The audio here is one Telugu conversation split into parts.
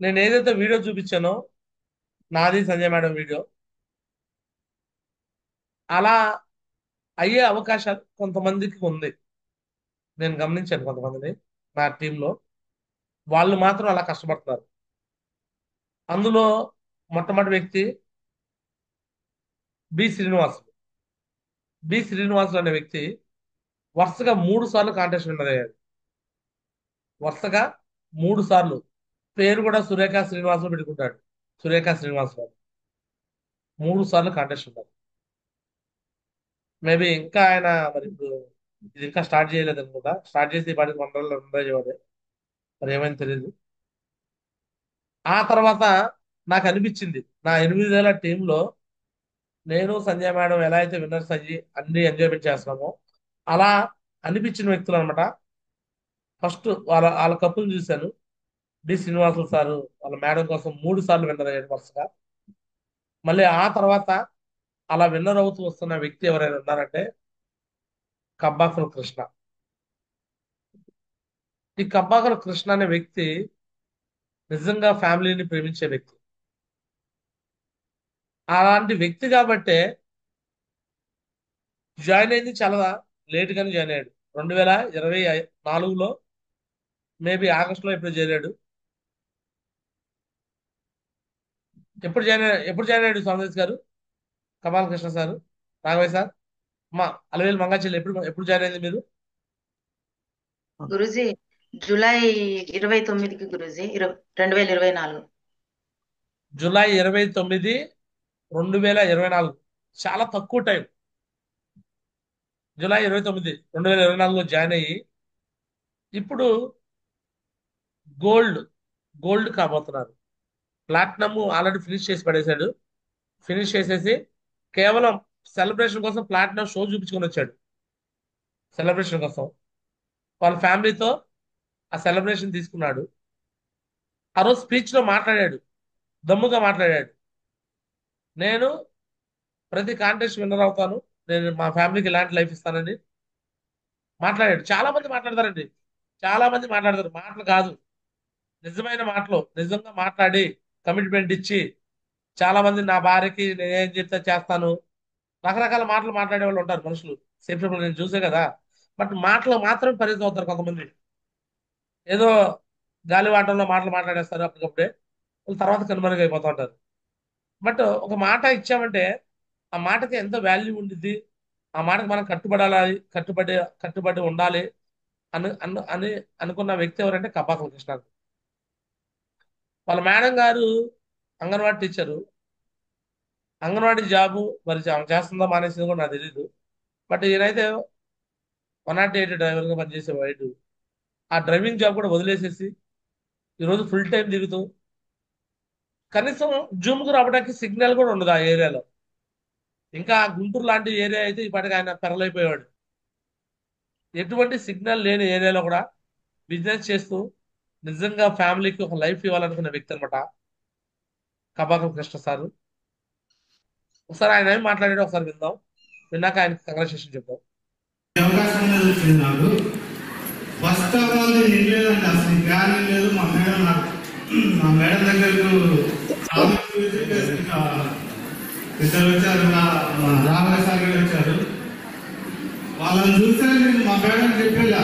నేను ఏదైతే వీడియో చూపించానో నాది సంజయ్ మేడం వీడియో అలా అయ్యే అవకాశాలు కొంతమందికి ఉంది. నేను గమనించాను కొంతమందిని నా టీంలో. వాళ్ళు మాత్రం అలా కష్టపడుతున్నారు. అందులో మొట్టమొదటి వ్యక్తి బి శ్రీనివాసులు. బి శ్రీనివాసులు అనే వ్యక్తి వరుసగా 3 సార్లు కాంటెస్ట్ విన్నర్ అయ్యాడు. వరుసగా 3 సార్లు. పేరు కూడా సురేఖ శ్రీనివాసులు పెట్టుకుంటాడు. సురేఖ శ్రీనివాసరావు 3 సార్లు కాంటెస్ట్ ఉన్నారు. మేబీ ఇంకా ఆయన మరి ఇప్పుడు ఇది ఇంకా స్టార్ట్ చేయలేదు అనుకుంటా. స్టార్ట్ చేసి వాటికి 1 రోజులు ఉండేవాడే. మరి ఏమైంది తెలియదు. ఆ తర్వాత నాకు అనిపించింది నా 8 ఏళ్ల టీంలో నేను సంజయ్ మేడం ఎలా అయితే విన్నర్స్ అయ్యి అన్ని ఎంజాయ్మెంట్ చేస్తున్నామో అలా అనిపించిన వ్యక్తులు అనమాట. ఫస్ట్ వాళ్ళ కప్పులు చూశాను. డి శ్రీనివాసులు సారు వాళ్ళ మేడం కోసం 3 సార్లు విన్నర్ అయ్యాడు వరుసగా. మళ్ళీ ఆ తర్వాత అలా విన్నర్ అవుతూ వస్తున్న వ్యక్తి ఎవరైనా ఉన్నారంటే కబ్బాకుల కృష్ణ. ఈ కబ్బాకుల కృష్ణ అనే వ్యక్తి నిజంగా ఫ్యామిలీని ప్రేమించే వ్యక్తి. అలాంటి వ్యక్తి కాబట్టే జాయిన్ అయింది చాలా లేట్ గానే జాయిన్ అయ్యాడు. 2024లో మేబీ ఆగస్టులో ఎప్పుడు చేరాడు. ఎప్పుడు జాయిన్ అయ్యాడు సోమదేశ్ గారు, కమాల్ కృష్ణ సార్, రాఘవయ్య సార్, మా అలవేలు మంగాచెల్లి ఎప్పుడు ఎప్పుడు జాయిన్ అయింది మీరు? గురుజీ జూలై 29కి గురుజీ 2024. జూలై 29, 2024. చాలా తక్కువ టైం. జూలై 29, 2024లో జాయిన్ అయ్యి ఇప్పుడు గోల్డ్ గోల్డ్ కాబోతున్నారు. ప్లాటినమ్ ఆల్రెడీ ఫినిష్ చేసి పడేశాడు. ఫినిష్ చేసేసి కేవలం సెలబ్రేషన్ కోసం ప్లాటినం షో చూపించుకొని వచ్చాడు. సెలబ్రేషన్ కోసం వాళ్ళ ఫ్యామిలీతో ఆ సెలబ్రేషన్ తీసుకున్నాడు. ఆ రోజు స్పీచ్ లో మాట్లాడాడు. దమ్ముగా మాట్లాడాడు. నేను ప్రతి కాంటెస్ట్ విన్నర్ అవుతాను. నేను మా ఫ్యామిలీకి ఇలాంటి లైఫ్ ఇస్తానని మాట్లాడాడు. చాలా మంది మాట్లాడతారండి. చాలా మంది మాట్లాడతారు. మాటలు కాదు, నిజమైన మాటలు. నిజంగా మాట్లాడి కమిట్మెంట్ ఇచ్చి చాలా మంది నా భార్యకి నేనేం చెప్తే చేస్తాను, రకరకాల మాటలు మాట్లాడే వాళ్ళు ఉంటారు మనుషులు. సేఫ్ నేను చూసే కదా. బట్ మాటలు మాత్రం పరిమితం అవుతారు కొంతమంది. ఏదో గాలివాటంలో మాటలు మాట్లాడేస్తారు అప్పటికప్పుడే. వాళ్ళు తర్వాత కనుమరుగైపోతూ ఉంటారు. బట్ ఒక మాట ఇచ్చామంటే ఆ మాటకి ఎంత వాల్యూ ఉండిద్ది, ఆ మాటకి మనం కట్టుబడాలి, కట్టుబడి కట్టుబడి ఉండాలి అని అనుకున్న వ్యక్తి ఎవరంటే కపాకల కృష్ణ. వాళ్ళ మేడం గారు అంగన్వాడీ టీచరు. అంగన్వాడీ జాబు మరి ఆమె చేస్తుందో మానేసిందో కూడా నాకు తెలియదు. బట్ ఈయనైతే 108 డ్రైవర్గా పనిచేసే వైడు ఆ డ్రైవింగ్ జాబ్ కూడా వదిలేసేసి ఈరోజు ఫుల్ టైం దిగుతూ కనీసం జూమ్కు రావడానికి సిగ్నల్ కూడా ఉండదు ఆ ఏరియాలో. ఇంకా గుంటూరు లాంటి ఏరియా అయితే ఈ పాటికి ఆయన పెరలైపోయాడు. ఎటువంటి సిగ్నల్ లేని ఏరియాలో కూడా బిజినెస్ చేస్తూ నిజంగా ఫ్యామిలీకి ఒక లైఫ్ ఇవ్వాలనుకున్న వ్యక్తి అనమాట కబాకం కృష్ణ సారు. ఒకసారి ఆయన ఏం మాట్లాడాడో ఒకసారి విందాం. విన్నాక ఆయనకి కంగ్రాచులేషన్ చెప్తాం. అవకాశం అనేది వచ్చింది నాకు. ఫస్ట్ ఆఫ్ ఆల్ నేను వినలేదండి, అసలు ప్లానింగ్ లేదు. మా మేడం దగ్గరకు ఇద్దరు వచ్చారు, మా రామయ్య సార్ గారు వచ్చారు. వాళ్ళని చూస్తే నేను మా మేడం చెప్పేలా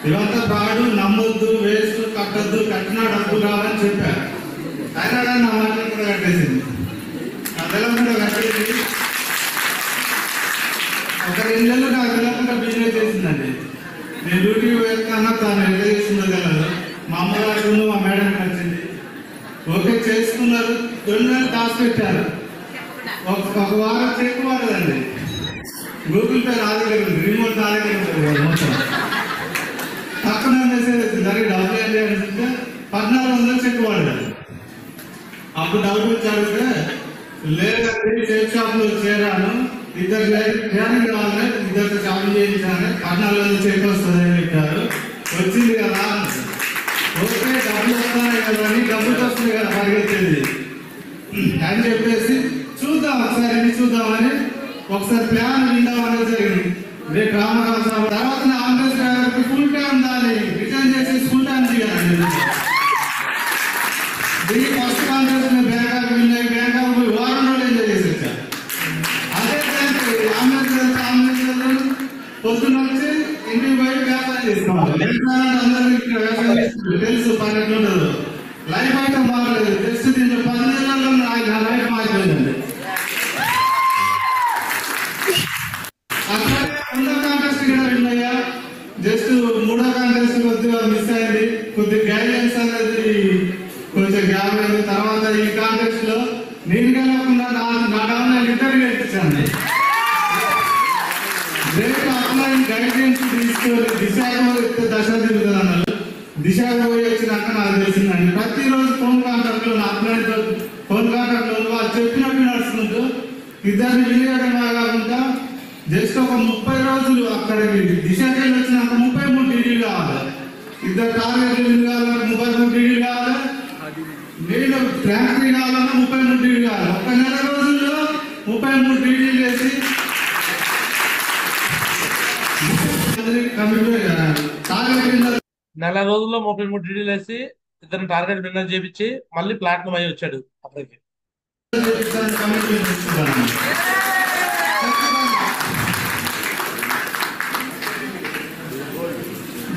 ఇవంతా ప్రాడు, నమ్మొద్దు, వేస్ట్, కట్టద్దు, కట్టినా డబ్బు కావాలని చెప్పారు. అయినా నా మాటలు కూడా కట్టేసింది. నా తెలంగాణ కట్టేసి ఒక 2 నెలలు నాకు తెలంగాణ బిజినెస్ చేసిందండి. నేను డ్యూటీకి వెళ్తానా తాను ఎంత చేస్తుందో తెలియదు. మా అమ్మగారు మా మేడం నచ్చింది, ఓకే చేసుకున్నారు. 2 నెలలు టాస్క్ పెట్టారు. ఒక వారం చెక్ పడదండి. గూగుల్ పే నా దగ్గర ఉంది, రిమోట్ నా దగ్గర ఉంటుంది. మొత్తం పక్కన మెసేజ్ వచ్చింది, దానికి డబ్బులు ఏంటి అంటే 1400 చెక్ పడదు. అప్పుడు డబ్బులు వచ్చి అడిగితే లేదండి సేఫ్ షాప్ లో చేరాను, ఇద్దరు ట్రైనింగ్ కావాలి, ఇద్దరు షాపింగ్ చేయించాను, 1400 చెక్ వస్తుంది అని చెప్పారు. వచ్చింది కదా, ఓకే డబ్బులు వస్తున్నాయి కదా అని, డబ్బులు వస్తుంది కదా పరిగెత్తేది అని చెప్పేసి చూద్దాం ఒకసారి చూద్దామని ఒకసారి ప్లాన్ విందామని జరిగింది. రేపు రామరాజు తర్వాత ఆంధ్రప్రదేశ్ డ్రైవర్కి ఫుల్ టైం ఉండాలి, రిటర్న్ చేసి ఫుల్ టైం చేయాలి. అయింది. కొద్ది గైడెన్స్ అనేది కొంచెం గ్యాప్ అయింది. తర్వాత ఈ కాంటెక్స్ట్ లో నేను కలగకుండా నా గవర్నమెంట్ ఇంటర్వ్యూ ఇచ్చాను. రేపు అప్లైన్ గైడెన్స్ తీసుకొని దశ తిరుగుతుంది అన్నారు. దిశగా పోయి వచ్చినాక నాకు తెలిసిందండి. ప్రతిరోజు ఫోన్ కాంటాక్ట్ లో అప్లైన్ ఫోన్ కాంటాక్ట్ లో వాళ్ళు చెప్పినట్టు నడుచుకుంటూ ఇద్దరిని వినియోగం కాకుండా జస్ట్ ఒక 30 రోజులు అక్కడికి దిశకి వెళ్ళి వచ్చినాక 33 డీడీలు కావాలి. ఇద్దరు టార్గెట్లు విని కావాలంటే 33 డీడీలు కావాలి. నేను ఫ్యాక్టరీ కావాలన్నా 33 డీడీలు కావాలి. ఒక నెల రోజుల్లో 33 డీడీలు చేసి నెల రోజుల్లో 33 డీడీలు వేసి ఇద్దరు టార్గెట్ విన్నర్ చేపించి మళ్ళీ ప్లాటినం అయ్యి వచ్చాడు అక్కడికి.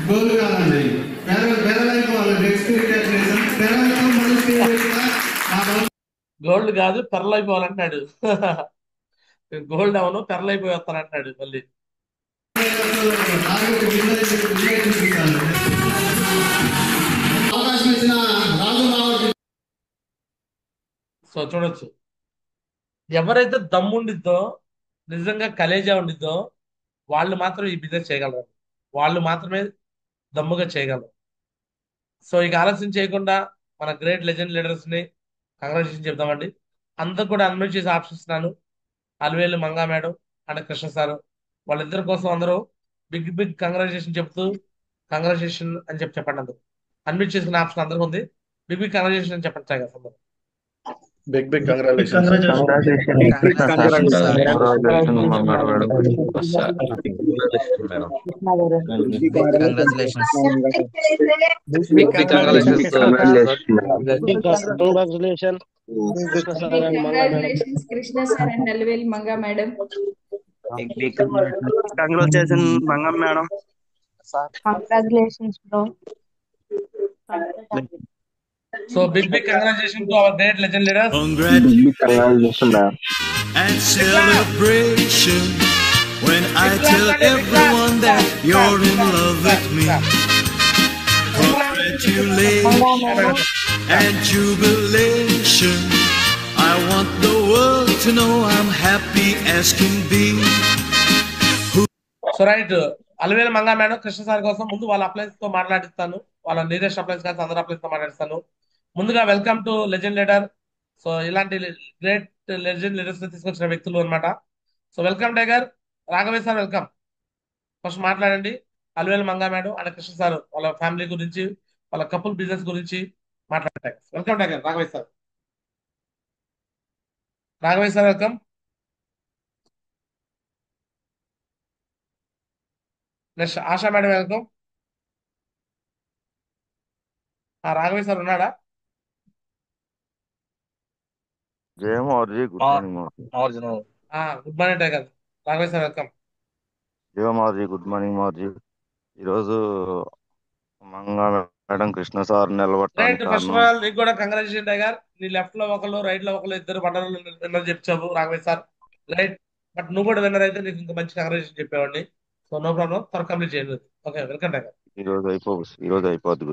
గోల్ కాదండి. గోల్డ్ కాదు పెరల్ అయిపోవాలంటున్నాడు. గోల్డ్ అవును పెరల్ అయిపోయి వస్తానంటున్నాడు మళ్ళీ. అవకాశం ఇచ్చిన రాజు సో చూడొచ్చు, ఎవరైతే దమ్ముండిద్దో నిజంగా కలేజా ఉండిద్దో వాళ్ళు మాత్రం ఈ బిజినెస్ చేయగలరు. వాళ్ళు మాత్రమే దమ్ముగా చేయగలరు. సో ఇక ఆలస్యం చేయకుండా మన గ్రేట్ లెజెండ్ లీడర్స్ ని కంగ్రాచులేషన్ చెప్దామండి. అందరు కూడా అన్మ్యూట్ చేసి ఆప్షన్ ఇస్తున్నాను. Alivelu Manga madam and Krishna sir వాళ్ళిద్దరి కోసం అందరూ బిగ్ బిగ్ కంగ్రాచులేషన్ చెప్తూ కంగ్రాచులేషన్ అని చెప్పండి. అందరూ అన్మ్యూట్ చేసుకునే ఆప్షన్ అందరికి ఉంది. బిగ్ బిగ్ కంగ్రాచులేషన్ అని చెప్పండి సార్ అందరూ. Big big congratulations. Krishna sir and Alivelu Manga madam. Congratulation Mangam madam. Congratulations, bro. So big congratulations to our great legend leaders. Congratulations and celebration when I tell everyone that you're in love with me. Congratulations and jubilation. I want the world to know I'm happy as can be. So right, Alivelu Manga madam Krishna sir కోసం ముందు వాళ్ళ అప్లయన్స్ తో మాట్లాడిస్తాను. వాళ్ళ నీరెస్ట్ అప్లయన్స్ కాదు అందరు అప్లయన్స్ తో మాట్లాడిస్తాను. ముందుగా welcome to legend leader. So ఇలాంటి గ్రేట్ లెజెండ్ లీడర్స్ తీసుకొచ్చిన వ్యక్తులు అనమాట. So welcome tiger. Raghave sir welcome. First మాట్లాడండి. Alivelu Manga madam and Krishna sir వాళ్ళ ఫ్యామిలీ గురించి వాళ్ళ కపుల్ బిజినెస్ గురించి మాట్లాడతారు. Welcome tiger. Raghave sir. Raghave sir welcome. Next Asha madam welcome. Raghave sir ఉన్నాడా? Good morning tiger. Raghave sir welcome. Good morning Marji. ఈరోజు మంగా మేడం కృష్ణ సార్ నిలబడటానికి ఫస్ట్ ఆఫ్ ఆల్ నీకు కూడా కంగ్రాచులేషన్ టైగర్. నీ లెఫ్ట్ లో ఒకళ్ళు రైట్ లో ఒకళ్ళు ఇద్దరు బండలు విన్నర్ చెప్పావు రాఘవే సార్. రైట్, బట్ నువ్వు కూడా విన్నర్ అయితే నీకు ఇంకా మంచి కంగ్రాచులేషన్ చెప్పేవాడిని. సో నో ప్రాబ్లం, త్వరగా కంప్లీట్ చేయండి. Okay welcome tiger. ఈ రోజు అయిపోద్ది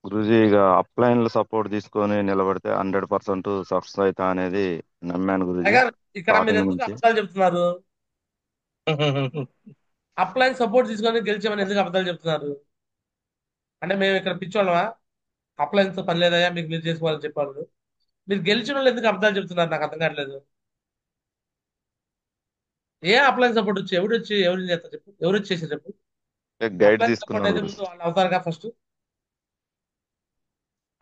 గురుజీ. ఇక అప్లైన్ లో సపోర్ట్ తీసుకొని నిలబడితే 100% సక్సెస్ అవుతా అనేది నమ్మాను గురుజీ. ఇక్కడ మీరు ఎందుకు అబద్ధాలు చెప్తున్నారు? అప్లైన్ సపోర్ట్ తీసుకొని గెలిచామని ఎందుకు అబద్ధాలు చెప్తున్నారు? అంటే మేము ఇక్కడ పిచ్చోళ్ళమా? అప్లైన్స్ తో పని లేదయా మీకు, మీరు చేసుకోవాలని చెప్పారు. మీరు గెలిచిన వాళ్ళు ఎందుకు అబద్ధాలు చెప్తున్నారు? నాకు అర్థం కావట్లేదు. ఏ అప్లైన్ సపోర్ట్ వచ్చి ఎవరు చేస్తారు చెప్పు? ఎవరు వచ్చి చేశారు చెప్పు? గైడ్ తీసుకున్నారు వాళ్ళు అవుతారుగా. ఫస్ట్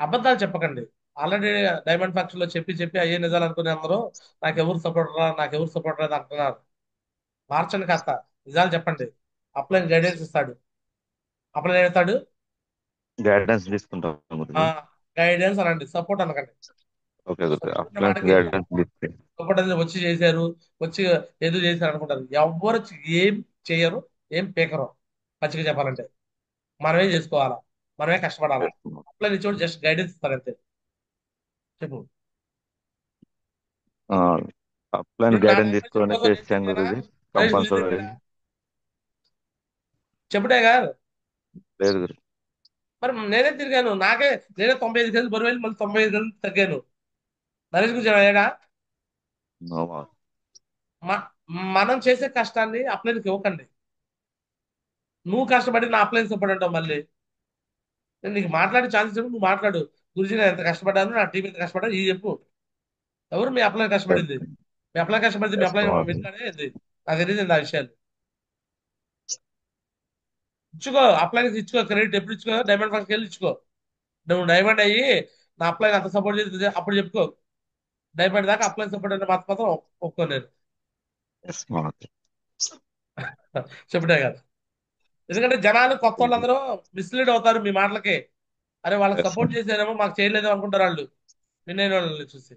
అబద్ధాలు చెప్పకండి. ఆల్రెడీ డైమండ్ ఫ్యాక్టరీ లో చెప్పి అయ్యే నిజాలు అనుకునే అందరూ నాకెవరు సపోర్ట్ రాదు అంటున్నారు. మార్చండి కాస్త, నిజాలు చెప్పండి. అప్లైన్ గైడెన్స్ ఇస్తాడు. అప్లైన్ ఏస్తాడు గైడెన్స్ తీసుకుంటాం. గైడెన్స్ అనండి, సపోర్ట్ అనకండి. సపోర్ట్ అనేది వచ్చి చేశారు, వచ్చి ఏదో చేశారు అనుకుంటారు. ఎవరు ఏం చేయరు, ఏం పీకరు. పచ్చిగా చెప్పాలంటే మనమే చేసుకోవాలా, మనమే కష్టపడాలా. అప్లైన్ ఇచ్చి జస్ట్ గైడెన్స్ ఇస్తారంతే. చెప్పు. అప్లైన్ గైడెన్స్ తీసుకొని చేసాం గురుజీ. కంపల్సరీ చెప్పుడే గారు. లేదు గురు. మరి నేనే తిరిగాను, నేనే 95 కేజీలు బరువు వెళ్ళి మళ్ళీ 95 కేజీలు తగ్గాను. నరేష్ గురించి ఏడా? నో మావోజీ. మ- మనం చేసే కష్టాన్ని అప్లైన్కి ఇవ్వకండి. నువ్వు కష్టపడి నా అప్లైన్ సపోర్ట్ అంటావు మళ్ళీ. నేను నీకు మాట్లాడే ఛాన్స్ ఇచ్చినప్పుడు నువ్వు మాట్లాడు. గురించి నేను ఎంత కష్టపడ్డాను, నా టీం ఎంత కష్టపడ్డా ఇది చెప్పు. ఎవరు మీ అప్లైన్ కష్టపడింది? మీ అప్లైన్ కష్టపడింది, మీ ఎస్ అప్లైన్ మావోజీ. వింటానే నాకు తెలియదు ఆ విషయాలు. ఇచ్చుకో, అప్లైన్ ఇచ్చుకో, క్రెడిట్ ఎప్పుడు ఇచ్చుకో, డైమండ్ ఫంక్షన్కి వెళ్ళి ఇచ్చుకో. నువ్వు డైమండ్ అయ్యి నా అప్లైన్ అంత సపోర్ట్ చేసి అప్పుడు చెప్పుకో. డైమండ్ దాకా అప్లైన్ సపోర్ట్ అంటే మాత్రం ఒప్పుకోలేను. ఎస్ మావోజీ. చెప్పుడే కదా. ఎందుకంటే జనాలు కొత్త వాళ్ళందరూ మిస్లీడ్ అవుతారు మీ మాటలకి. అరే వాళ్ళకి ఎస్ సపోర్ట్ చేసారేమో మాకు చేయలేదు అనుకుంటారు వాళ్ళు, విన్న వాళ్ళని చూసి.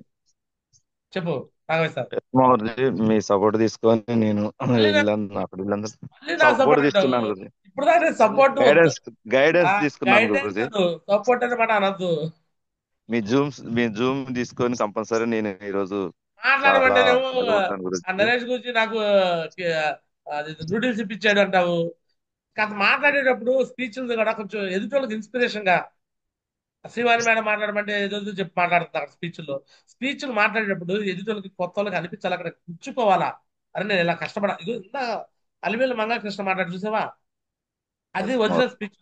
చెప్పు రాఘవేష్ సార్. ఎస్ మావోజీ, మీ సపోర్ట్ తీసుకొని నేను మళ్ళీ అక్కడ వీళ్ళందరూ మళ్ళీ నాకు సపోర్ట్ సపోర్ట్ అంటావు. తీసుకున్నాను గురుజీ. ఇప్పుడు దాకా సపోర్ట్ గైడెన్స్ గైడెన్స్ తీసుకున్నాను గైడెన్స్ గురుజీ. కాదు, సపోర్ట్ అన్నమాట అనద్దు. మీ జూమ్ తీసుకొని కంపల్సరీ నేను ఈరోజు చాలా మాట్లాడమంటేనేమో నిలబడతాను ఆ గురుజీ. నరేష్ గురించి నాకు అది నూడిల్స్ ఇప్పించాడు అంటావు. కాస్త మాట్లాడేటప్పుడు స్పీచ్ కూడా కొంచెం ఎదుటోళ్ళకి ఇన్స్పిరేషన్ గా. శ్రీవాణి మేడం మాట్లాడమంటే ఏదో చెప్పి మాట్లాడుతుంది అక్కడ స్పీచ్లు మాట్లాడేటప్పుడు ఎదుటోళ్ళకి కొత్త వాళ్ళకి అనిపించాలి, అక్కడ కూర్చుకోవాలా. అరే నేను ఇలా కష్టపడా, ఇగో ఇంత అలివేలు మంగాకృష్ణ మాట్లాడి చూసావా, అది yes original Maoji. Speech.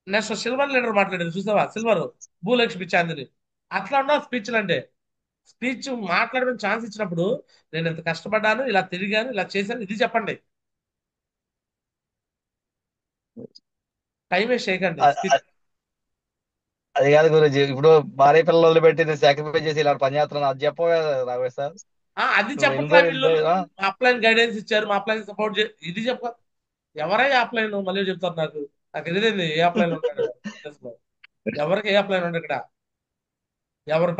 Next silver leader మాట్లాడారు చూసావా, సిల్వర్ భూలక్ష్మి చాందిని. అట్లా ఉండవు స్పీచ్లు అంటే. స్పీచ్ మాట్లాడడం ఛాన్స్ ఇచ్చినప్పుడు నేను ఎంత కష్టపడ్డాను, ఇలా తిరిగాను, ఇలా చేశాను, ఇది చెప్పండి. టైం వేస్ట్ చేయకండి అ- స్పీచ్. అ- అది కాదు గురుజీ, ఇప్పుడు భార్య పిల్లలు పెట్టి నేను సాక్రిఫైస్ చేసి ఇలా పని చేస్తున్నాను అది చెప్పవే రాఘవేష్ సార్. అది నువ్వు చెప్పట్లా వీళ్ళు. వెళ్ళిపోయి మా అప్లైన్ గైడెన్స్ ఇచ్చారు, మా అప్లైన్ సపోర్ట్ ఇది చెప్ప. ఎవరై అప్లైన్ మళ్ళీ చెప్తారు నాకు. నాకు తెలియదు ఏ అప్లైన్ ఉంటాడు business లో. ఎవరికి ఏ అప్లైన్ ఉండడు ఇక్కడ. ఎవరు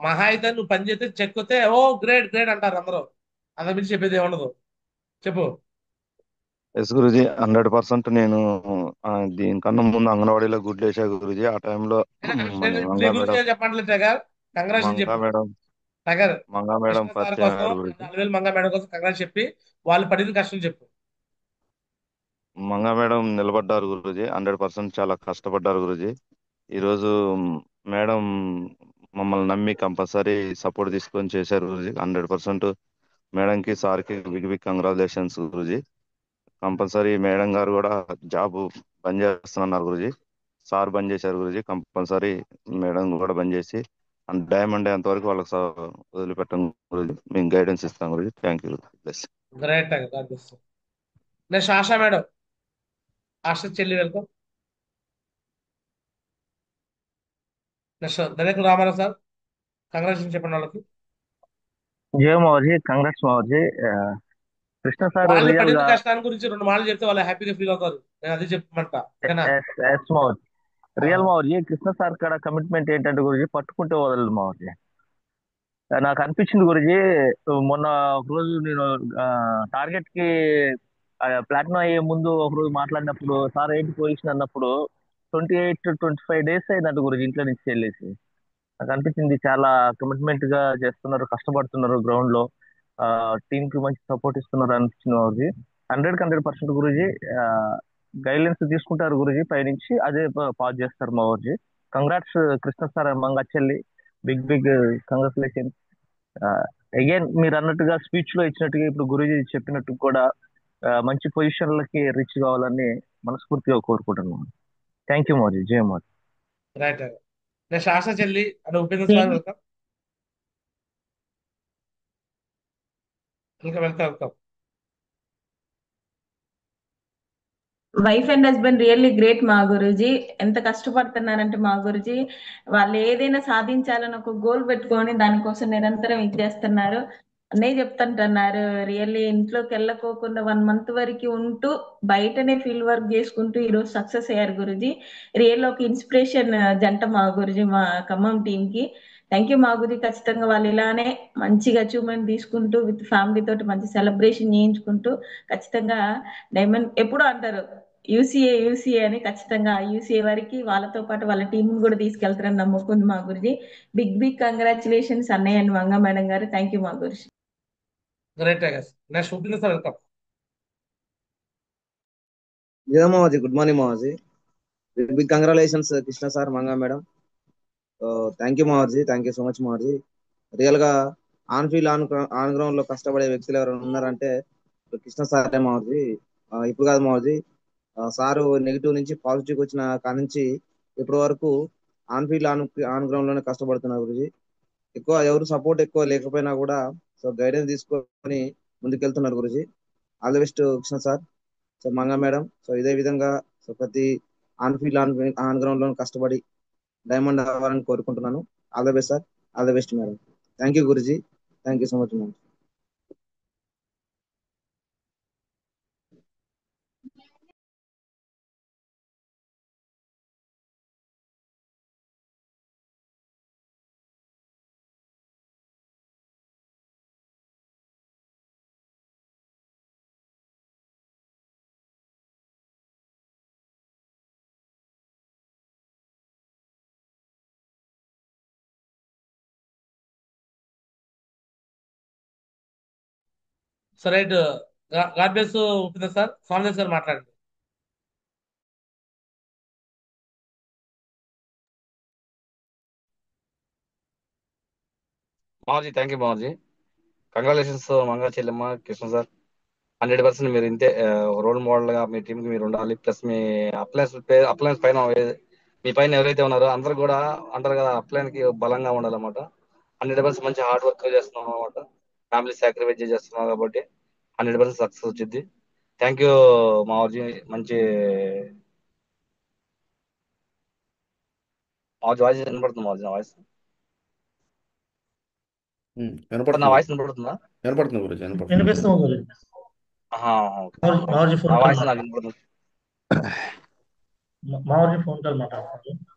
మహా అయితే నువ్వు పని చేస్తే చెక్ వస్తే ఓ గ్రేట్ గ్రేట్ అంటారు అందరూ. అంతకు మించి చెప్పేది ఏముండదు. చెప్పు. ఎస్ గురుజీ, 100% నేను దీనికన్నా ముందు అంగన్వాడీలో గుడ్లు వేసా గురుజీ. ఆ టైంలో మన నేను నీ మంగా గురించి మేడం ఏం చెప్పట్లేదు టగర్. కంగ్రాచులేషన్ మంగా చెప్పు madam tiger. Manga madam Krishna sir పరిచయం కోసం, అయ్యారు గురుజీ. అలవేలు మంగా మేడం కోసం కంగ్రాట్స్ చెప్పి వాళ్ళు పడిన కష్టం చెప్పు. మంగా మేడం నిలబడ్డారు గురుజీ. 100% చాలా కష్టపడ్డారు గురుజీ. ఈరోజు మేడం మమ్మల్ని నమ్మి కంపల్సరీ సపోర్ట్ తీసుకొని చేశారు గురుజీ. 100% మేడంకి సార్కి big big congratulations guruji. Compulsory madam గారు కూడా జాబ్ బంద్ చేస్తున్నారు గురుజీ. సార్ బంద్ చేశారు గురుజీ. కంపల్సరీ మేడం కూడా బంద్ చేసి డైమండ్ అయ్యేంత వరకు వాళ్ళకి వదిలిపెట్టాం గురుజీ. మేము గైడెన్స్ ఇస్తాం గురుజీ. Thank you. Plus great tiger, god bless you. Next Asha madam. Asha చెల్లి welcome. Next Dinek Ramarao sir, congratulation చెప్పండి వాళ్ళకి. జయ మావజీ, కంగ్రాట్స్ మావజీ. కృష్ణ సార్ వాళ్ళు రియల్ పడిన గా కష్టాన్ని గురించి 2 మాటలు చెప్తే వాళ్ళు హ్యాపీగా ఫీల్ అవుతారు. నేను అది చెప్పమంట, ఓకేనా? ఎస్ మావజీ, ఆ, రియల్ మావజీ. కృష్ణ సార్ కాడ కమిట్మెంట్ ఏంటంటే గురుజీ, పట్టుకుంటే వదలదు మావజీ. నాకు అనిపించింది గురుజీ, మొన్న ఒక రోజు నేను టార్గెట్ కి ప్లాటినం అయ్యే ముందు ఒక రోజు మాట్లాడినప్పుడు సార్ ఏంటి పొజిషన్ అన్నప్పుడు 28-25 డేస్ అయిందంట గురుజీ ఇంట్లో నుంచి వెళ్ళేసి. నాకు అనిపించింది చాలా కమిట్మెంట్ గా చేస్తున్నారు, కష్టపడుతున్నారు గ్రౌండ్ లో. టీమ్ కి మంచి సపోర్ట్ ఇస్తున్నారు అనిపించింది గురుజీ. 100% గురుజీ. గైడ్లైన్స్ తీసుకుంటారు గురుజీ పైనుంచి, అదే పాస్ చేస్తారు మా గురుజీ. కంగ్రాట్స్ కృష్ణ సార్, మంగచెల్లి. Big big congratulation. అగైన్ మీరు అన్నట్టుగా స్పీచ్ లో ఇచ్చినట్టుగా ఇప్పుడు గురుజీ చెప్పినట్టు కూడా మంచి పొజిషన్లకి రీచ్ కావాలని మనస్ఫూర్తిగా కోరుకుంటున్నాను. Thank you Modi. జయ Modi. Right tiger. Next Asha చెల్లి అంటే Upendra sir welcome. Welcome welcome welcome. Wife and husband really great మా గురూజీ. ఎంత కష్టపడుతున్నారంటే మా గురూజీ, వాళ్ళు ఏదైనా సాధించాలని ఒక గోల్ పెట్టుకొని దానికోసం నిరంతరం ఇది చేస్తున్నారు. అన్నయ్య చెప్తుంటున్నారు, రియల్లీ ఇంట్లోకి వెళ్ళకోకుండా 1 మంత్ వరకు ఉంటూ బయటనే ఫీల్డ్ వర్క్ చేసుకుంటూ ఈరోజు సక్సెస్ అయ్యారు గురూజీ. రియల్ ఒక ఇన్స్పిరేషన్ జంట మా గురూజీ, మా ఖమ్మం టీమ్ కి. థ్యాంక్ యూ మా గురి. ఖచ్చితంగా వాళ్ళు ఇలానే మంచిగా అచీవ్మెంట్ తీసుకుంటూ విత్ ఫ్యామిలీ తోటి మంచి సెలబ్రేషన్ చేయించుకుంటూ ఖచ్చితంగా డైమండ్ ఎప్పుడూ అంటారు యూసీఏ యూసీఏ అని, ఖచ్చితంగా యూసీఏ వరకు వాళ్ళతో పాటు వాళ్ళ టీం కూడా తీసుకెళ్తారని నమ్మకం ఉంది మా గురించి. బిగ్ బిగ్ కంగ్రాచులేషన్స్ అన్నయ్య అండ్ మంగ మేడం గారు. థ్యాంక్ యూ మా గురించి. Great tiger. Next Upendra sir welcome. Yeah, Mamaji. Good morning, Mamaji. Big congratulations, Krishna sir, Manga madam. Thank you, Mamaji. Thank you so much, Mamaji. Real గా ఆన్ ఫీల్డ్ ఆన్ గ్రౌండ్ లో కష్టపడే వ్యక్తులు ఎవరైనా ఉన్నారంటే కృష్ణ సారే మావజీ. ఇప్పుడు కాదు మావజీ, సారు నెగిటివ్ నుంచి పాజిటివ్ వచ్చిన కాడి నుంచి ఇప్పటి వరకు ఆన్ ఫీల్డ్ ఆన్ గ్రౌండ్ లోనే కష్టపడుతున్నారు గురుజీ. ఎక్కువ ఎవరు సపోర్ట్ ఎక్కువ లేకపోయినా కూడా సో గైడెన్స్ తీసుకొని ముందుకెళ్తున్నారు గురుజీ. All the best Krishna sir, so Manga madam. So ఇదే విధంగా సో ప్రతి ఆన్ ఫీల్డ్ ఆన్ గ్రౌండ్ లో కష్టపడి డైమండ్ అవ్వాలని కోరుకుంటున్నాను. All the best sir, all the best madam. Thank you guruji, thank you so much madam. So right, god bless Upendra sir. Swami sir మాట్లాడండి. Mamuji thank you Mamuji. Congratulations Manga చెల్లెమ్మ కృష్ణ సార్. 100% మీరు ఇంతే రోల్ మోడల్ గా మీ టీం కి మీరు ఉండాలి. ప్లస్ మీ అప్లయన్స్ పైన మీ పైన ఎవరైతే ఉన్నారో అందరు కూడా అంటారు కదా, అప్లయన్ కి బలంగా ఉండాలన్నమాట. 100% మంచి హార్డ్ వర్క్ చేస్తున్నాం అనమాట. ఫ్యామిలీ సాక్రిఫైస్ చేస్తున్నాం కాబట్టి 100% సక్సెస్ వచ్చింది. Thank you Mavaji. మంచి మావజీ వాయిస్ వినపడుతుంది. మావజీ నా వాయిస్ నా వాయిస్ వినపడుతుందా? వినపడుతుంది గురించి వినిపిస్తుంది గురు. మావజీ ఫోన్ నా కాల్ వాయిస్ నాకు వినపడుతుంది. మావజీ ఫోన్ కాల్ మాట్లాడుతున్నారు.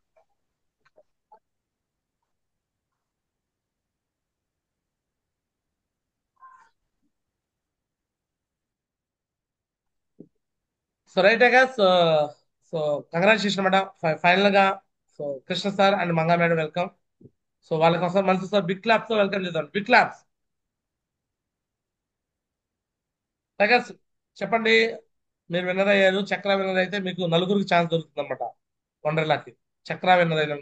So right I guess. So congratulation madam. Final గా so Krishna sir and Manga madam welcome. So వాళ్ళకి ఒకసారి మంచి సార్ బిగ్ క్లాప్స్ తో వెల్కమ్ చేద్దాం. Big claps. టైగర్స్ చెప్పండి, మీరు విన్నర్ అయ్యారు. చక్ర విన్నర్ అయితే మీకు నలుగురికి ఛాన్స్ దొరుకుతుంది అనమాట వండర్లాకి. చక్ర విన్నర్ అయిన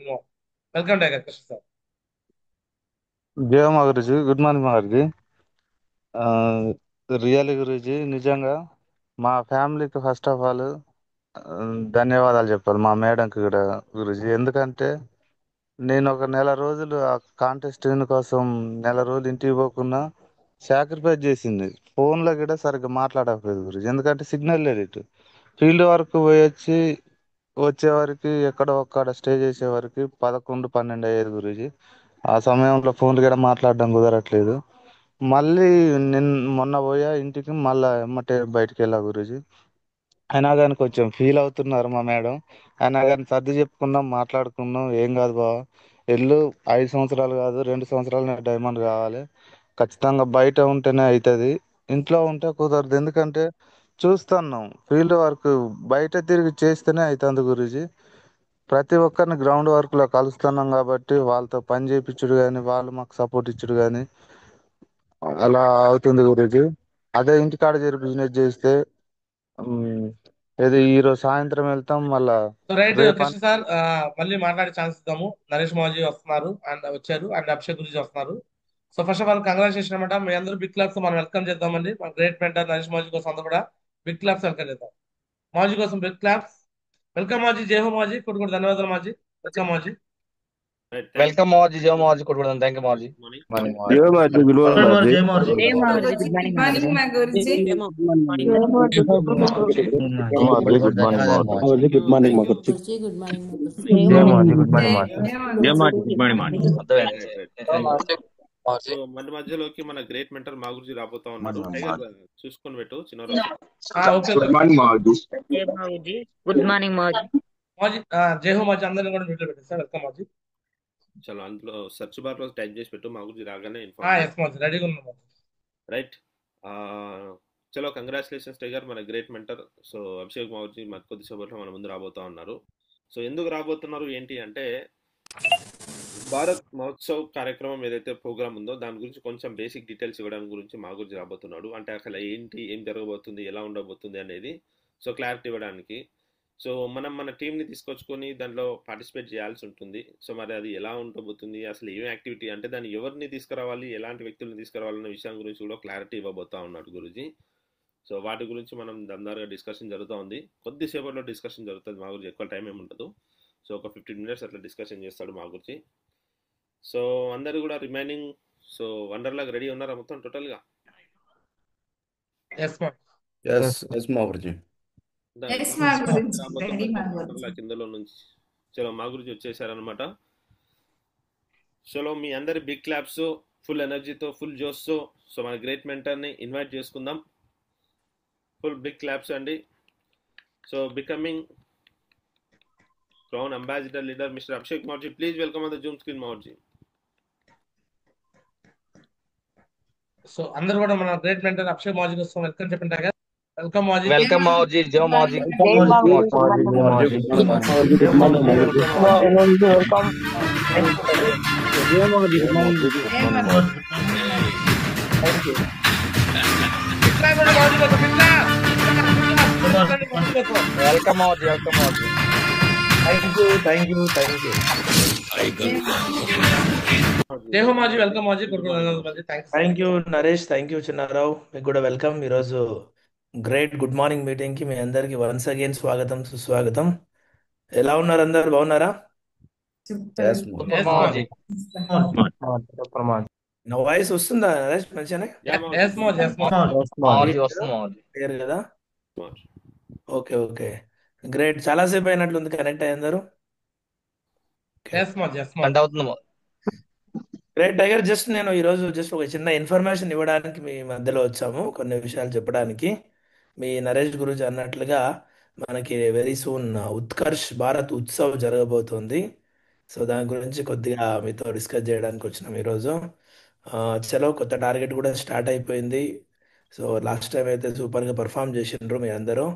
వెల్కమ్ టైగర్ కృష్ణ సార్. జయ మా గురుజీ, గుడ్ మార్నింగ్ మా గురుజీ. రియల్ గురుజీ, నిజంగా మా ఫ్యామిలీకి ఫస్ట్ ఆఫ్ ఆల్ ధన్యవాదాలు చెప్పాలి, మా మేడంకి కూడా గురుజీ. ఎందుకంటే నేను ఒక నెల రోజులు ఆ కాంటెస్ట్ కోసం నెల రోజులు ఇంటికి పోకుండా సాక్రిఫైస్ చేసింది. ఫోన్లో కూడా సరిగ్గా మాట్లాడకపోయేది గురుజీ, ఎందుకంటే సిగ్నల్ లేదు. ఇటు ఫీల్డ్ వరకు పోయొచ్చి వచ్చేవారికి ఎక్కడో ఒక్కడ స్టే చేసేవారికి 11, 12 అయ్యేది గురుజీ. ఆ సమయంలో ఫోన్లు కూడా మాట్లాడడం కుదరట్లేదు. మళ్ళీ మొన్న పోయా ఇంటికి, మళ్ళా ఎమ్మటే బయటికి వెళ్ళా గురుజీ. అయినా కానీ కొంచెం ఫీల్ అవుతున్నారు మా మేడం. అయినా కానీ సర్ది చెప్పుకున్నాం, మాట్లాడుకున్నాం. ఏం కాదు బావ, ఎల్లు 5 సంవత్సరాలు కాదు 2 సంవత్సరాలు నాకు డైమండ్ కావాలి. ఖచ్చితంగా బయట ఉంటేనే అవుతుంది, ఇంట్లో ఉంటే కుదరదు. ఎందుకంటే చూస్తున్నాం ఫీల్డ్ వర్క్ బయట తిరిగి చేస్తేనే అవుతుంది గురూజీ. ప్రతి ఒక్కరిని గ్రౌండ్ వర్క్లో కలుస్తున్నాం కాబట్టి వాళ్ళతో పని చేయించుడు కానీ వాళ్ళు మాకు సపోర్ట్ ఇచ్చుడు కానీ అలా అవుతుంది గురూజీ. అదే ఇంటికాడ చేరి బిజినెస్ చేస్తే ఏది ఈరోజు సాయంత్రం వెళ్తాం, మళ్ళా సో రైట్ రేపు కృష్ణ సార్, మళ్ళీ మాట్లాడే ఛాన్స్ ఇద్దాము. నరేష్ మాజీ వస్తున్నారు అండ్ వచ్చారు, అండ్ అభిషేక్ గురించి వస్తున్నారు. So first of all congratulation అనమాట. మీ అందరూ బిగ్ క్లాప్స్ మనం వెల్కమ్ చేద్దామండి. మన గ్రేట్ మెంటర్ నరేష్ మాజీ కోసం అందరూ కూడా బిగ్ క్లాప్స్ వెల్కమ్ చేద్దాం. మాజీ కోసం బిగ్ క్లాప్స్. వెల్కమ్ మాజీ, జై హో మాజీ, కొడుకు ధన్యవాదాలు మాజీ. వెల్కమ్ మాజీ. వెల్కమ్ మావజీ. జయ మావజీ కొట్టుకోవడం. Thank you Mavaji. జై మాజీ, గుడ్ మార్నింగ్ జై మాజీ. జై మారుతి, గుడ్ మార్నింగ్ మా గురుజీ. మాజీ. గుడ్ మార్నింగ్ మాజీ. గుడ్ మార్నింగ్ మాకు గుడ్ మార్నింగ్ జై మాజీ, గుడ్ మార్నింగ్ మాజీ. జై మాజీ, గుడ్ మార్నింగ్ మాజీ. సో మన మధ్యలోకి మన గ్రేట్ మెంటర్ మా గురించి రాబోతా ఉన్నారు. టైగర్ చూసుకొని పెట్టు చిన్న. గుడ్ మార్నింగ్ మాజీ. గుడ్ మార్నింగ్ మాజీ. మాజీ జై హో మాజీ అందరిని కూడా మీట్లో పెట్టండి సార్. వెల్కమ్ మాజీ. చలో అందులో సెర్చ్ బార్ లో టైప్ చేసి పెట్టు మా గురించి రాగానే ఎస్ మాజీ, రెడీగా ఉన్నాం. రైట్. చలో కంగ్రాచులేషన్స్ టైగర్, మన గ్రేట్ మెంటర్. సో అభిషేక్ మావజీ మన కొద్దిసేపట్లో మన ముందు రాబోతా ఉన్నారు. సో ఎందుకు రాబోతున్నారు ఏంటి అంటే, భారత్ మహోత్సవ్ కార్యక్రమం ఏదైతే ప్రోగ్రామ్ ఉందో దాని గురించి కొంచెం బేసిక్ డీటెయిల్స్ ఇవ్వడానికి గురించి మా గురించి రాబోతున్నాడు. అంటే అసలు ఏంటి, ఏం జరగబోతుంది, ఎలా ఉండబోతుంది అనేది. సో క్లారిటీ ఇవ్వడానికి. సో మనం మన టీంని తీసుకొచ్చుకొని దాంట్లో పార్టిసిపేట్ చేయాల్సి ఉంటుంది. సో మరి అది ఎలా ఉండబోతుంది, అసలు ఏం యాక్టివిటీ అంటే దాన్ని ఎవరిని తీసుకురావాలి, ఎలాంటి వ్యక్తులను తీసుకురావాలన్న విషయం గురించి కూడా క్లారిటీ ఇవ్వబోతా ఉన్నాడు గురూజీ. సో వాటి గురించి మనం దమ్దారుగా డిస్కషన్ జరుగుతూ ఉంది. కొద్దిసేపట్లో డిస్కషన్ జరుగుతుంది మా గురించి, ఎక్కువ టైం ఏమి ఉండదు. సో ఒక 15 minutes అట్లా డిస్కషన్ చేస్తాడు మా గురించి. సో అందరు కూడా రిమైనింగ్ సో వండర్లాగా రెడీ ఉన్నారా మొత్తం టోటల్గా? ఎస్ మా గురుజీ. Yes, మా గురించి రెడీ మా గురించి. వండర్లా కిందలో నుంచి చలో మా గురించి వచ్చేసారనమాట. చలో మీ అందరి బిగ్ క్లాప్స్, ఫుల్ ఎనర్జీతో, ఫుల్ జోష్తో సో మన గ్రేట్ మెంటర్ని ఇన్వైట్ చేసుకుందాం. ఫుల్ బిగ్ క్లాప్స్ అండి. So becoming crown ambassador leader mister Abhishek Maurji, please welcome on the Zoom screen Maurji. So అందరూ కూడా మన గ్రేట్ మెంటర్ అభిషేక్ మౌర్జీ కోసం వెల్కమ్ చెప్పండి కదా. వెల్కమ్ మౌర్జీ. వెల్కమ్ మౌర్జీ, జో Maurji. Welcome Maurji, welcome Maurji. Thank you. జై హో Maurji, welcome Maurji. Thank you Naresh, thank you Chinnarao, మీకు కూడా వెల్కమ్. ఈరోజు గ్రేట్ గుడ్ మార్నింగ్ మీటింగ్ కి మీ అందరికి వన్స్ అగైన్ స్వాగతం, సుస్వాగతం. ఎలా ఉన్నారు అందరు, బాగున్నారా? నా వాయిస్ వస్తుందా నరేష్ మంచిగానే? క్లియర్ కదా? Okay great. చాలాసేపు అయినట్లుంది కనెక్ట్ అయ్యారు. Great tiger. నేను ఈరోజు ఒక చిన్న ఇన్ఫర్మేషన్ ఇవ్వడానికి మీ మధ్యలో వచ్చాము, కొన్ని విషయాలు చెప్పడానికి. మీ నరేష్ గురించి అన్నట్లుగా మనకి వెరీ సూన్ ఉత్కర్ష్ భారత్ ఉత్సవ్ జరగబోతోంది. సో దాని గురించి కొద్దిగా మీతో డిస్కస్ చేయడానికి వచ్చినాం ఈరోజు. చలో కొత్త టార్గెట్ కూడా స్టార్ట్ అయిపోయింది. సో లాస్ట్ టైం అయితే సూపర్గా పర్ఫామ్ చేసిండ్రు మీ అందరూ.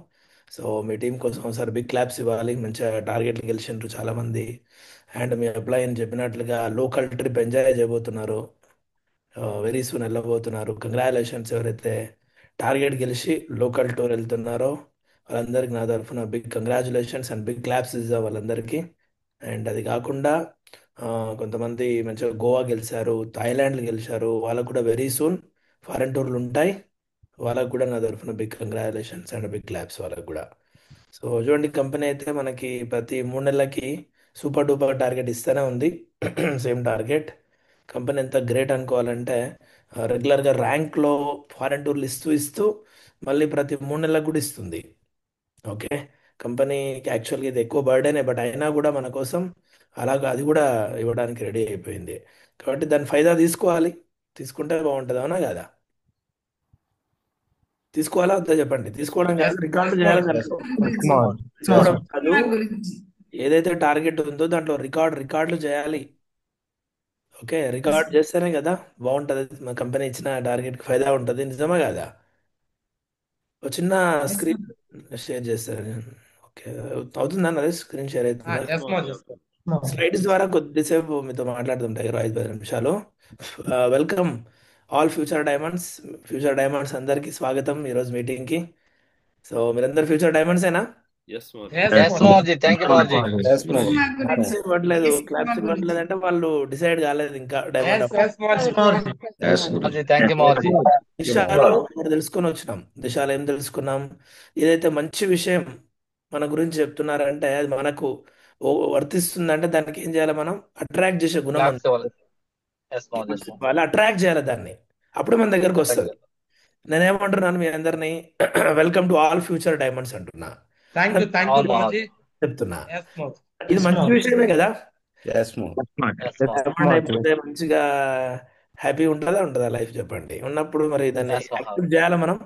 సో మీ టీం కోసం ఒకసారి బిగ్ క్లాప్స్ ఇవ్వాలి. మంచిగా టార్గెట్లు గెలిచిండ్రు చాలామంది. అండ్ మీ అప్లై అని చెప్పినట్లుగా లోకల్ ట్రిప్ ఎంజాయ్ చేయబోతున్నారు, వెరీ సూన్ వెళ్ళబోతున్నారు. కంగ్రాచులేషన్స్ ఎవరైతే టార్గెట్ గెలిచి లోకల్ టూర్ వెళ్తున్నారో వాళ్ళందరికీ నా తరఫున big congratulations and big claps ఇద్దాం వాళ్ళందరికీ. అండ్ అది కాకుండా కొంతమంది మంచిగా గోవా గెలిచారు, థాయిలాండ్ గెలిచారు, వాళ్ళకు కూడా వెరీ సూన్ ఫారెన్ టూర్లు ఉంటాయి. వాళ్ళకు కూడా నా తరఫున big congratulations and big claps వాళ్ళకు కూడా. సో చూడండి, కంపెనీ అయితే మనకి ప్రతి 3 నెలలకి సూపర్ డూపర్ టార్గెట్ ఇస్తూనే ఉంది. Same target. కంపెనీ ఎంత గ్రేట్ అనుకోవాలంటే రెగ్యులర్గా ర్యాంక్లో ఫారెన్ టూర్లు ఇస్తూ మళ్ళీ ప్రతి 3 నెలలకు కూడా ఇస్తుంది. ఓకే, కంపెనీకి యాక్చువల్గా ఇది ఎక్కువ బర్డెనే, బట్ అయినా కూడా మన కోసం అలాగా అది కూడా ఇవ్వడానికి రెడీ అయిపోయింది. కాబట్టి దాని ఫైదా తీసుకోవాలి, తీసుకుంటే బాగుంటుంది. అవునా కదా? తీసుకోవాలా వద్దా చెప్పండి. తీసుకోవడం కాదు, రికార్డు చేయాలి. తీసుకోవడం కాదు, ఏదైతే టార్గెట్ ఉందో దాంట్లో రికార్డులు చేయాలి. ఓకే, రికార్డ్ చేస్తేనే కదా బాగుంటుంది, మా కంపెనీ ఇచ్చిన టార్గెట్కి ఫైదా ఉంటుంది. నిజమా కదా? ఒక చిన్న స్క్రీన్ షేర్ చేస్తాను. ఓకే, అవుతుందా నరేష్? స్క్రీన్ షేర్ అవుతుందా? స్లైడ్స్ ద్వారా కొద్దిసేపు మీతో మాట్లాడుతుంటాయి, 5-10 నిమిషాలు. వెల్కమ్ ఆల్ ఫ్యూచర్ డైమండ్స్ అందరికీ స్వాగతం ఈరోజు మీటింగ్కి. సో మీరందరు ఫ్యూచర్ డైమండ్సేనా? క్లాప్స్ ఇవ్వట్లేదు అంటే వాళ్ళు డిసైడ్ కాలేదు ఇంకా డైమండ్ దిశాలో తెలుసుకొని వచ్చినాం. దిశాలో ఏం తెలుసుకున్నాం? ఏదైతే మంచి విషయం మన గురించి చెప్తున్నారంటే అది మనకు వర్తిస్తుందంటే దానికి ఏం చేయాలి? మనం అట్రాక్ట్ చేసే గుణం వాళ్ళు అట్రాక్ట్ చేయాలి దాన్ని, అప్పుడు మన దగ్గరకు వస్తుంది. నేనేమంటున్నాను మీ అందరినీ welcome to all future diamonds అంటున్నా, చెప్తున్నా. ఇది మంచి విషయమే కదా? డైమండ్ అయిపోతే మంచిగా హ్యాపీ ఉంటుందా లైఫ్? చెప్పండి. ఉన్నప్పుడు మరి దాన్ని యాక్సెప్ట్ చేయాలి మనం.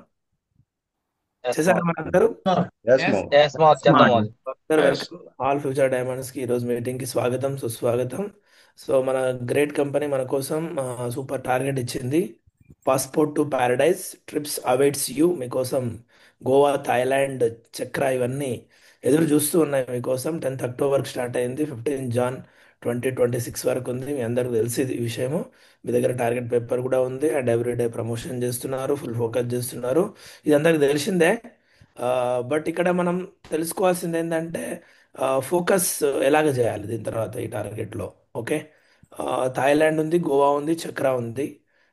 చేశారా మనందరూ? ఆల్ ఫ్యూచర్ డైమండ్స్ కి ఈరోజు మీటింగ్ కి స్వాగతం, సుస్వాగతం. సో మన గ్రేట్ కంపెనీ మన కోసం సూపర్ టార్గెట్ ఇచ్చింది. Passport to Paradise trips awaits you. మీకోసం గోవా, థాయిలాండ్, చక్ర ఇవన్నీ ఎదురు చూస్తూ ఉన్నాయి మీకోసం. 10th అక్టోబర్కి స్టార్ట్ అయింది, 15 జాన్ 2026 వరకు ఉంది. మీ అందరికి తెలిసి ఈ విషయము. మీ దగ్గర టార్గెట్ పేపర్ కూడా ఉంది. అండ్ ఎవ్రీడే ప్రమోషన్ చేస్తున్నారు, ఫుల్ ఫోకస్ చేస్తున్నారు. ఇది అందరికి తెలిసిందే. బట్ ఇక్కడ మనం తెలుసుకోవాల్సింది ఏంటంటే ఫోకస్ ఎలాగ చేయాలి దీని తర్వాత ఈ టార్గెట్లో. ఓకే. థాయిలాండ్ ఉంది, గోవా ఉంది, చక్రా ఉంది.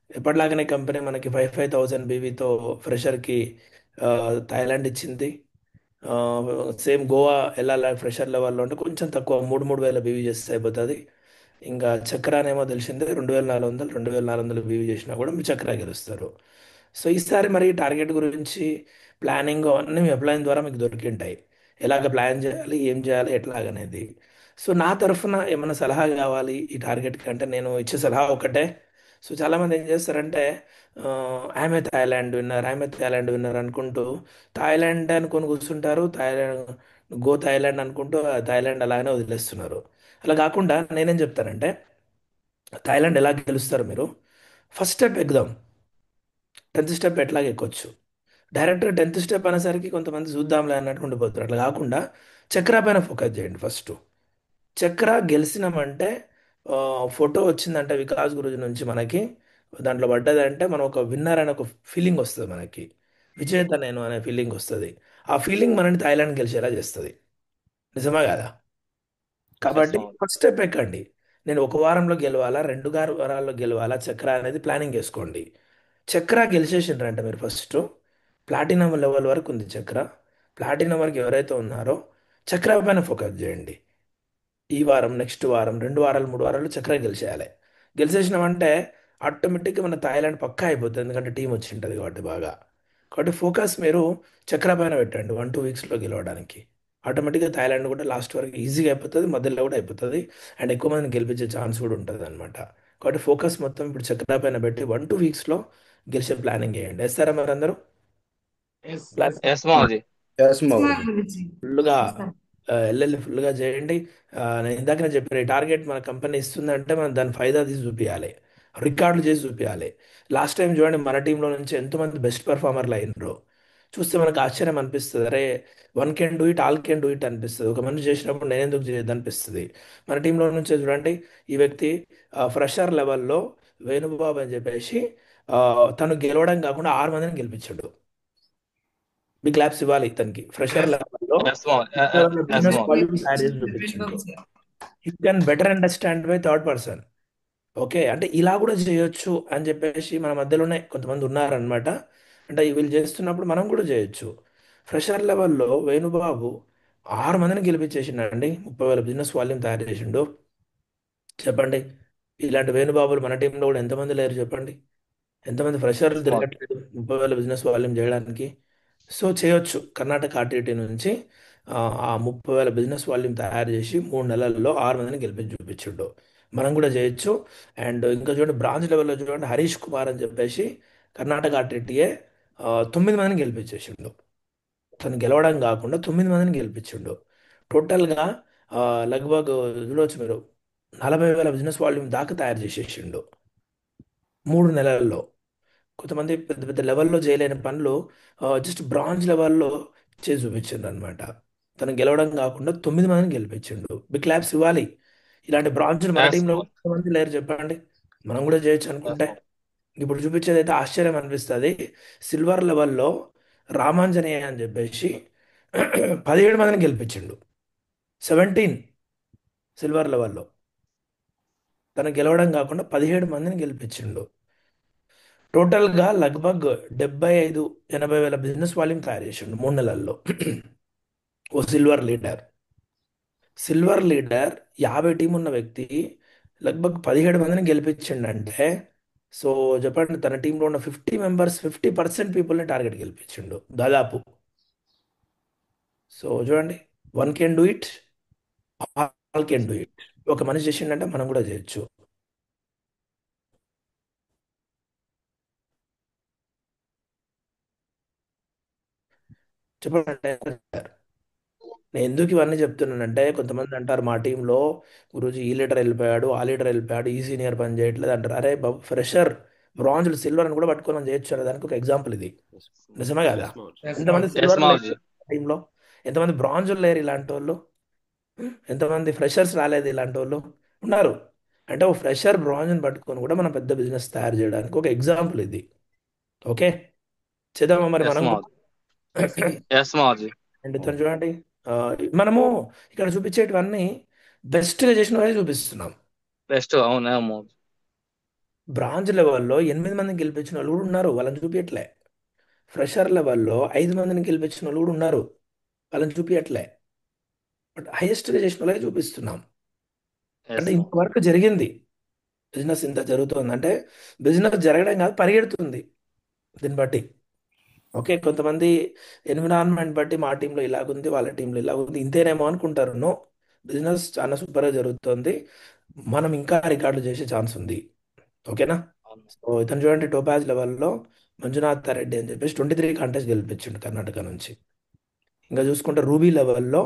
ఎప్పటిలాగానే కంపెనీ మనకి 5,000 బీవీతో ఫ్రెషర్కి థాయిలాండ్ ఇచ్చింది. సేమ్ గోవా వెళ్ళాలి ఫ్రెషర్ లెవెల్లో అంటే కొంచెం తక్కువ 3,000 బీవీ చేస్తే అయిపోతుంది. ఇంకా చక్రానేమో తెలిసిందే 2,400 2,400 బీవీ చేసినా కూడా మీరు చక్రా గెలుస్తారు. సో ఈసారి మరి టార్గెట్ గురించి ప్లానింగ్ అన్నీ మీ అప్లైన్ ద్వారా మీకు దొరికింటాయి. ఎలాగ ప్లాన్ చేయాలి, ఏం చేయాలి, ఎట్లాగనేది. సో నా తరఫున ఏమైనా సలహా కావాలి ఈ టార్గెట్ కంటే నేను ఇచ్చే సలహా ఒకటే. సో చాలామంది ఏం చేస్తారంటే ఆమె థాయిలాండ్ విన్నర్, ఆమె థాయిలాండ్ విన్నర్ అనుకుంటూ థాయిలాండ్ అనుకొని కూర్చుంటారు. థాయిలాండ్ గో థాయిలాండ్ అనుకుంటూ ఆ థాయిలాండ్ అలానే వదిలేస్తున్నారు. అలా కాకుండా నేనేం చెప్తానంటే థాయిలాండ్ ఎలా గెలుస్తారు మీరు ఫస్ట్ స్టెప్ ఎక్కుదాం. 10th స్టెప్ ఎట్లాగ ఎక్కొచ్చు. డైరెక్ట్గా 10th స్టెప్ అనేసరికి కొంతమంది చూద్దాంలే అన్నట్టు ఉండిపోతారు. అట్లా కాకుండా చక్రా పైన ఫోకస్ చేయండి ఫస్ట్. చక్ర గెలిచినామంటే ఫోటో వచ్చిందంటే వికాస్ గురుజీ నుంచి మనకి దాంట్లో పడ్డదంటే మనం ఒక విన్నర్ అనే ఒక ఫీలింగ్ వస్తుంది మనకి. విజేత నేను అనే ఫీలింగ్ వస్తుంది. ఆ ఫీలింగ్ మనని థాయిలాండ్ గెలిచేలా చేస్తుంది. నిజమా కదా? ఎస్ కాబట్టి మామూజీ. ఫస్ట్ స్టెప్ ఎక్కండి. నేను ఒక వారంలో గెలవాలా, 2 వారాల్లో గెలవాలా చక్ర అనేది ప్లానింగ్ చేసుకోండి. చక్ర గెలిచేసిండ్రంటే మీరు ఫస్ట్ ప్లాటినం లెవెల్ వరకు ఉంది చక్ర. ప్లాటినం వరకు ఎవరైతే ఉన్నారో చక్ర పైన ఫోకస్ చేయండి. ఈ వారం, నెక్స్ట్ వారం, 2 వారాలు 3 వారాలు చక్ర గెలిచేయాలి. గెలిచేసినామంటే ఆటోమేటిక్గా మన థాయిలాండ్ పక్కా అయిపోతుంది. ఎందుకంటే టీం వచ్చి ఉంటుంది కాబట్టి బాగా. కాబట్టి ఫోకస్ మీరు చక్ర పైన పెట్టండి 1-2 వీక్స్లో గెలవడానికి. ఆటోమేటిక్గా థాయిలాండ్ కూడా లాస్ట్ వరకు ఈజీగా అయిపోతుంది, మధ్యలో కూడా అయిపోతుంది. అండ్ ఎక్కువ మందిని గెలిపించే ఛాన్స్ కూడా ఉంటుంది అనమాట. కాబట్టి ఫోకస్ మొత్తం ఇప్పుడు చక్ర పైన పెట్టి 1-2 వీక్స్లో గెలిచే ప్లానింగ్ చేయండి. వేస్తారా మరి అందరూ plan? Yes Mamuji. Yes మావూజీ. Guruji ఫుల్గా ఎల్ఎల్ని ఫుల్గా చేయండి. నేను ఇందాకనే చెప్పాను ఈ టార్గెట్ మన కంపెనీ ఇస్తుందంటే మనం దాని ఫైదా తీసి చూపించాలి, రికార్డులు చేసి చూపించాలి. లాస్ట్ టైం చూడండి మన టీంలో నుంచి ఎంతోమంది బెస్ట్ పర్ఫార్మర్లు అయినరు. చూస్తే మనకు ఆశ్చర్యం అనిపిస్తుంది. అరే one can do it, all can do it అనిపిస్తుంది. ఒక మనిషి చేసినప్పుడు నేను ఎందుకు చేయొద్దు అనిపిస్తుంది. మన టీంలో నుంచే చూడండి ఈ వ్యక్తి ఫ్రెషర్ లెవెల్లో వేణుబాబు అని చెప్పేసి ఆ, తను గెలవడం కాకుండా 6 మందిని గెలిపించాడు. బిగ్ క్లాప్స్ ఇవ్వాలి ఇతనికి. ఫ్రెషర్ లెవెల్లో yes Mamuji. Yes business Mamuji. Volume తయారు చేసి చూపించిండు. You can better understand by third person. Okay. అంటే ఇలా కూడా చేయొచ్చు అని చెప్పేసి మన మధ్యలోనే కొంతమంది ఉన్నారనమాట. అంటే వీళ్ళు చేస్తున్నప్పుడు మనం కూడా చేయొచ్చు. ఫ్రెషర్ లెవెల్లో వేణుబాబు 6 మందిని గెలిపించేసిండండి. 30,000 బిజినెస్ వాల్యూమ్ తయారు చేసిండు. చెప్పండి ఇలాంటి వేణుబాబులు మన టీంలో కూడా ఎంతమంది లేరు చెప్పండి. ఎంతమంది ఫ్రెషర్లు ఎస్ మామూజీ. తిరగట్లేదు 30,000 బిజినెస్ వాల్యూమ్ చేయడానికి. సో చేయొచ్చు. కర్ణాటక ఆర్టీటీ నుంచి ఆ 30,000 బిజినెస్ వాల్యూమ్ తయారు చేసి 3 నెలల్లో 6 మందిని గెలిపించి చూపించిండు. మనం కూడా చేయొచ్చు. అండ్ ఇంకా చూడండి బ్రాంచ్ లెవెల్లో చూడండి హరీష్ కుమార్ అని చెప్పేసి కర్ణాటక ఆర్టీటీఏ 9 మందిని గెలిపించేసిండు. తను గెలవడం కాకుండా 9 మందిని గెలిపించిండు. టోటల్గా లగ్భగ్ చూడవచ్చు మీరు 40,000 బిజినెస్ వాల్యూమ్ దాకా తయారు చేసేసిండు 3 నెలల్లో. కొంతమంది పెద్ద పెద్ద లెవెల్లో చేయలేని పనులు జస్ట్ బ్రాంజ్ లెవెల్లో చేసి చూపించిండు అనమాట. తను గెలవడం కాకుండా 9 మందిని గెలిపించిండు. బిగ్ క్లాప్స్ ఇవ్వాలి. ఇలాంటి బ్రాంజ్లు మన ఎస్ టీంలో మామూజీ. ఎంతమంది లేరు చెప్పండి. మనం కూడా చేయొచ్చు ఎస్ అనుకుంటే. మామూజీ. ఇప్పుడు చూపించేది అయితే ఆశ్చర్యం అనిపిస్తుంది. సిల్వర్ లెవెల్లో రామాంజనేయ అని చెప్పేసి 17 మందిని గెలిపించిండు. 17 సిల్వర్ లెవెల్లో తను గెలవడం కాకుండా 17 మందిని గెలిపించిండు. టోటల్గా లగ్భగ్ 75-80 వేల బిజినెస్ వాల్యూమ్ తయారు చేసిండు 3 నెలల్లో. ఓ సిల్వర్ లీడర్ 50 టీం ఉన్న వ్యక్తి లగ్భగ్ 17 మందిని గెలిపించిండంటే సో చెప్పండి తన టీంలో ఉన్న 50 మెంబర్స్ 50% పీపుల్ని టార్గెట్ గెలిపించిండు దాదాపు. సో చూడండి one can do it, all can do it. ఒక మనిషి చేసిండంటే మనం కూడా చేయొచ్చు. చెప్పండి. నేను ఎందుకు ఇవన్నీ చెప్తున్నానంటే కొంతమంది అంటారు మా టీంలో గురూజీ ఈ లీడర్ వెళ్ళిపోయాడు, ఆ లీడర్ వెళ్ళిపోయాడు, ఈ సీనియర్ పని చేయట్లేదు అంటారు. అరే బాబు ఫ్రెషర్ బ్రాంజ్లు సిల్వర్ అని కూడా పట్టుకొని మనం చేయొచ్చు అనే దానికి ఒక ఎగ్జాంపుల్ ఇది. నిజమే కదా? ఎస్ మామూజీ. ఎస్ ఎంతమంది మామూజీ. ఎస్ సిల్వర్ లేరు మామూజీ. టీంలో, ఎంతమంది బ్రాంజులు లేరు ఇలాంటి వాళ్ళు, ఎంతమంది ఫ్రెషర్స్ రాలేదు ఇలాంటి వాళ్ళు ఉన్నారు. అంటే ఒక ఫ్రెషర్ బ్రాంజ్ని పట్టుకొని కూడా మనం పెద్ద బిజినెస్ తయారు చేయడానికి ఒక ఎగ్జాంపుల్ ఇది. ఓకే చేద్దామా మరి ఎస్ మనం కూడా? మామూజీ. ఎస్ మాజీ. అండ్ ఇతను చూడండి, ఆ, మనము ఇక్కడ చూపించేటివన్నీ బెస్ట్గా చేసినవే చూపిస్తున్నాం. బెస్ట్ అవునా మాజీ. బ్రాంచ్ లెవెల్లో 8 మందిని గెలిపించిన వాళ్ళు కూడా ఉన్నారు, వాళ్ళని చూపించట్లే. ఫ్రెషర్ లెవెల్లో 5 మందిని గెలిపించిన వాళ్ళు కూడా ఉన్నారు, వాళ్ళని చూపించట్లే. బట్ హైయెస్ట్గా చేసిన వాళ్ళే చూపిస్తున్నాం. అంటే ఎస్ ఇంతవరకు జరిగింది, బిజినెస్ ఇంత జరుగుతుంది అంటే బిజినెస్ జరగడం కాదు, పరిగెడుతుంది దీన్ని బట్టి. ఓకే, కొంతమంది ఎన్విరాన్మెంట్ బట్టి మా టీంలో ఇలాగుంది, వాళ్ళ టీంలో ఇలాగుంది, ఇంతేనేమో అనుకుంటారు. నో, బిజినెస్ చాలా సూపర్గా జరుగుతుంది, మనం ఇంకా రికార్డులు చేసే ఛాన్స్ ఉంది. ఓకేనా? సో ఇతను చూడండి, టోపాజ్ లెవెల్లో మంజునాథ్ రెడ్డి అని చెప్పేసి 23 కాంటెస్ట్ గెలిపించిండు కర్ణాటక నుంచి. ఇంకా చూసుకుంటే రూబీ లెవెల్లో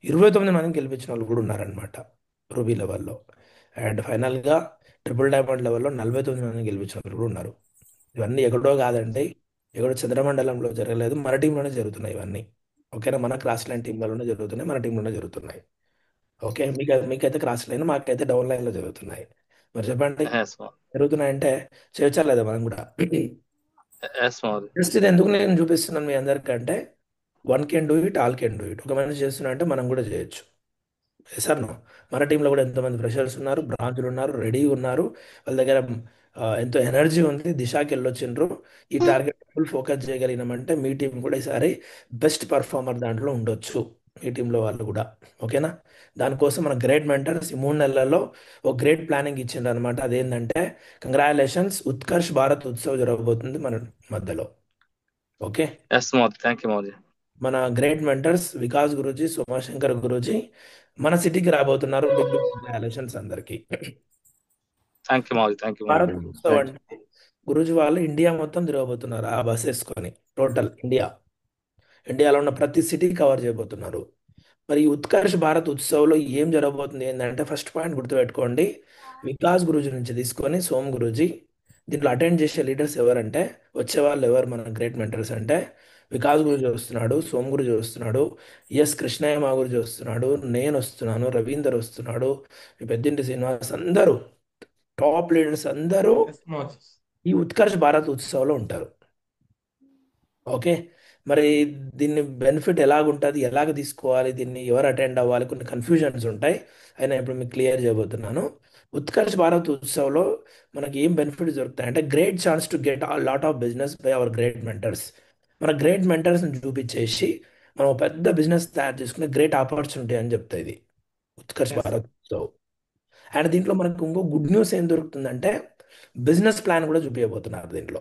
29 మందిని గెలిపించిన వాళ్ళు కూడా ఉన్నారనమాట, రూబీ లెవెల్లో. అండ్ ఫైనల్గా ట్రిపుల్ డైమండ్ లెవెల్లో 49 మందిని గెలిపించిన వాళ్ళు కూడా ఉన్నారు. ఇవన్నీ ఎక్కడో కాదండి, ఎక్కడో చంద్రమండలంలో జరగలేదు, మన టీంలోనే జరుగుతున్నాయి ఇవన్నీ. ఓకేనా? మన క్రాస్ లైన్ టీంలలోనే జరుగుతున్నాయి, మన టీంలోనే జరుగుతున్నాయి. ఓకే, మీకైతే క్రాస్ లైన్, మాకైతే డౌన్ లైన్లో జరుగుతున్నాయి. మరి చెప్పండి, ఎస్ జరుగుతున్నాయంటే చేయొచ్చా లేదా మనం కూడా? ఎస్ మాజీ. జస్ట్ ఇది ఎందుకు నేను చూపిస్తున్నాను మీ అందరికంటే, one can do it, all can do it. ఒక మనిషి చేస్తున్నా అంటే మనం కూడా చేయొచ్చు. సార్ నో, మన టీంలో కూడా ఎంతోమంది ఫ్రెషర్స్ ఉన్నారు, బ్రాంచ్లు ఉన్నారు, రెడీ ఉన్నారు, వాళ్ళ దగ్గర ఎంతో ఎనర్జీ ఉంది, దిశకి వెళ్ళొచ్చిండ్రు. ఈ టార్గెట్ ఫుల్ ఫోకస్ చేయగలిగినామంటే మీ టీం కూడా ఈసారి బెస్ట్ పర్ఫార్మర్ దాంట్లో ఉండొచ్చు, మీ టీంలో వాళ్ళు కూడా. ఓకేనా? దానికోసం మన గ్రేట్ మెంటర్స్ ఈ 3 నెలల్లో ఒక గ్రేట్ ప్లానింగ్ ఇచ్చిండ్రు అనమాట. అదేంటంటే కంగ్రాచులేషన్స్, ఉత్కర్ష్ భారత్ ఉత్సవ్ జరగబోతుంది మన మధ్యలో. ఓకే, ఎస్ మాజీ. థ్యాంక్ యూ మాజీ. మన గ్రేట్ మెంటర్స్ వికాస్ గురూజీ, సోమాశంకర్ గురూజీ మన సిటీకి రాబోతున్నారు. బిగ్ బిగ్ కంగ్రాచులేషన్స్ అందరికి. థ్యాంక్ యూ మాజీ. థ్యాంక్ యూ భారత్ మాజీ. ఉత్సవ్ అంటే గురూజీ వాళ్ళు ఇండియా మొత్తం తిరగబోతున్నారు ఆ బస్ వేసుకొని, టోటల్ ఇండియాలో ఉన్న ప్రతి సిటీ కవర్ చేయబోతున్నారు. మరి ఈ ఉత్కర్ష్ భారత్ ఉత్సవ్లో ఏం జరగబోతుంది ఏంటంటే, ఫస్ట్ పాయింట్ గుర్తుపెట్టుకోండి, వికాస్ గురూజీ నుంచి తీసుకొని సోమ్ గురూజీ, దీంట్లో అటెండ్ చేసే లీడర్స్ ఎవరంటే, వచ్చే వాళ్ళు ఎవరు మన గ్రేట్ మెంటర్స్ అంటే, వికాస్ గురూజీ వస్తున్నాడు, సోమ్ గురూజీ వస్తున్నాడు, ఎస్ కృష్ణయ్య మా గురూజీ వస్తున్నాడు, నేను వస్తున్నాను, రవీందర్ వస్తున్నాడు, మీ పెద్దింటి శ్రీనివాస్, అందరూ టాప్ లీడర్స్ అందరూ ఈ ఉత్కర్ష్ భారత్ ఉత్సవ్లో ఉంటారు. ఓకే, మరి దీన్ని బెనిఫిట్ ఎలాగుంటుంది, ఎలాగ తీసుకోవాలి, దీన్ని ఎవరు అటెండ్ అవ్వాలి, కొన్ని కన్ఫ్యూజన్స్ ఉంటాయి, అయినా ఇప్పుడు మీకు క్లియర్ చేయబోతున్నాను. ఉత్కర్ష్ భారత్ ఉత్సవ్లో మనకి ఏం బెనిఫిట్స్ దొరుకుతాయి అంటే, గ్రేట్ ఛాన్స్ టు గెట్ ఆ lot of business by our great mentors. మన గ్రేట్ మెంటర్స్ని చూపించేసి మనం ఒక పెద్ద బిజినెస్ తయారు చేసుకునే గ్రేట్ ఆపర్చునిటీ అని చెప్తాయి ఇది ఉత్కర్ష్ భారత్ ఉత్సవ్. అండ్ దీంట్లో మనకు ఇంకో గుడ్ న్యూస్ ఏం దొరుకుతుందంటే, బిజినెస్ ప్లాన్ కూడా చూపించబోతున్నారు దీంట్లో.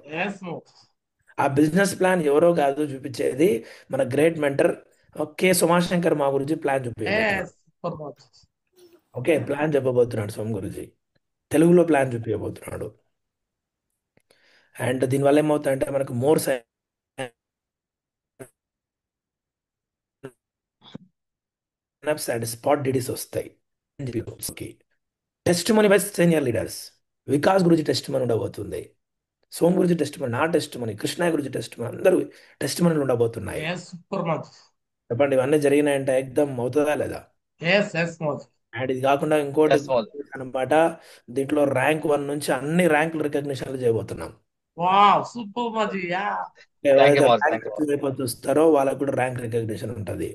ఆ బిజినెస్ ప్లాన్ ఎవరో కాదు చూపించేది, మన గ్రేట్ మెంటర్ కె సోమాశంకర్ మా గురించి ప్లాన్ చూపించబోతున్నాడు. ఓకే, ప్లాన్ చెప్పబోతున్నాడు సోమ్ గురుజీ, తెలుగులో ప్లాన్ చూపించబోతున్నాడు. అండ్ దీనివల్ల ఏమవుతుందంటే మనకు more signups and spot IDs వస్తాయి. Testimony by senior leaders, Vikas గురించి టెస్ట్ మనీ ఉండబోతుంది, సోమ్ గురించి టెస్ట్ మనీ, నా టెస్ట్ మనీ, కృష్ణ గురించి టెస్ట్ మనీ, అందరూ టెస్ట్ మనీలు ఉండబోతున్నాయి. చెప్పండి, ఇవన్నీ జరిగినాయంటే ఎగ్దమ్ అవుతుందా లేదా? అండ్ ఇది కాకుండా ఇంకోటి ఎస్ మాజీ. అనమాట, దీంట్లో ర్యాంక్ 1 నుంచి అన్ని ర్యాంకులు రికగ్నిషన్లు చేయబోతున్నాం. థ్యాంక్ యూ ఎవరైతే మాజీ. ర్యాంక్ థ్యాంక్ యూ మాజీ. అయిపోతూ వస్తారో వాళ్ళకు కూడా ర్యాంక్ రికగ్నిషన్ ఉంటుంది.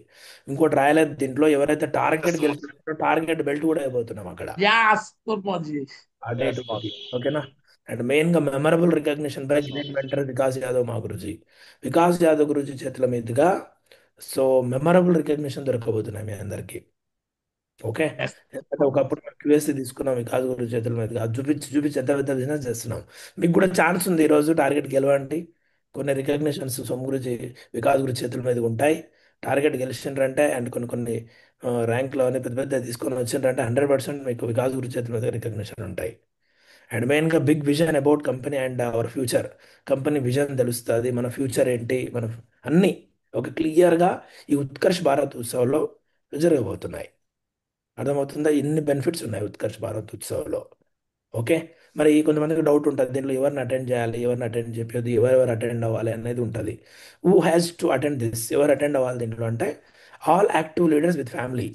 ఇంకోటి రాయలేదు దీంట్లో, ఎవరైతే టార్గెట్ గెలిచినారో టార్గెట్ బెల్ట్ కూడా అయిపోతున్నాం అక్కడ, అటు ఎస్ ఇటు. మాజీ. ఓకేనా? అండ్ మెయిన్ గా memorable recognition by great mentor Vikas Yadav మా గురుజీ, వికాస్ యాదవ్ గురుజీ చేతుల మీదుగా. సో మెమరబుల్ రికగ్నిషన్ దొరకబోతున్నాయి మీ అందరికి. ఓకే, ఎందుకంటే ఒకప్పుడు క్యూఎస్సీ తీసుకున్నాం వికాస్ గురుజీ చేతుల మీదుగా, అది చూపించి చూపించి ఎంత పెద్ద బిజినెస్ చేస్తున్నాం. మీకు కూడా ఛాన్స్ ఉంది ఈరోజు టార్గెట్ గెలవండి. కొన్ని రికగ్నిషన్స్ సోమ్ గురుజీ, వికాస్ గురుజీ చేతుల మీదుగా ఉంటాయి. టార్గెట్ గెలిచిండ్రంటే అండ్ కొన్ని కొన్ని ర్యాంక్లో అని పెద్ద పెద్ద తీసుకొని వచ్చిండ్రంటే 100% మీకు వికాస్ గురుజీ చేతుల మీద రికగ్నిషన్ ఉంటాయి. అండ్ మెయిన్గా big vision about company and our future, company vision తెలుస్తుంది, మన ఫ్యూచర్ ఏంటి, మన అన్నీ ఒక క్లియర్గా ఈ ఉత్కర్ష్ భారత్ ఉత్సవ్లో జరగబోతున్నాయి. అర్థమవుతుందా? ఇన్ని బెనిఫిట్స్ ఉన్నాయి ఉత్కర్ష్ భారత్ ఉత్సవ్లో. ఓకే, మరి కొంతమందికి డౌట్ ఉంటుంది, దీంట్లో ఎవరిని అటెండ్ చేయాలి, ఎవరిని అటెండ్ చెప్పేది, ఎవరెవరు అటెండ్ అవ్వాలి అనేది ఉంటుంది. Who has to attend this, ఎవరు అటెండ్ అవ్వాలి దీంట్లో అంటే, all active leaders with family,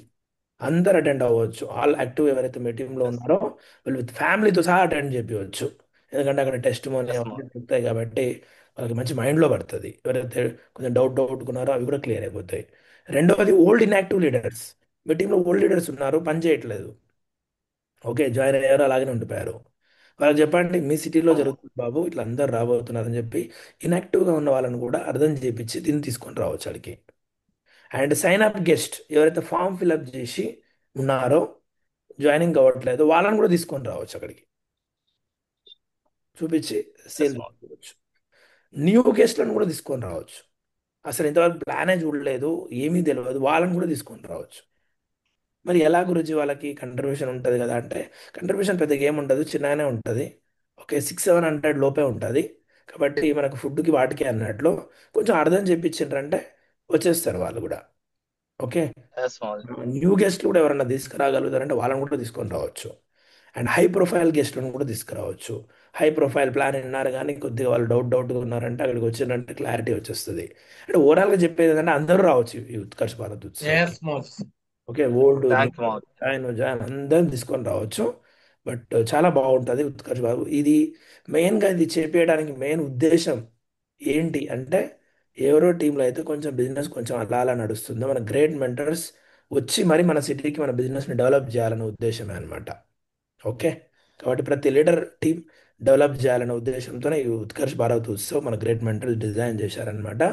అందరు అటెండ్ అవ్వచ్చు. ఆల్ యాక్టివ్ ఎవరైతే మీ టీంలో ఉన్నారో వాళ్ళు విత్ ఫ్యామిలీతో సహా అటెండ్ చేయవచ్చు. ఎందుకంటే అక్కడ టెస్ట్ మోనీ ఎస్ అవన్నీ మాజీ. దొరుకుతాయి కాబట్టి వాళ్ళకి మంచి మైండ్లో పడుతుంది. ఎవరైతే కొంచెం డౌట్కున్నారో అవి కూడా క్లియర్ అయిపోతాయి. రెండవది ఓల్డ్ ఇన్యాక్టివ్ లీడర్స్. మీ టీంలో ఓల్డ్ లీడర్స్ ఉన్నారు, పని చేయట్లేదు, ఓకే, జాయిన్ అయ్యారు, అలాగనే ఉండిపోయారు. వాళ్ళకి చెప్పండి మీ సిటీలో జరుగుతుంది బాబు, ఇట్లా అందరు రాబోతున్నారని చెప్పి ఇన్యాక్టివ్గా ఉన్న వాళ్ళని కూడా అర్థం చేపించి దీన్ని తీసుకొని రావచ్చు అడిగి. అండ్ సైన్ అప్ గెస్ట్ ఎవరైతే ఫామ్ ఫిల్అప్ చేసి ఉన్నారో జాయినింగ్ అవ్వట్లేదు వాళ్ళని కూడా తీసుకొని రావచ్చు అక్కడికి, చూపించి సేల్ చేసుకోవచ్చు. న్యూ గెస్ట్లను కూడా తీసుకొని రావచ్చు, అసలు ఇంతవరకు ప్లానే చూడలేదు, ఏమీ తెలియదు, వాళ్ళని కూడా తీసుకొని రావచ్చు. మరి ఎలా గురించి వాళ్ళకి కంట్రిబ్యూషన్ ఉంటుంది కదా అంటే, కంట్రిబ్యూషన్ పెద్దగా ఏముండదు, చిన్నగానే ఉంటుంది, ఓకే, 600-700 లోపే ఉంటుంది. కాబట్టి మనకు ఫుడ్కి వాటికి అన్నట్లు కొంచెం అర్థం చెప్పించిండ్రంటే వచ్చేస్తారు వాళ్ళు కూడా, ఓకే. ఎస్ మావోజీ. న్యూ గెస్ట్లు కూడా ఎవరైనా తీసుకురాగలుగుతారంటే వాళ్ళని కూడా తీసుకొని రావచ్చు. అండ్ హై ప్రొఫైల్ గెస్ట్లను కూడా తీసుకురావచ్చు. హై ప్రొఫైల్ ప్లాన్ విన్నారు కానీ కొద్దిగా వాళ్ళు డౌట్గా ఉన్నారంటే అక్కడికి వచ్చిందంటే క్లారిటీ వచ్చేస్తుంది. అంటే ఓవరాల్గా చెప్పేది ఏంటంటే అందరూ రావచ్చు ఈ ఉత్కర్ష్ భారత్ ఉత్సవ్కి, ఎస్ మోస్. Okay. Old thank you Maoji. Join అందరం తీసుకొని రావచ్చు. బట్ చాలా బాగుంటుంది ఉత్కర్ష్ బాబు. ఇది మెయిన్గా ఇది చేపించడానికి మెయిన్ ఉద్దేశం ఏంటి అంటే, ఎవరో టీంలో అయితే కొంచెం బిజినెస్ కొంచెం అలా అలా నడుస్తుందో మన గ్రేట్ మెంటర్స్ వచ్చి మరి మన సిటీకి మన బిజినెస్ని డెవలప్ చేయాలనే ఉద్దేశమే అనమాట, ఓకే. కాబట్టి ప్రతి లీడర్ టీం డెవలప్ చేయాలనే ఉద్దేశంతోనే ఈ ఉత్కర్ష్ భారత్ ఉత్సవ్ మన గ్రేట్ మెంటర్స్ డిజైన్ చేశారనమాట.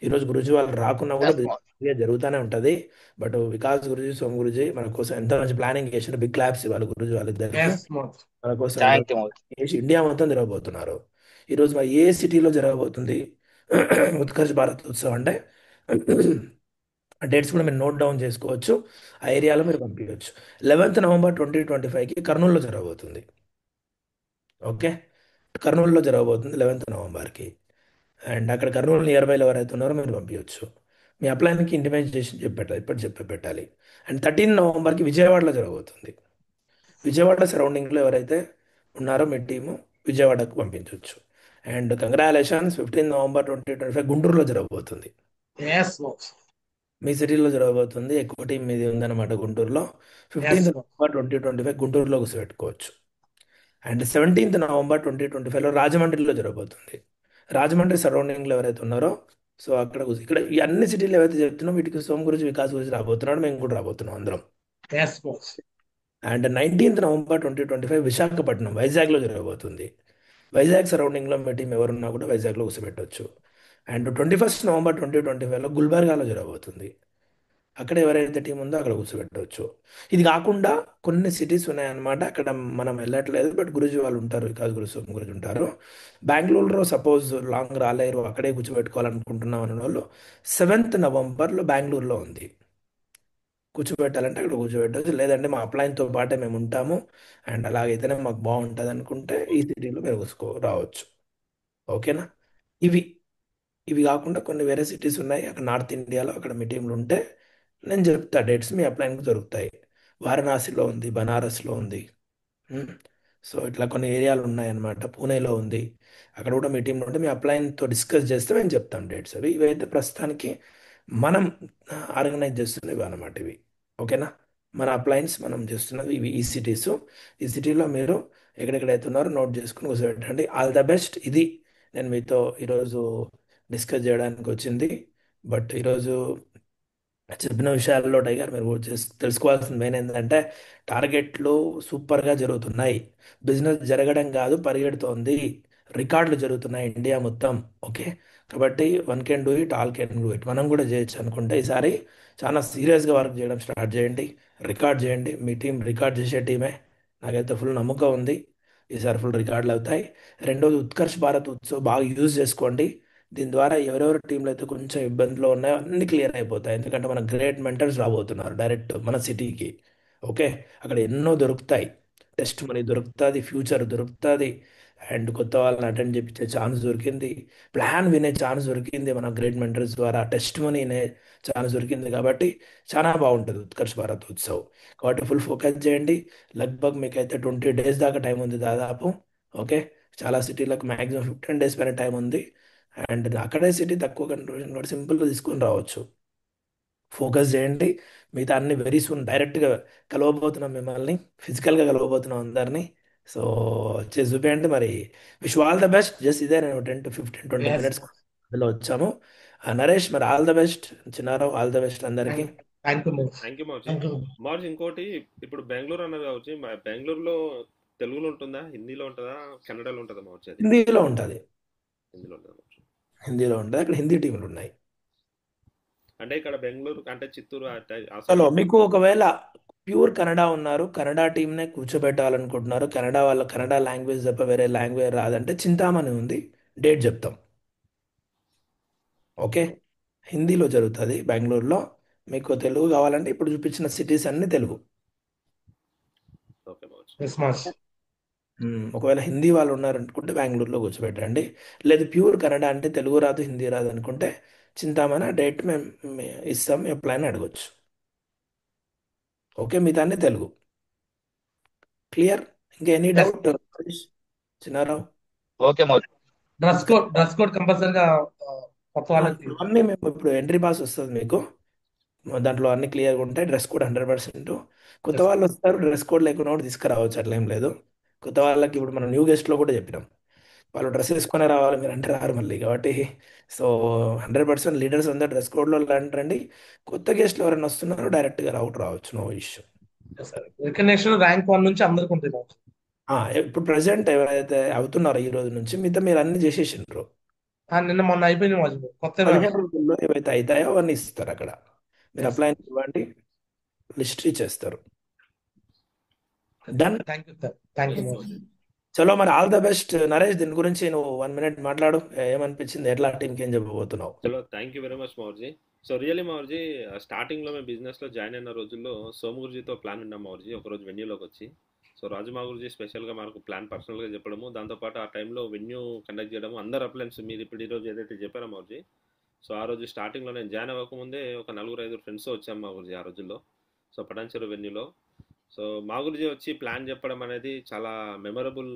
ఈరోజు గురుజీ వాళ్ళు రాకున్నా కూడా ఎస్ మావోజీ. బిజినెస్ జరుగుతూనే ఉంటుంది. బట్ వికాస్ గురుజీ, సోమ్ గురుజీ మన కోసం ఎంత మంచి ప్లానింగ్ చేశారు, బిగ్ క్లాప్స్ ఇవ్వాలి గురుజీ వాళ్ళిద్దరికి. ఎస్ మోస్. మన కోసం థ్యాంక్ యూ మావోజీ. చేసి ఇండియా మొత్తం తిరగబోతున్నారు. ఈరోజు మరి ఏ సిటీలో జరగబోతుంది ఉత్కర్ష్ భారత్ ఉత్సవ్ అంటే ఆ డేట్స్ కూడా మీరు నోట్ డౌన్ చేసుకోవచ్చు, ఆ ఏరియాలో మీరు పంపించవచ్చు. 11th నవంబర్ 2025కి కర్నూలులో జరగబోతుంది, ఓకే. కర్నూలులో జరగబోతుంది 11th నవంబర్కి. అండ్ అక్కడ కర్నూలు నియర్ బైలో ఎవరైతే ఉన్నారో మీరు పంపించవచ్చు. మీ అప్లైన్కి ఇంటిమేషన్ చెప్పెట్టాలి, ఇప్పటి చెప్పి పెట్టాలి. అండ్ 13th నవంబర్కి విజయవాడలో జరగబోతుంది. విజయవాడ సరౌండింగ్లో ఎవరైతే ఉన్నారో మీ టీము విజయవాడకు పంపించవచ్చు. అండ్ కంగ్రాచులేషన్స్, 15th నవంబర్ 2025 గుంటూరులో జరగబోతుంది. ఎస్ మోస్. మీ సిటీలో జరగబోతుంది, ఎక్కువ టీం మీది ఉందన్నమాట గుంటూరులో. ఎస్ 15th మోస్. నవంబర్ 2025 గుంటూరులో కూర్చోబెట్టుకోవచ్చు. అండ్ 17th నవంబర్ 2025లో రాజమండ్రిలో జరగబోతుంది. రాజమండ్రి సరౌండింగ్లో ఎవరైతే ఉన్నారో సో అక్కడ ఇక్కడ ఈ అన్ని సిటీలు ఏవైతే చెప్తున్నాం వీటికి సోమ్ గురించి వికాస్ గురించి రాబోతున్నాడు, మేము కూడా రాబోతున్నాం అందరం. ఎస్ మోస్. అండ్ 19th నవంబర్ 2025 విశాఖపట్నం వైజాగ్లో జరగబోతుంది. వైజాగ్ సరౌండింగ్లో మీ టీం ఎవరున్నా కూడా వైజాగ్లో కూర్చోబెట్టవచ్చు. అండ్ 21st నవంబర్ 2025లో గుల్బర్గాలో జరగబోతుంది. అక్కడ ఎవరైతే టీం ఉందో అక్కడ కూర్చోబెట్టవచ్చు. ఇది కాకుండా కొన్ని సిటీస్ ఉన్నాయన్నమాట, అక్కడ మనం వెళ్ళట్లేదు, బట్ గురుజీ వాళ్ళు ఉంటారు, వికాస్ గురు సోమ్ గురుజీ ఉంటారు. బెంగళూరులో సపోజ్ లాంగ్ రాలేరు, అక్కడే కూర్చోబెట్టుకోవాలనుకుంటున్నాం అనే వాళ్ళు 7th నవంబర్లో బెంగళూరులో ఉంది, కూర్చోబెట్టాలంటే అక్కడ కూర్చోబెట్టవచ్చు. లేదంటే మా అప్లైన్తో పాటే మేము ఉంటాము అండ్ అలాగైతేనే మాకు బాగుంటుంది అనుకుంటే ఈ సిటీలో మీరు రావచ్చు, ఓకేనా. ఇవి ఇవి కాకుండా కొన్ని వేరే సిటీస్ ఉన్నాయి అక్కడ నార్త్ ఇండియాలో, అక్కడ మీ టీంలు ఉంటే నేను చెప్తా డేట్స్, మీ అప్లైన్కి దొరుకుతాయి. వారణాసిలో ఉంది, బనారస్లో ఉంది, ఉమ్. సో ఇట్లా కొన్ని ఏరియాలు ఉన్నాయన్నమాట, పూణేలో ఉంది, అక్కడ కూడా మీ టీంలో ఉంటే మీ అప్లైన్తో డిస్కస్ చేస్తే మేము చెప్తాం డేట్స్. అవి ఇవైతే ప్రస్తుతానికి మనం ఆర్గనైజ్ చేస్తున్నవి అన్నమాట ఇవి, ఓకేనా. మన అప్లయన్స్ మనం చేస్తున్నది ఇవి, ఈ సిటీస్. ఈ సిటీలో మీరు ఎక్కడెక్కడైతే ఉన్నారో నోట్ చేసుకుని కూర్చోబెట్టండి. All the best. ఇది నేను మీతో ఈరోజు డిస్కస్ చేయడానికి వచ్చింది. బట్ ఈరోజు చెప్పిన విషయాల్లో టైగర్ మీరు తెలుసుకోవాల్సిన మెయిన్ ఏంటంటే, టార్గెట్లు సూపర్గా జరుగుతున్నాయి, బిజినెస్ జరగడం కాదు పరిగెడుతోంది, రికార్డులు జరుగుతున్నాయి ఇండియా మొత్తం, ఓకే. కాబట్టి one can do it, all can do it, మనం కూడా చేయొచ్చు అనుకుంటే ఈసారి చాలా సీరియస్గా వర్క్ చేయడం స్టార్ట్ చేయండి, రికార్డ్ చేయండి. మీ టీం రికార్డ్ చేసే టీమే, నాకైతే ఫుల్ నమ్మకం ఉంది ఈసారి ఫుల్ రికార్డులు అవుతాయి. రెండోది ఉత్కర్ష్ భారత్ ఉత్సవ్ బాగా యూజ్ చేసుకోండి. దీని ద్వారా ఎవరెవరి టీంలో అయితే కొంచెం ఇబ్బందులు ఉన్నాయో అన్ని క్లియర్ అయిపోతాయి, ఎందుకంటే మన గ్రేట్ మెంటర్స్ రాబోతున్నారు డైరెక్ట్ మన సిటీకి, ఓకే. అక్కడ ఎన్నో దొరుకుతాయి, టెస్ట్ మనీ దొరుకుతుంది, ఫ్యూచర్ దొరుకుతుంది, అండ్ కొత్త వాళ్ళని అటెండ్ చేయించే ఛాన్స్ దొరికింది, ప్లాన్ వినే ఛాన్స్ దొరికింది, మన గ్రేట్ మెంటర్స్ ద్వారా టెస్ట్ మనీ వినే ఛాన్స్ దొరికింది. కాబట్టి చాలా బాగుంటుంది ఉత్కర్ష్ భారత్ ఉత్సవ్. కాబట్టి ఫుల్ ఫోకస్ చేయండి. లగ్భగ్ మీకైతే 20 days దాకా టైం ఉంది దాదాపు, ఓకే. చాలా సిటీలకు మ్యాక్సిమం 15 days పైన టైం ఉంది. అండ్ అక్కడే సిటీ తక్కువ కన్వర్షన్ కూడా సింపుల్గా తీసుకొని రావచ్చు. ఫోకస్ చేయండి. మిగతా అన్ని వెరీ సూన్ డైరెక్ట్గా కలవబోతున్నాం, మిమ్మల్ని ఫిజికల్గా కలవబోతున్నాం అందరినీ. సో చేసి చూపించండి మరి. Wish all the best. Just ఇదే నేను 10 to 15 20 ఎస్ మినిట్స్ అందులో వచ్చాము. నరేష్ మరి all the best. Chinnarao all the best అందరికి. Thank you thank you Maurji. Thank you. Maurji ఇంకోటి, ఇప్పుడు బెంగళూరు అన్నారు కావచ్చు, బెంగళూరులో తెలుగులో ఉంటుందా, హిందీలో ఉంటుందా, కన్నడలో ఉంటుందా మౌర్జీ? అది హిందీలో ఉంటుంది. హిందీలో ఉంటుంది మౌర్జీ. హిందీలో ఉంటుంది. అక్కడ హిందీ టీంలు ఉన్నాయి. అంటే ఇక్కడ బెంగళూరు అంటే చిత్తూరు ఆ చలో సైడ్ మీకు ఒకవేళ ప్యూర్ కన్నడ ఉన్నారు, కన్నడ టీంనే కూర్చోబెట్టాలనుకుంటున్నారు, కన్నడ వాళ్ళ కన్నడ లాంగ్వేజ్ తప్ప వేరే లాంగ్వేజ్ రాదంటే చింతామణి ఉంది, డేట్ చెప్తాం. ఓకే, హిందీలో జరుగుతుంది బెంగళూరులో. మీకు తెలుగు కావాలంటే ఇప్పుడు చూపించిన సిటీస్ అన్ని తెలుగు. ఓకే మౌర్జీ. ఎస్ మాస్. ఒకవేళ హిందీ వాళ్ళు ఉన్నారనుకుంటే బెంగళూరులో కూర్చోబెట్టండి. లేదు ప్యూర్ కన్నడ అంటే తెలుగు రాదు హిందీ రాదు అనుకుంటే చింతామణి డేట్ మేము ఇస్తాం, ఎప్పుడైనా అడగొచ్చు. ఓకే, మిగతాన్ని తెలుగు. క్లియర్? ఇంకా ఎనీ ఎస్ doubt Chinnarao? Okay Maurji. Dress code కంపల్సరీగా కొత్త వాళ్ళకి. అన్నీ మేము ఇప్పుడు ఎంట్రీ పాస్ వస్తుంది మీకు, దాంట్లో అన్ని క్లియర్గా ఉంటాయి. Dress code 100%. కొత్త వాళ్ళు వస్తారు, డ్రెస్ కోడ్ లేకుండా కూడా తీసుకురావచ్చు, అట్లా ఏం లేదు. కొత్త వాళ్ళకి ఇప్పుడు మనం న్యూ గెస్ట్లో కూడా చెప్పినాం, వాళ్ళు డ్రెస్ వేసుకొని రావాలి, మీరు అంటే రారు మళ్ళీ. కాబట్టి సో 100% లీడర్స్ అందరూ డ్రెస్ కోడ్లో రండి. కొత్త గెస్ట్లు ఎవరైనా వస్తున్నారో డైరెక్ట్గా రావచ్చు, నో ఇష్యూ. రికగ్నేషన్ ర్యాంక్ 1 నుంచి అందరికి ఉంటుంది. ఇప్పుడు ప్రజెంట్ ఎవరైతే అవుతున్నారో ఈ రోజు నుంచి మిగతా మీరు అన్ని చేసేసిండ్రు. నిన్న మొన్న అయిపోయింది మాజీ. కొత్త 15 రోజుల్లో ఏవైతే అవుతాయో అవన్నీ ఇస్తారు అక్కడ. మీరు అప్లై ఇవ్వండి, లిస్ట్ ఇచ్చేస్తారు. Done. Thank you sir. Thank you. చలో మరి ఆల్ ద బెస్ట్. నరేష్, దీని గురించి నువ్వు 1 minute మాట్లాడు. ఏమనిపించింది, ఎట్లా టీంకి ఏం చెప్పబోతున్నావు? చలో thank you very much Maurji. So really Maurji, స్టార్టింగ్లో మేము బిజినెస్లో జాయిన్ అయిన రోజుల్లో సోము గురుజీతో ప్లాన్ ఉన్నాం మౌర్జీ, ఒకరోజు వెన్యూలోకి వచ్చి. సో రాజుమా గురుజీ స్పెషల్గా మనకు ప్లాన్ పర్సనల్గా చెప్పడము, దాంతోపాటు ఆ టైంలో వెన్యూ కండక్ట్ చేయడము, అందరు అప్లయన్స్ మీరు ఇప్పుడు ఈరోజు ఏదైతే చెప్పారో మౌర్జీ. సో ఆ రోజు స్టార్టింగ్లో నేను జాయిన్ అవ్వకముందే ఒక 4-5 ఫ్రెండ్స్ వచ్చాము మా గురుజీ ఆ రోజుల్లో. సో పటాన్చెరు వెన్యూలో. సో మా గురుజీ వచ్చి ప్లాన్ చెప్పడం అనేది చాలా మెమరబుల్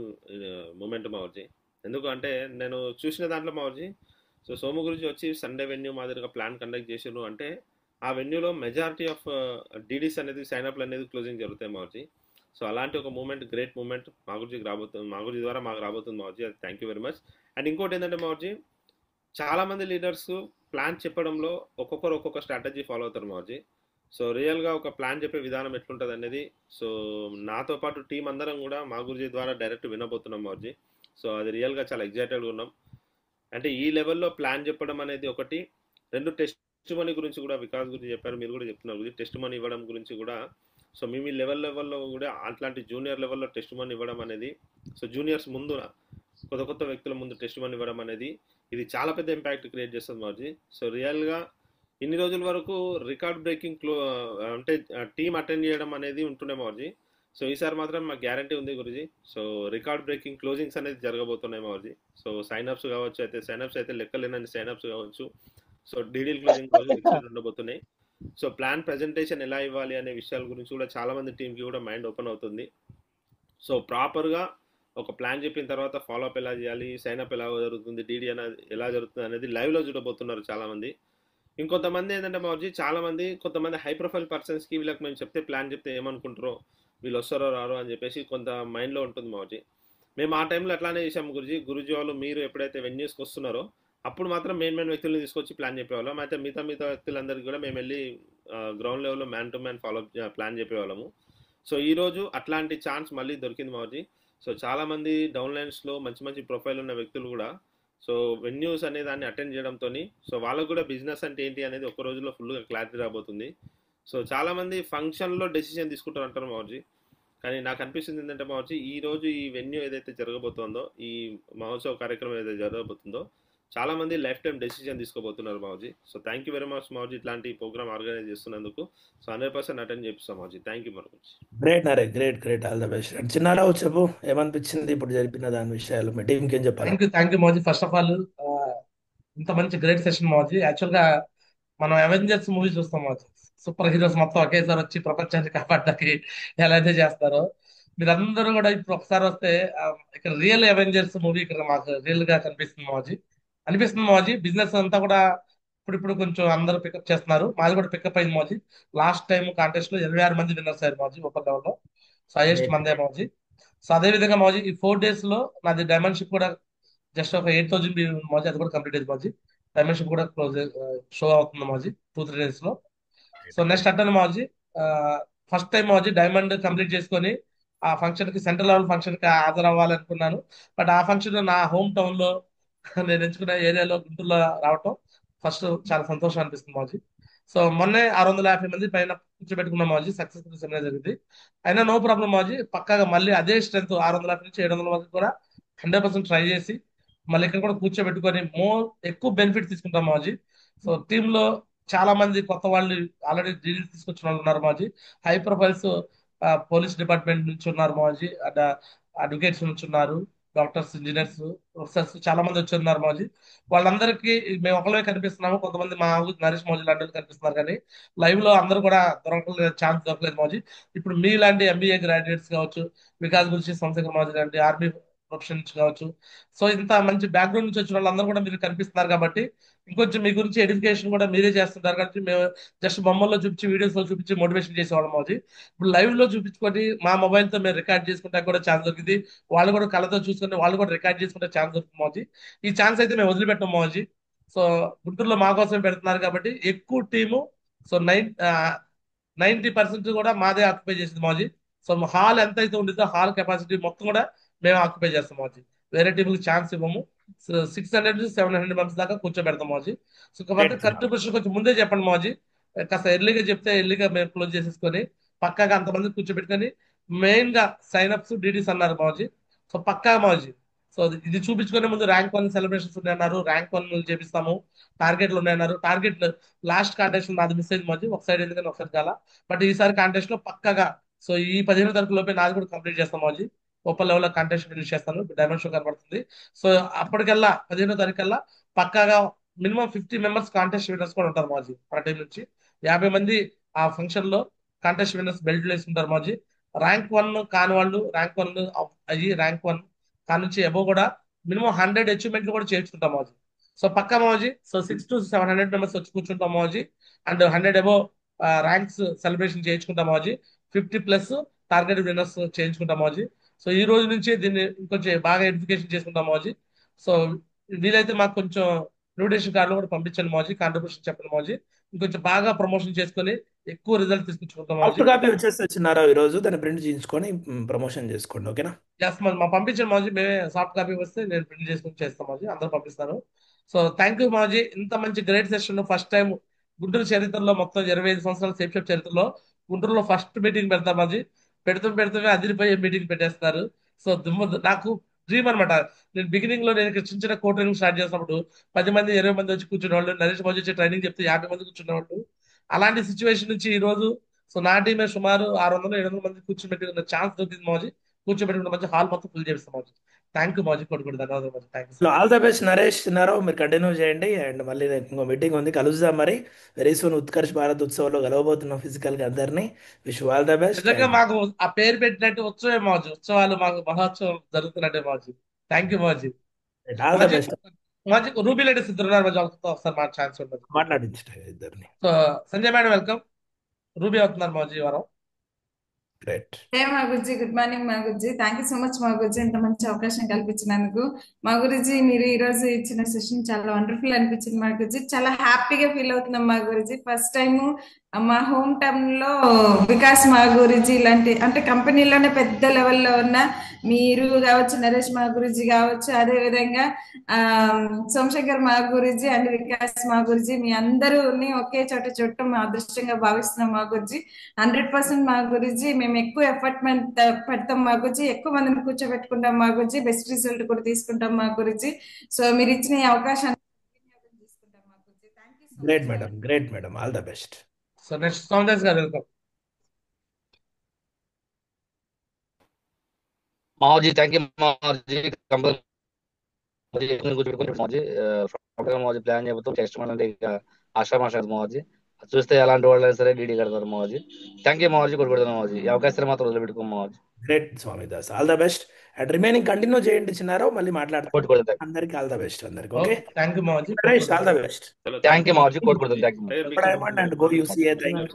మూమెంట్ మౌర్జీ. ఎందుకంటే నేను చూసిన దాంట్లో మౌర్జీ, సో సోము గురుజీ వచ్చి సండే వెన్యూ మాదిరిగా ప్లాన్ కండక్ట్ చేసారు అంటే ఆ వెన్యూలో మెజారిటీ ఆఫ్ డీడీస్ అనేది సైన్అప్లు అనేది క్లోజింగ్ జరుగుతాయి మౌర్జీ. సో అలాంటి ఒక మూమెంట్, గ్రేట్ మూమెంట్ మా గురుజీకి రాబోతుంది, మా గురుజీ ద్వారా మాకు రాబోతుంది మౌర్జీ. అది thank you very much. And ఇంకోటి ఏంటంటే మౌర్జీ, చాలామంది లీడర్స్ ప్లాన్ చెప్పడంలో ఒక్కొక్కరు ఒక్కొక్క స్ట్రాటజీ ఫాలో అవుతారు మౌర్జీ. సో రియల్గా ఒక ప్లాన్ చెప్పే విధానం ఎట్లుంటుంది అనేది, సో నాతో పాటు టీం అందరం కూడా మా గురుజీ ద్వారా డైరెక్ట్ వినబోతున్నాం మౌర్జీ. సో అది రియల్గా చాలా ఎగ్జైటెడ్గా ఉన్నాం. అంటే ఈ లెవెల్లో ప్లాన్ చెప్పడం అనేది ఒకటి, 2 టెస్ట్ మనీ గురించి కూడా వికాస్ గురించి చెప్పారు, మీరు కూడా చెప్తున్నారు గురించి టెస్ట్ మనీ ఇవ్వడం గురించి కూడా. సో మేము ఈ లెవెల్లో కూడా అట్లాంటి జూనియర్ లెవెల్లో టెస్ట్ మనీ ఇవ్వడం అనేది, సో జూనియర్స్ ముందు కొత్త వ్యక్తుల ముందు టెస్ట్ మనీ ఇవ్వడం అనేది ఇది చాలా పెద్ద ఇంపాక్ట్ క్రియేట్ చేస్తుంది మౌర్జీ. సో రియల్గా ఇన్ని రోజుల వరకు రికార్డ్ బ్రేకింగ్ అంటే టీమ్ అటెండ్ చేయడం అనేది ఉంటుండే మౌర్జీ. సో ఈసారి మాత్రం మాకు గ్యారంటీ ఉంది Guruji. So record breaking closings అనేది జరగబోతున్నాయి మౌర్జీ. సో సైన్అప్స్ కావచ్చు, అయితే సైన్అప్స్ అయితే లెక్కలేనని సైన్అప్స్ కావచ్చు. సో డీడీల్ క్లోజింగ్ ఉండబోతున్నాయి. సో ప్లాన్ ప్రజెంటేషన్ ఎలా ఇవ్వాలి అనే విషయాల గురించి కూడా చాలామంది టీంకి కూడా మైండ్ ఓపెన్ అవుతుంది. సో ప్రాపర్గా ఒక ప్లాన్ చెప్పిన తర్వాత ఫాలోఅప్ ఎలా చేయాలి, సైన్అప్ ఎలా జరుగుతుంది, డీడీ అనేది ఎలా జరుగుతుంది అనేది లైవ్లో చూడబోతున్నారు చాలామంది. ఇంకొంతమంది ఏంటంటే మౌర్జీ, చాలామంది కొంతమంది హై ప్రొఫైల్ పర్సన్స్కి వీళ్ళకి మేము చెప్తే ప్లాన్ చెప్తే ఏమనుకుంటారో, వీళ్ళు వస్తారో రారో అని చెప్పేసి కొంత మైండ్లో ఉంటుంది మౌర్జీ. మేము ఆ టైంలో అట్లానే చేసాము గురుజీ వాళ్ళు మీరు ఎప్పుడైతే వెన్యూస్కి వస్తున్నారో అప్పుడు మాత్రం మెయిన్ వ్యక్తులను తీసుకొచ్చి ప్లాన్ చెప్పేవాళ్ళం. అయితే మిగతా వ్యక్తులందరికీ కూడా మేము వెళ్ళి గ్రౌండ్ లెవెల్లో మ్యాన్ టు మ్యాన్ ప్లాన్ చెప్పేవాళ్ళము. సో ఈరోజు అట్లాంటి ఛాన్స్ మళ్ళీ దొరికింది మౌర్జీ. సో చాలామంది డౌన్లైన్స్లో మంచి ప్రొఫైల్ ఉన్న వ్యక్తులు కూడా సో వెన్యూస్ అనే దాన్ని అటెండ్ చేయడంతో సో వాళ్ళకు కూడా బిజినెస్ అంటే ఏంటి అనేది ఒక రోజులో ఫుల్గా క్లారిటీ రాబోతుంది. సో చాలామంది ఫంక్షన్లో డెసిషన్ తీసుకుంటారు అంటారు మౌర్జీ, కానీ నాకు అనిపిస్తుంది ఏంటంటే మౌర్జీ, ఈ రోజు ఈ వెన్యూ ఏదైతే జరగబోతుందో, ఈ మహోత్సవ కార్యక్రమం ఏదైతే జరగబోతుందో చాలామంది లైఫ్ టైం డెసిషన్ తీసుకోబోతున్నారు మౌర్జీ. So thank you very much మౌర్జీ, ఇట్లాంటి ప్రోగ్రామ్ ఆర్గనైజ్ చేస్తున్నందుకు. సో 100% అటెండ్ చేపిస్తాం మౌర్జీ. థ్యాంక్ యూ మరొకటి. గ్రేట్ నరే, great all the best. Chinnarao చెప్పు, ఏమనిపించింది ఇప్పుడు జరిపిన దాని విషయాలు, మీ టీంకి ఏం చెప్పాలి? థ్యాంక్ యూ మౌర్జీ. ఫస్ట్ ఆఫ్ ఆల్ ఇంత మంచి గ్రేట్ సెషన్ మౌర్జీ. యాక్చువల్గా మనం అవెంజర్స్ మూవీ చూస్తాం మౌర్జీ, సూపర్ హీరోస్ మొత్తం ఒకేసారి వచ్చి ప్రపంచాన్ని కాపాడడానికి ఎలా అయితే చేస్తారో, మీరందరూ కూడా ఇప్పుడు ఒకసారి వస్తే ఇక్కడ రియల్ అవెంజర్స్ మూవీ ఇక్కడ మాకు రియల్ గా అనిపిస్తుంది మౌజీ. బిజినెస్ అంతా కూడా ఇప్పుడు కొంచెం అందరూ పికప్ చేస్తున్నారు, మాది కూడా పికప్ అయింది మౌజీ. లాస్ట్ టైం కాంటెస్ట్ లో 26 మంది విన్నర్స్ అయ్యారు మౌజీ ఓపెన్ లెవెల్ లో. సో హైయెస్ట్ మందే మౌజీ. సో అదే విధంగా మాజీ ఈ 4 days లో నాది డైమండ్షిప్ కూడా జస్ట్ ఒక 8,000 మాజీ, అది కూడా కంప్లీట్ అయింది మాజీ. డైమెన్షన్ కూడా క్లోజ్ షో అవుతుంది మాజీ 2-3 days లో. సో నెక్స్ట్ అటెండ్ మాజీ ఫస్ట్ టైం మాజీ డైమండ్ కంప్లీట్ చేసుకొని ఆ ఫంక్షన్ కి, సెంట్రల్ లెవెల్ ఫంక్షన్ కి హాజరవ్వాలనుకున్నాను. బట్ ఆ ఫంక్షన్ నా హోమ్ టౌన్ లో నేను ఎంచుకున్న ఏరియాలో గుంటూరులో రావటం ఫస్ట్ చాలా సంతోషం అనిపిస్తుంది మాజీ. సో మొన్నే 650 మంది పైన కూర్చోబెట్టుకున్నాం మాజీ, సక్సెస్ఫుల్ సెమినార్ జరిగింది. అయినా నో ప్రాబ్లం మాజీ, పక్కాగా మళ్ళీ అదే స్ట్రెంత్ 650 నుంచి 700 మంది కూడా 100% ట్రై చేసి మళ్ళీ ఇక్కడ కూడా కూర్చోబెట్టుకొని ఎక్కువ బెనిఫిట్ తీసుకుంటాం మాజీ. సో టీమ్ లో చాలా మంది కొత్త వాళ్ళు ఆల్రెడీ డీల్ తీసుకొచ్చిన వాళ్ళు ఉన్నారు మాజీ. హై ప్రొఫైల్స్ పోలీస్ డిపార్ట్మెంట్ నుంచి ఉన్నారు మాజీ, అడ్వకేట్స్ నుంచి ఉన్నారు, డాక్టర్స్, ఇంజనీర్స్, ప్రొఫెసర్స్ చాలా మంది వచ్చి ఉన్నారు మాజీ. వాళ్ళందరికీ మేము ఒకళ్ళే కనిపిస్తున్నాము, కొంతమంది మా ఊరు నరేష్ మోజీ లాంటి వాళ్ళు కనిపిస్తున్నారు, కానీ లైవ్ లో అందరూ కూడా దొరకలేదు, ఛాన్స్ దొరకలేదు మాజీ. ఇప్పుడు మీ లాంటి ఎంబీఏ గ్రాడ్యుయేట్స్ కావచ్చు, వికాస్ గురించి సోమశేఖర్ మాజీ లాంటి ఆర్మీ ప్రొఫెషన్ నుంచి కావచ్చు, సో ఇంత మంచి బ్యాక్గ్రౌండ్ నుంచి వచ్చిన వాళ్ళందరూ కూడా మీరు కనిపిస్తున్నారు కాబట్టి ఇంకొంచెం మీ గురించి ఎడ్యుకేషన్ కూడా మీరే చేస్తుంటారు కాబట్టి మేము జస్ట్ బొమ్మల్లో చూపించి, వీడియోస్ లో చూపించి మోటివేషన్ చేసేవాళ్ళం మాజీ. ఇప్పుడు లైవ్ లో చూపించుకొని మా మొబైల్ తో మేము రికార్డ్ చేసుకుంటా కూడా ఛాన్స్ దొరికింది, వాళ్ళు కూడా కళ్ళతో చూసుకుని వాళ్ళు కూడా రికార్డ్ చేసుకుంటే ఛాన్స్ దొరుకుతుంది మాజీ. ఈ ఛాన్స్ అయితే మేము వదిలిపెట్టాం మాజీ. సో గుంటూరులో మా కోసం పెడుతున్నారు కాబట్టి ఎక్కువ టీము, సో 90% కూడా మాదే ఆక్యుపై చేసింది మాజీ. సో హాల్ ఎంత అయితే ఉంటుందో హాల్ కెపాసిటీ మొత్తం కూడా మేము ఆక్యుపై చేస్తాం మాజీ. వేరే టీంకి ఛాన్స్ ఇవ్వము. 600-700 మెంబర్స్ దాకా కూర్చోబెడతాం మాజీ. సో కాబట్టి కంట్రిబ్యూషన్ కొంచెం ముందే చెప్పండి మాజీ, కాస్త ఎర్లీగా చెప్తే ఎర్లీగా మేము క్లోజ్ చేసేసుకొని పక్కాగా అంతమంది కూర్చోబెట్టుకొని మెయిన్ గా సైన్ అప్స్, డీడీస్ అన్నారు మాజీ. సో పక్కా మాజీ. సో ఇది చూపించుకునే ముందు ర్యాంక్ 1 సెలబ్రేషన్స్ ఉన్నాయన్నారు, ర్యాంక్ 1 చేపిస్తాము, టార్గెట్లు ఉన్నాయన్నారు. టార్గెట్ లాస్ట్ కాంటెస్ట్ నాది మిస్ అయింది మాజీ, ఒక సైడ్ ఎందుకని ఒకసారి కాల, బట్ ఈసారి కాంటెస్ట్ లో పక్కగా సో ఈ 15వ తారీఖు లోపే నాది కూడా కంప్లీట్ చేస్తాం మాజీ. ఓపెన్ లెవెల్ లో కాంటెస్ట్ ఫినిష్ చేస్తాను, డైమండ్ షో కనబడుతుంది. సో అప్పటికల్లా 15వ తారీఖు కల్లా పక్కాగా మినిమం 50 మెంబర్స్ కాంటెస్ట్ విన్నర్స్ కూడా ఉంటారు మాజీ. మన టీం నుంచి 50 మంది ఆ ఫంక్షన్ లో కాంటెస్ట్ విన్నర్స్ బెల్ట్ వేసుకుంటారు మాజీ. ర్యాంక్ 1 కాని వాళ్ళు ర్యాంక్ 1 అయ్యి ర్యాంక్ 1 కాని నుంచి అబోవ్ కూడా మినిమం 100 అచీవ్మెంట్లు కూడా చేర్చుకుంటాం మాజీ. సో పక్కా మాజీ. సో 600-700 మెంబర్స్ వచ్చి కూర్చుంటాం మాజీ. అండ్ 100 అబోవ్ ర్యాంక్స్ సెలబ్రేషన్ చేయించుకుంటాం మాజీ. 50+ టార్గెట్ విన్నర్స్ చేయించుకుంటాం మాజీ. సో ఈ రోజు నుంచి దీన్ని ఇంకొంచెం బాగా ఎడ్యుకేషన్ చేసుకుంటాం మాజీ. సో వీలైతే మాకు కొంచెం ఇన్విటేషన్ కార్డులు కూడా పంపించండి మాజీ, కాంట్రిబ్యూషన్ చెప్పండి మాజీ. ఇంకొంచెం బాగా ప్రమోషన్ చేసుకొని ఎక్కువ రిజల్ట్ తీసుకొచ్చుకుంటాం మాజీ. సాఫ్ట్ కాపీ వచ్చేసి వచ్చినారా ఈ రోజు, దాన్ని ప్రింట్ చేయించుకొని ప్రమోషన్ చేసుకోండి, ఓకేనా? ఎస్ మాజీ, మా పంపించండి మాజీ, మేమే సాఫ్ట్ కాపీ వస్తే నేను ప్రింట్ చేసుకుని చేస్తాం మాజీ, అందరూ పంపిస్తారు. సో థ్యాంక్ యూ మాజీ, ఇంత మంచి great session. First time Guntur చరిత్రలో, మొత్తం 25 సంవత్సరాల సేఫ్ షాప్ చరిత్రలో గుంటూరులో ఫస్ట్ మీటింగ్ పెడతాం మాజీ. పెడుతూ అదిరిపోయే మీటింగ్ పెట్టేస్తారు. సో నాకు డ్రీమ్ అనమాట. నేను బిగినింగ్ లో నేను ఇక్కడ చిన్న చిన్న కోట్ ట్రైనింగ్ స్టార్ట్ చేసినప్పుడు 10 మంది 20 మంది వచ్చి కూర్చునేవాళ్ళు, నరేష్ మాజీ వచ్చి ట్రైనింగ్ చెప్తే 50 మంది కూర్చునేవాళ్ళు. అలాంటి సిచ్యువేషన్ నుంచి ఈ రోజు సో నా టీమే సుమారు 600-700 మంది కూర్చోబెట్టుకున్న ఛాన్స్ దొరికింది మాజీ. కూర్చోబెట్టుకున్న మంచి హాల్ మొత్తం ఫుల్ చేస్తాం మాజీ. థ్యాంక్ యూ మాజీ, కొడుకు ధన్యవాదాలు మాజీ. Thank you. All the best Naresh Chinnarao, మీరు కంటిన్యూ చేయండి. అండ్ మళ్ళీ రేపు ఇంకో మీటింగ్ ఉంది, కలుద్దాం మరి. వెరీ సూన్ ఉత్కర్ష్ భారత్ ఉత్సవంలో కలవబోతున్నాం ఫిజికల్ గా అందరినీ. Wish all the best. నిజంగా మాకు ఆ పేరు పెట్టినట్టు ఉత్సవే మాజీ, ఉత్సవాలు మాకు మహోత్సవం జరుగుతున్నట్టే మాజీ. థ్యాంక్ యూ మాజీ. All the best. మాజీ రూబీ లేడీస్ ఇద్దరు ఉన్నారు మాజీ, వాళ్ళతో ఒకసారి మా ఛాన్స్ ఉంటుంది మాట్లాడించండి ఇద్దరిని. So Sanjay madam welcome. Ruby అవుతున్నారు మాజీ ఈ వారం. గ్రేట్. హే మా గురుజీ, గుడ్ మార్నింగ్ మా Guruji. Thank you so much మా గురుజీ, ఇంత మంచి అవకాశం కల్పించినందుకు. మా గురుజీ మీరు ఈ రోజు ఇచ్చిన సెషన్ చాలా వండర్ఫుల్ అనిపించింది మా గురుజీ. చాలా హ్యాపీగా ఫీల్ అవుతున్నాం మా గురుజీ. ఫస్ట్ టైం మా హోమ్ టౌన్ లో వికాస్ మా గురుజీ ఇలాంటి అంటే కంపెనీలోనే పెద్ద లెవెల్లో ఉన్న మీరు కావచ్చు, నరేష్ మా గురుజీ కావచ్చు, అదే విధంగా సోమశేఖర్ మా గురుజీ అండ్ వికాస్ మా గురుజీ, మీ అందరూని ఒకే చోట చూడటం మా అదృష్టంగా భావిస్తున్నాం మా గురుజీ. 100% మా గురుజీ మేము ఎక్కువ ఎఫర్ట్ పెడతాం మా గురుజీ, ఎక్కువ మందిని కూర్చోబెట్టుకుంటాం మా గురుజీ, బెస్ట్ రిజల్ట్ కూడా తీసుకుంటాం మా గురుజీ. సో మీరు ఇచ్చిన ఈ అవకాశాన్ని తీసుకుంటాం మా Guruji. Thank you so much. Great madam, great madam, all the best. So next Somadas garu welcome. మాజీ థ్యాంక్ యూ మాజీ. మాజీ ప్లాన్ చెబుతూ టెస్ట్ అంటే ఇక ఆశ్రమాష మాజీ చూస్తే ఎలాంటి వాళ్ళైనా సరే డీడీ కడతారు మాజీ. థ్యాంక్ యూ మాజీ, కొట్టుకుంటున్నాం మాజీ. ఈ అవకాశాన్ని మాత్రం వదిలిపెట్టుకోం మాజీ. Great Swamidas, all the best. And remaining continue చేయండి చిన్నారో, మళ్ళీ మాట్లాడతాం. అందరికి ఆల్ ద బెస్ట్ అందరికి. ఓకే, థ్యాంక్ యూ మాజీ. All the best. Thank you మాజీ, కొట్టుకుంటాం. Thank you. And go UCA. Thank you.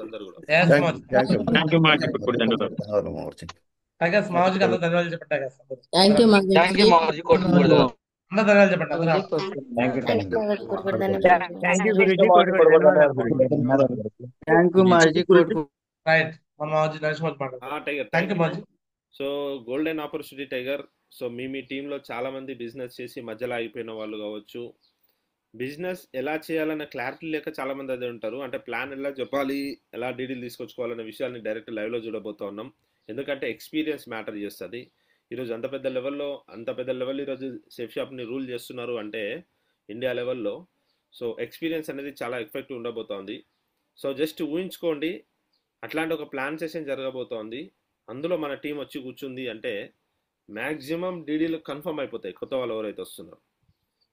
Thank you మాజీ. టైగర్స్ మావజికి అందరూ ధన్యవాదాలు చెప్పండి టైగర్స్ అందరూ. థ్యాంక్ యూ థ్యాంక్ యూ మాగురుజీ. మావజీ, కోటి గోల్డ్. అందరూ ధన్యవాదాలు చెప్పండి అందరూ. మాగురుజీ కోటి థ్యాంక్ యూ థ్యాంక్ యూ మాగురుజీ కోటి కోటి ధన్యవాదాలు. థ్యాంక్ యూ గురుజీ, కోటి కోటి ధన్యవాదాలు గురుజీ. థ్యాంక్ యూ మాజీ కోటి రైట్ మన మావజీ నరేష్ మావజీ మాట్లాడతారు. టైగర్ థ్యాంక్ యూ మావజీ. So golden opportunity tiger. So మీ టీంలో చాలా మంది బిజినెస్ చేసి మధ్యలో ఆగిపోయిన వాళ్ళు కావచ్చు, బిజినెస్ ఎలా చేయాలన్న క్లారిటీ లేక చాలా మంది అదే ఉంటారు. అంటే ప్లాన్ ఎలా చెప్పాలి, ఎలా డీడీలు తీసుకొచ్చుకోవాలన్న విషయాన్ని డైరెక్ట్ లైవ్లో చూడబోతా ఉన్నాం. ఎందుకంటే ఎక్స్పీరియన్స్ మ్యాటర్ చేస్తుంది. ఈరోజు అంత పెద్ద లెవెల్ ఈరోజు సేఫ్ షాప్ని రూల్ చేస్తున్నారు అంటే ఇండియా లెవెల్లో. సో ఎక్స్పీరియన్స్ అనేది చాలా ఎఫెక్టివ్ ఉండబోతోంది. సో జస్ట్ ఊహించుకోండి, అట్లాంటి ఒక ప్లాన్ సెషన్ జరగబోతోంది. అందులో మన టీం వచ్చి కూర్చుంది అంటే మ్యాక్సిమం డీడీలు కన్ఫర్మ్ అయిపోతాయి. కొత్త వాళ్ళు ఎవరైతే వస్తున్నారో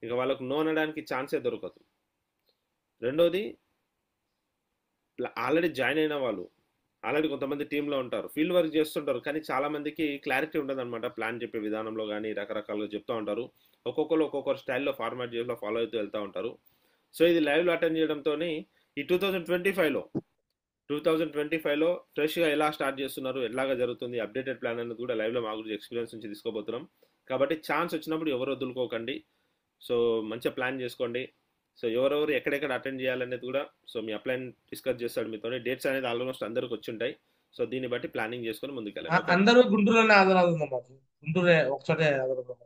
ఇక వాళ్ళకు నో అనడానికి ఛాన్సే దొరకదు. రెండోది, ఆల్రెడీ జాయిన్ అయిన వాళ్ళు ఆల్రెడీ కొంతమంది టీంలో ఉంటారు, ఫీల్డ్ వర్క్ చేస్తుంటారు, కానీ చాలా మందికి క్లారిటీ ఉండదు అనమాట. ప్లాన్ చెప్పే విధానంలో కానీ రకరకాలుగా చెప్తూ ఉంటారు. ఒక్కొక్కరు ఒక్కొక్కరు స్టైల్లో ఫార్మాట్ చేసి ఫాలో అవుతూ వెళ్తూ ఉంటారు. సో ఇది లైవ్లో అటెండ్ చేయడంతో ఈ 2025లో ఫ్రెష్గా ఎలా స్టార్ట్ చేస్తున్నారు, ఎలాగా జరుగుతుంది, అప్డేటెడ్ ప్లాన్ అనేది కూడా లైవ్లో మా గురించి ఎక్స్పీరియన్స్ నుంచి తీసుకోబోతున్నాం. కాబట్టి ఛాన్స్ వచ్చినప్పుడు ఎవరు వదులుకోకండి. సో మంచిగా ప్లాన్ చేసుకోండి. సో ఎవరెవరు ఎక్కడెక్కడ అటెండ్ చేయాలనేది కూడా సో మీ అప్లైన్ డిస్కస్ చేస్తాడు మీతో. డేట్స్ అనేది ఆల్మోస్ట్ అందరికి వచ్చి ఉంటాయి. సో దీన్ని బట్టి ప్లానింగ్ చేసుకొని ముందుకెళ్ళండి. అందరూ గుంటూరులోనే హాజరవుతుందాం. గుంటూరే ఒకచోటే హాజరవుతాం.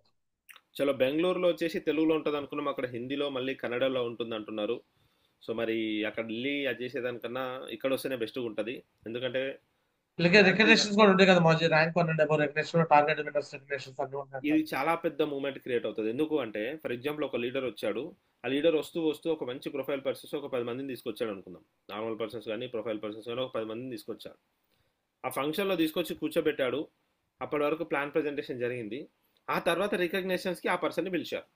చలో బెంగళూరులో వచ్చేసి తెలుగులో ఉంటుంది అనుకున్నాం, అక్కడ హిందీలో మళ్ళీ కన్నడలో ఉంటుంది అంటున్నారు. సో మరి అక్కడ వెళ్ళి అది చేసేదానికన్నా ఇక్కడ వస్తేనే బెస్ట్గా ఉంటుంది. ఎందుకంటే రికగ్నిషన్స్ కూడా ఉంటాయి కదా మాజీ, rank 1 above recognition, target winners recognitions అన్ని ఉంటాయి. ఇది చాలా పెద్ద మూమెంట్ క్రియేట్ అవుతుంది. ఎందుకు అంటే ఫర్ ఎగ్జాంపుల్ ఒక లీడర్ వచ్చాడు, ఆ లీడర్ వస్తూ ఒక మంచి ప్రొఫైల్ పర్సన్స్ ఒక 10 మందిని తీసుకొచ్చాడు అనుకుందాం. నార్మల్ పర్సన్స్ కానీ ప్రొఫైల్ పర్సన్స్ కానీ ఒక 10 మందిని తీసుకొచ్చాడు. ఆ ఫంక్షన్లో తీసుకొచ్చి కూర్చోబెట్టాడు. అప్పటి వరకు ప్లాన్ ప్రజెంటేషన్ జరిగింది. ఆ తర్వాత రికగ్నిషన్స్కి ఆ పర్సన్ని పిలిచారు.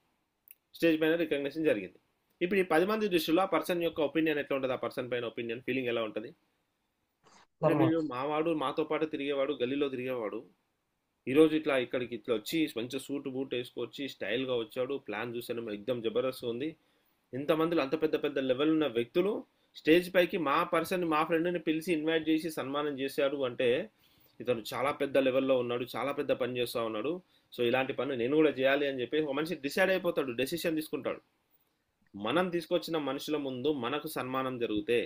స్టేజ్ పైన రికగ్నిషన్ జరిగింది. ఇప్పుడు ఈ 10 మంది దృష్టిలో ఆ పర్సన్ యొక్క ఒపీనియన్ ఎట్లా ఉంటుంది, ఆ పర్సన్ పైన ఒపీనియన్ ఫీలింగ్ ఎలా ఉంటుంది? మీరు మావాడు, మాతో పాటు తిరిగేవాడు, గల్లీలో తిరిగేవాడు, ఈరోజు ఇక్కడికి వచ్చి మంచి సూట్ బూట్ వేసుకొచ్చి స్టైల్గా వచ్చాడు, ప్లాన్ చూసాను ఎక్దమ్ జబర్దస్త్ ఉంది. ఇంతమందిలో అంత పెద్ద పెద్ద లెవెల్ ఉన్న వ్యక్తులు స్టేజ్ పైకి మా ఫ్రెండ్ని పిలిచి ఇన్వైట్ చేసి సన్మానం చేశాడు అంటే ఇతను చాలా పెద్ద లెవెల్లో ఉన్నాడు, చాలా పెద్ద పని చేస్తూ ఉన్నాడు. సో ఇలాంటి పని నేను కూడా చేయాలి అని చెప్పి ఒక మనిషి డిసైడ్ అయిపోతాడు, డెసిషన్ తీసుకుంటాడు. మనం తీసుకొచ్చిన మనుషుల ముందు మనకు సన్మానం జరిగితే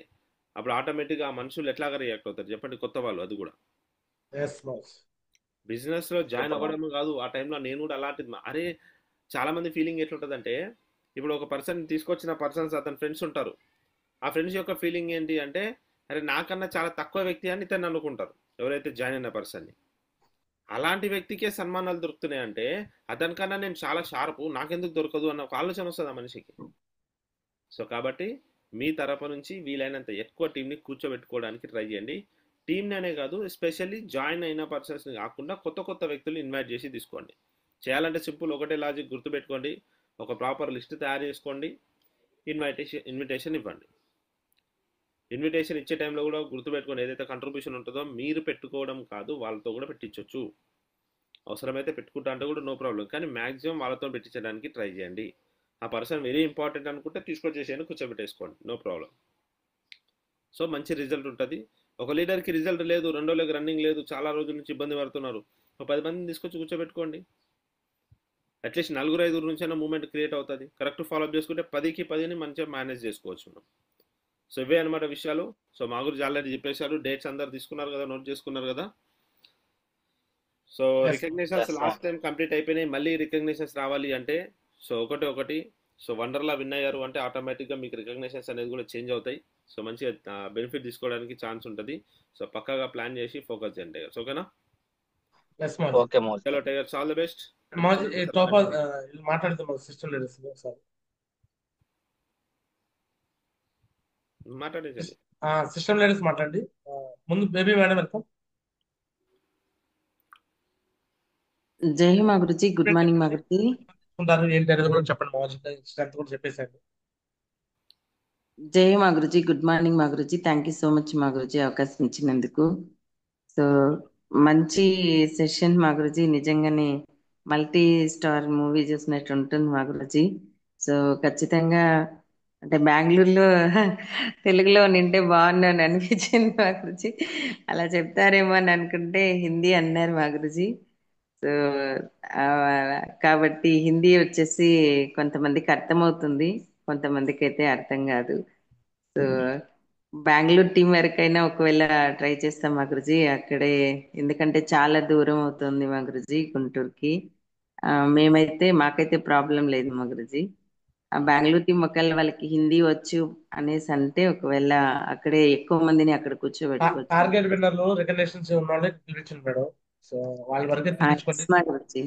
అప్పుడు ఆటోమేటిక్గా ఆ మనుషులు ఎట్లాగా రియాక్ట్ అవుతారు చెప్పండి, కొత్త వాళ్ళు. అది కూడా బిజినెస్లో జాయిన్ అవ్వడం కాదు, ఆ టైంలో నేను కూడా అలాంటిది. అరే చాలా మంది ఫీలింగ్ ఎట్లుంటుందంటే, ఇప్పుడు ఒక పర్సన్ తీసుకొచ్చిన పర్సన్స్ అతని ఫ్రెండ్స్ ఉంటారు. ఆ ఫ్రెండ్స్ యొక్క ఫీలింగ్ ఏంటి అంటే, అరే నాకన్నా చాలా తక్కువ వ్యక్తి అని ఇతను అనుకుంటారు ఎవరైతే జాయిన్ అయిన పర్సన్ని. అలాంటి వ్యక్తికే సన్మానాలు దొరుకుతున్నాయంటే అతనికన్నా నేను చాలా షార్పు, నాకెందుకు దొరకదు అన్న ఒక ఆలోచన వస్తుంది ఆ మనిషికి. సో కాబట్టి మీ తరపు నుంచి వీలైనంత ఎక్కువ టీంని కూర్చోబెట్టుకోవడానికి ట్రై చేయండి. టీంని అనే కాదు, ఎస్పెషల్లీ జాయిన్ అయిన పర్సన్స్ని కాకుండా కొత్త కొత్త వ్యక్తులు ఇన్వైట్ చేసి తీసుకోండి. చేయాలంటే సింపుల్, ఒకటే లాజిక్ గుర్తుపెట్టుకోండి. ఒక ప్రాపర్ లిస్ట్ తయారు చేసుకోండి, ఇన్విటేషన్ ఇవ్వండి. ఇన్విటేషన్ ఇచ్చే టైంలో కూడా గుర్తుపెట్టుకోండి, ఏదైతే కంట్రిబ్యూషన్ ఉంటుందో మీరు పెట్టుకోవడం కాదు, వాళ్ళతో కూడా పెట్టించవచ్చు. అవసరమైతే పెట్టుకుంటా అంటే కూడా నో ప్రాబ్లం, కానీ మ్యాక్సిమం వాళ్ళతో పెట్టించడానికి ట్రై చేయండి. ఆ పర్సన్ వెరీ ఇంపార్టెంట్ అనుకుంటే తీసుకొచ్చేసేయండి, కూర్చోబెట్టేసుకోండి, నో ప్రాబ్లం. సో మంచి రిజల్ట్ ఉంటుంది. ఒక లీడర్కి రిజల్ట్ లేదు, రెండో లెగ్ రన్నింగ్ లేదు, చాలా రోజుల నుంచి ఇబ్బంది పడుతున్నారు, ఒక 10 మందిని తీసుకొచ్చి కూర్చోబెట్టుకోండి. అట్లీస్ట్ 4-5 నుంచి అయినా మూమెంట్ క్రియేట్ అవుతుంది. కరెక్ట్ ఫాలోఅప్ చేసుకుంటే 10కి 10ని మంచిగా మేనేజ్ చేసుకోవచ్చు మనం. సో ఇవే అనమాట విషయాలు. సో మా గురించి ఆల్రెడీ చెప్పేశారు. డేట్స్ అందరు తీసుకున్నారు కదా, నోట్ చేసుకున్నారు కదా. So recognitions last time complete అయిపోయినాయి, మళ్ళీ రికగ్నిషన్స్ రావాలి అంటే సో ఒకటి సో వండర్లా విన్ అయ్యారు అంటే ఆటోమేటిక్గా మీకు రికగ్నిషన్స్ అనేది కూడా చేంజ్ అవుతాయి. సో మంచిగా బెనిఫిట్ తీసుకోవడానికి ఛాన్స్ ఉంటుంది. సో పక్కాగా ప్లాన్ చేసి ఫోకస్ చేయండి టైగర్స్, ఓకేనా? ఓకే మోజ్. చలో టైగర్స్, ఆల్ ది బెస్ట్. మాట్లాడుతున్నాం సిస్టమ్ లీడర్స్ మాట్లాడేసండి. సిస్టమ్ లీడర్స్ మాట్లాడండి. ముందు బేబీ మేడం వెల్కమ్. జై హింద్ మా గురుజీ, గుడ్ మార్నింగ్ మా గురుజీ. ఏంటి అనేది కూడా చెప్పండి, స్ట్రెంత్ కూడా చెప్పేసాను. జై హింద్ మా గురుజీ, గుడ్ మార్నింగ్ మా Guruji. Thank you so much మా గురుజీ అవకాశం ఇచ్చినందుకు. సో మంచి సెషన్ మా గురుజీ, నిజంగానే మల్టీ స్టార్ మూవీ చూసినట్టు ఉంటుంది మా గురుజీ. సో ఖచ్చితంగా అంటే బెంగుళూరులో తెలుగులో నింటే బాగున్నాను అనిపించింది మా గురుజీ. అలా చెప్తారేమో అని అనుకుంటే హిందీ అన్నారు మా గురుజీ. సో కాబట్టి హిందీ వచ్చేసి కొంతమందికి అర్థమవుతుంది, కొంతమందికి అయితే అర్థం కాదు. సో బెంగళూరు టీం వరకైనా ఒకవేళ ట్రై చేస్తాం మా గురుజీ అక్కడే, ఎందుకంటే చాలా దూరం అవుతుంది మా గురుజీ గుంటూరుకి. మేమైతే మాకైతే ప్రాబ్లం లేదు మా గురుజీ. ఆ బెంగళూరు టీం ఒకవేళ వాళ్ళకి హిందీ వచ్చు అనేసి అంటే ఒకవేళ అక్కడే ఎక్కువ మందిని అక్కడ కూర్చోబెట్టుకోవచ్చు. టార్గెట్ విన్నర్లు రికగ్నేషన్స్ ఉన్న వాళ్ళే పిలిపించండి మేడం. సో వాళ్ళ వరకే పిలిపించుకోండి. మా గురుజీ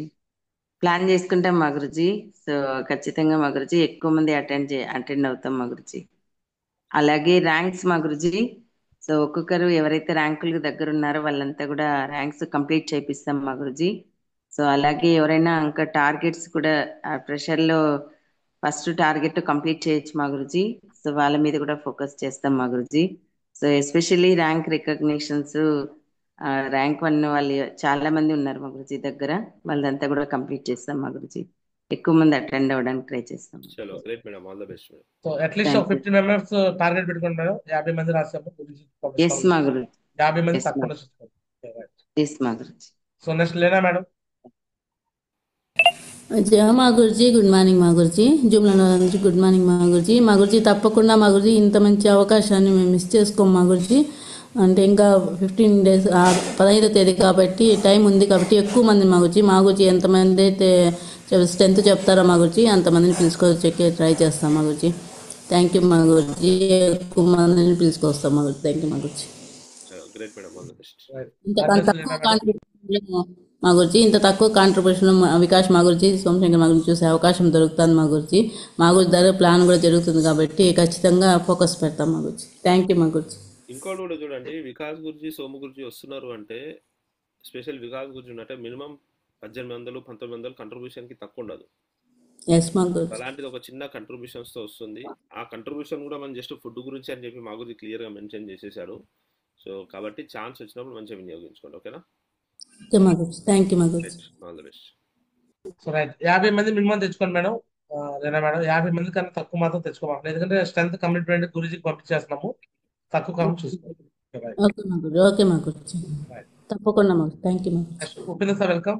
ప్లాన్ చేసుకుంటాం మా గురుజీ. సో ఖచ్చితంగా మా గురుజీ ఎక్కువ మంది అటెండ్ అవుతాం మా గురుజీ. అలాగే ర్యాంక్స్ మా గురుజీ. సో ఒక్కొక్కరు ఎవరైతే ర్యాంకులకు దగ్గర ఉన్నారో వాళ్ళంతా కూడా ర్యాంక్స్ కంప్లీట్ చేపిస్తాం మా గురుజీ. సో అలాగే ఎవరైనా ఇంకా టార్గెట్స్ కూడా ప్రెషర్ లో ఫస్ట్ టార్గెట్ కంప్లీట్ చేయొచ్చు మా గురుజీ. సో వాళ్ళ మీద కూడా ఫోకస్ చేస్తాం మా Guruji. So especially rank recognitions rank 1 వాళ్ళు చాలా మంది ఉన్నారు మా గురుజీ దగ్గర, వాళ్ళంతా కూడా కంప్లీట్ చేస్తాం మా గురుజీ. ఎక్కువ మంది అటెండ్ అవ్వడానికి ట్రై చేస్తాం. చలో great madam, all the best madam. So at least 15 members target పెట్టుకోండి మేడం. 50 మంది రాసాము. ఎస్ మా గురుజీ. 50 మంది తక్కువ చూసుకోండి. ఎస్ మా గురుజీ. సో నెక్స్ట్ లేనా మేడం? మా గురుజీ గుడ్ మార్నింగ్ మా గురుజీ. జూమ్లో నుంచి గుడ్ మార్నింగ్ మా గురుజీ. మా గురుజీ తప్పకుండా మా గురుజీ ఇంత మంచి అవకాశాన్ని మేము మిస్ చేసుకోం మా గురుజీ. అంటే ఇంకా 15 days 15వ తేదీ కాబట్టి టైం ఉంది కాబట్టి ఎక్కువ మంది మా గురుజీ ఎంతమంది అయితే స్ట్రెంత్ చెప్తారో మా గురుజీ అంతమందిని పిలుచుకొచ్చేకి ట్రై చేస్తాం మా గురుజీ. థ్యాంక్ యూ మా గురుజీ. ఎక్కువ మందిని పిలుచుకొస్తాం మా గురుజీ. థ్యాంక్ యూ మా గురుజీ. మా గురించి ఇంత తక్కువ కాంట్రిబ్యూషన్ వికాస్ మా గురించి సోమశంకర్ మా గురించి చూసే అవకాశం దొరుకుతుంది మా గురించి. మా గురించి దగ్గర ప్లాన్ కూడా జరుగుతుంది కాబట్టి ఖచ్చితంగా ఫోకస్ పెడతాం మా గురించి. థ్యాంక్ యూ మా గురించి. ఇంకోటి కూడా చూడండి, వికాస్ గురించి సోము గురించి వస్తున్నారు అంటే స్పెషల్ వికాస్ గురించి ఉన్నట్టే మినిమం 1800-1900 కంట్రిబ్యూషన్ కి తక్కువ ఉండదు. అలాంటిది ఒక చిన్న కంట్రిబ్యూషన్స్ తో వస్తుంది. ఆ కంట్రిబ్యూషన్ కూడా మనం జస్ట్ ఫుడ్ గురించి అని చెప్పి మా గురించి క్లియర్ గా మెన్షన్ చేసేసాడు. సో కాబట్టి ఛాన్స్ వచ్చినప్పుడు మంచిగా వినియోగించుకోండి. ఓకేనా? థ్యాంక్ యూ మా గురించి. All the best. So right 50 మంది మినిమం తెచ్చుకోండి మేడం. లేదా మేడం 50 మంది కన్నా తక్కువ మాత్రం తెచ్చుకోవాలి, ఎందుకంటే స్ట్రెంత్ కమిట్మెంట్ గురించి పంపించేస్తున్నాము. తక్కువ కమిట్ చూసుకోండి. ఓకే మా గురించి తప్పకుండా మా థ్యాంక్ యూ మా Upendra sir welcome.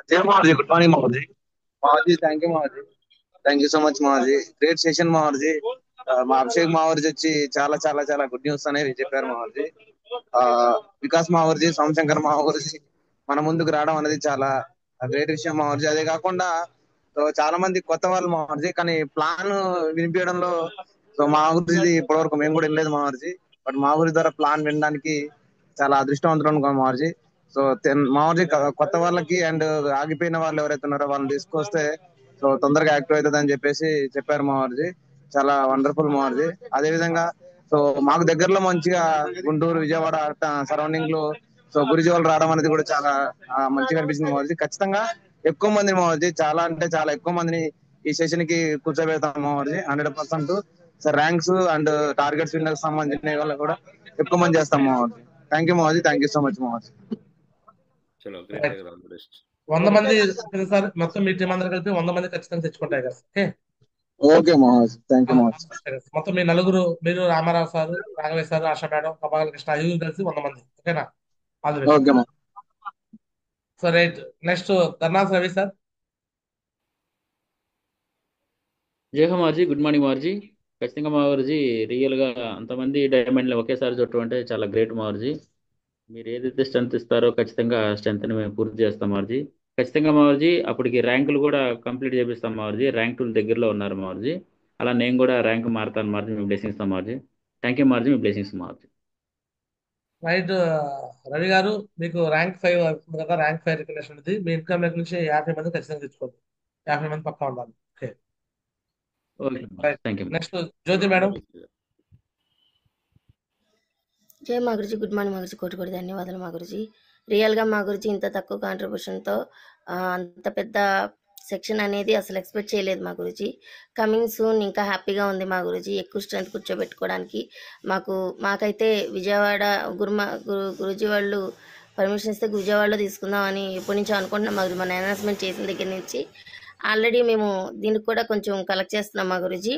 Good morning మావర్జీ. థ్యాంక్ యూ మావర్జీ. థ్యాంక్ యూ సో మచ్ మావర్జీ. గ్రేట్ సెషన్ మావర్జీ. మా అభిషేక్ మావర్జీ వచ్చి చాలా చాలా చాలా గుడ్ న్యూస్ అనేవి చెప్పారు మావర్జీ. వికాస్ మావర్జీ, సోమశంకర్ మావర్జీ మన ముందుకు రావడం అనేది చాలా గ్రేట్ విషయం మావర్జీ. అదే కాకుండా చాలా మంది కొత్త వాళ్ళు మావర్జీ, కానీ ప్లాన్ వినిపించడంలో మా గురించి ఇప్పటివరకు మేము కూడా వెళ్ళలేదు మావర్జీ. బట్ మా గురి ద్వారా ప్లాన్ వినడానికి చాలా అదృష్టవంతులు అనుకోండి మావర్జీ. సో మావర్జీ కొత్త వాళ్ళకి అండ్ ఆగిపోయిన వాళ్ళు ఎవరైతే ఉన్నారో వాళ్ళని తీసుకొస్తే సో తొందరగా యాక్టివ్ అవుతుంది అని చెప్పేసి చెప్పారు మావర్జీ. చాలా వండర్ఫుల్ మావర్జీ. అదే విధంగా సో మాకు దగ్గరలో మంచిగా గుంటూరు, విజయవాడ సరౌండింగ్ లో సో గురుజీ వాళ్ళు రావడం అనేది కూడా చాలా మంచిగా అనిపించింది మావర్జీ. ఖచ్చితంగా ఎక్కువ మందిని మావర్జీ, చాలా అంటే చాలా ఎక్కువ మందిని ఈ సెషన్ కి కూర్చోబెడతాం మావర్జీ 100%. So ranks and targets winners సంబంధించిన వాళ్ళు కూడా ఎక్కువ మంది చేస్తాం మావర్జీ. థ్యాంక్ యూ మావర్జీ. థ్యాంక్ యూ సో మచ్ మావర్జీ. 100 మంది సార్ మొత్తం మీ టీం అందరూ కలిపి 100 మంది ఖచ్చితంగా తెచ్చుకుంటాయి కదా. ఓకే మావర్జీ. థ్యాంక్ యూ మావర్జీ. మొత్తం మీ నలుగురు, మీరు Ramarao sir, Raghavesh sir, Asha madam, Kapala Krishna 5 కలిసి 100 మంది. ఓకేనా? ఓకే మా. సో రైట్ నెక్స్ట్ ధర్నాస్ రవి సార్. జై హో మావర్జీ. Good morning మావర్జీ. ఖచ్చితంగా మావర్జీ రియల్గా అంతమంది డైమండ్లు ఒకేసారి చుట్టం అంటే చాలా గ్రేట్ మావర్జీ. మీరు ఏదైతే స్ట్రెంత్ ఇస్తారో ఖచ్చితంగా స్ట్రెంత్ని మేము పూర్తి చేస్తాం మావర్జీ. ఖచ్చితంగా మావర్జీ అప్పటికి ర్యాంకులు కూడా కంప్లీట్ చేపిస్తాం మావర్జీ. ర్యాంక్ 2 దగ్గరలో ఉన్నారు మావర్జీ. అలా నేను కూడా ర్యాంక్ మారుతాను మావర్జీ. మీ బ్లెస్సింగ్స్ మావర్జీ. థ్యాంక్ యూ మావర్జీ. మీ బ్లెస్సింగ్స్ మావర్జీ. రైట్ రవి గారు, మీకు ర్యాంక్ 5 అవుతుంది కదా. ర్యాంక్ 5 రికగ్నిషన్ ఉంది. మీ ఇన్కమ్ నుంచి 50 మంది ఖచ్చితంగా తెచ్చుకోండి. 50 మంది పక్కా ఉండాలి. ఓకే. నెక్స్ట్ జ్యోతి మేడం. జై మా గురుజీ. గుడ్ మార్నింగ్ మా గురుజీ. కోటి ధన్యవాదాలు మా గురుజీ. రియల్గా మా గురుజీ ఇంత తక్కువ కాంట్రిబ్యూషన్తో అంత పెద్ద సెక్షన్ అనేది అసలు ఎక్స్పెక్ట్ చేయలేదు మా గురుజీ. కమింగ్ సూన్ ఇంకా హ్యాపీగా ఉంది మా గురుజీ. ఎక్కువ స్ట్రెంత్ కూర్చోబెట్టుకోవడానికి మాకైతే విజయవాడ గురుజీ వాళ్ళు పర్మిషన్ ఇస్తే విజయవాడలో తీసుకుందాం అని ఎప్పటి నుంచో అనుకుంటున్నాం మా గురుజీ. మన అనౌన్స్మెంట్ చేసిన దగ్గర నుంచి ఆల్రెడీ మేము దీనికి కూడా కొంచెం కలెక్ట్ చేస్తున్నాం మా గురుజీ.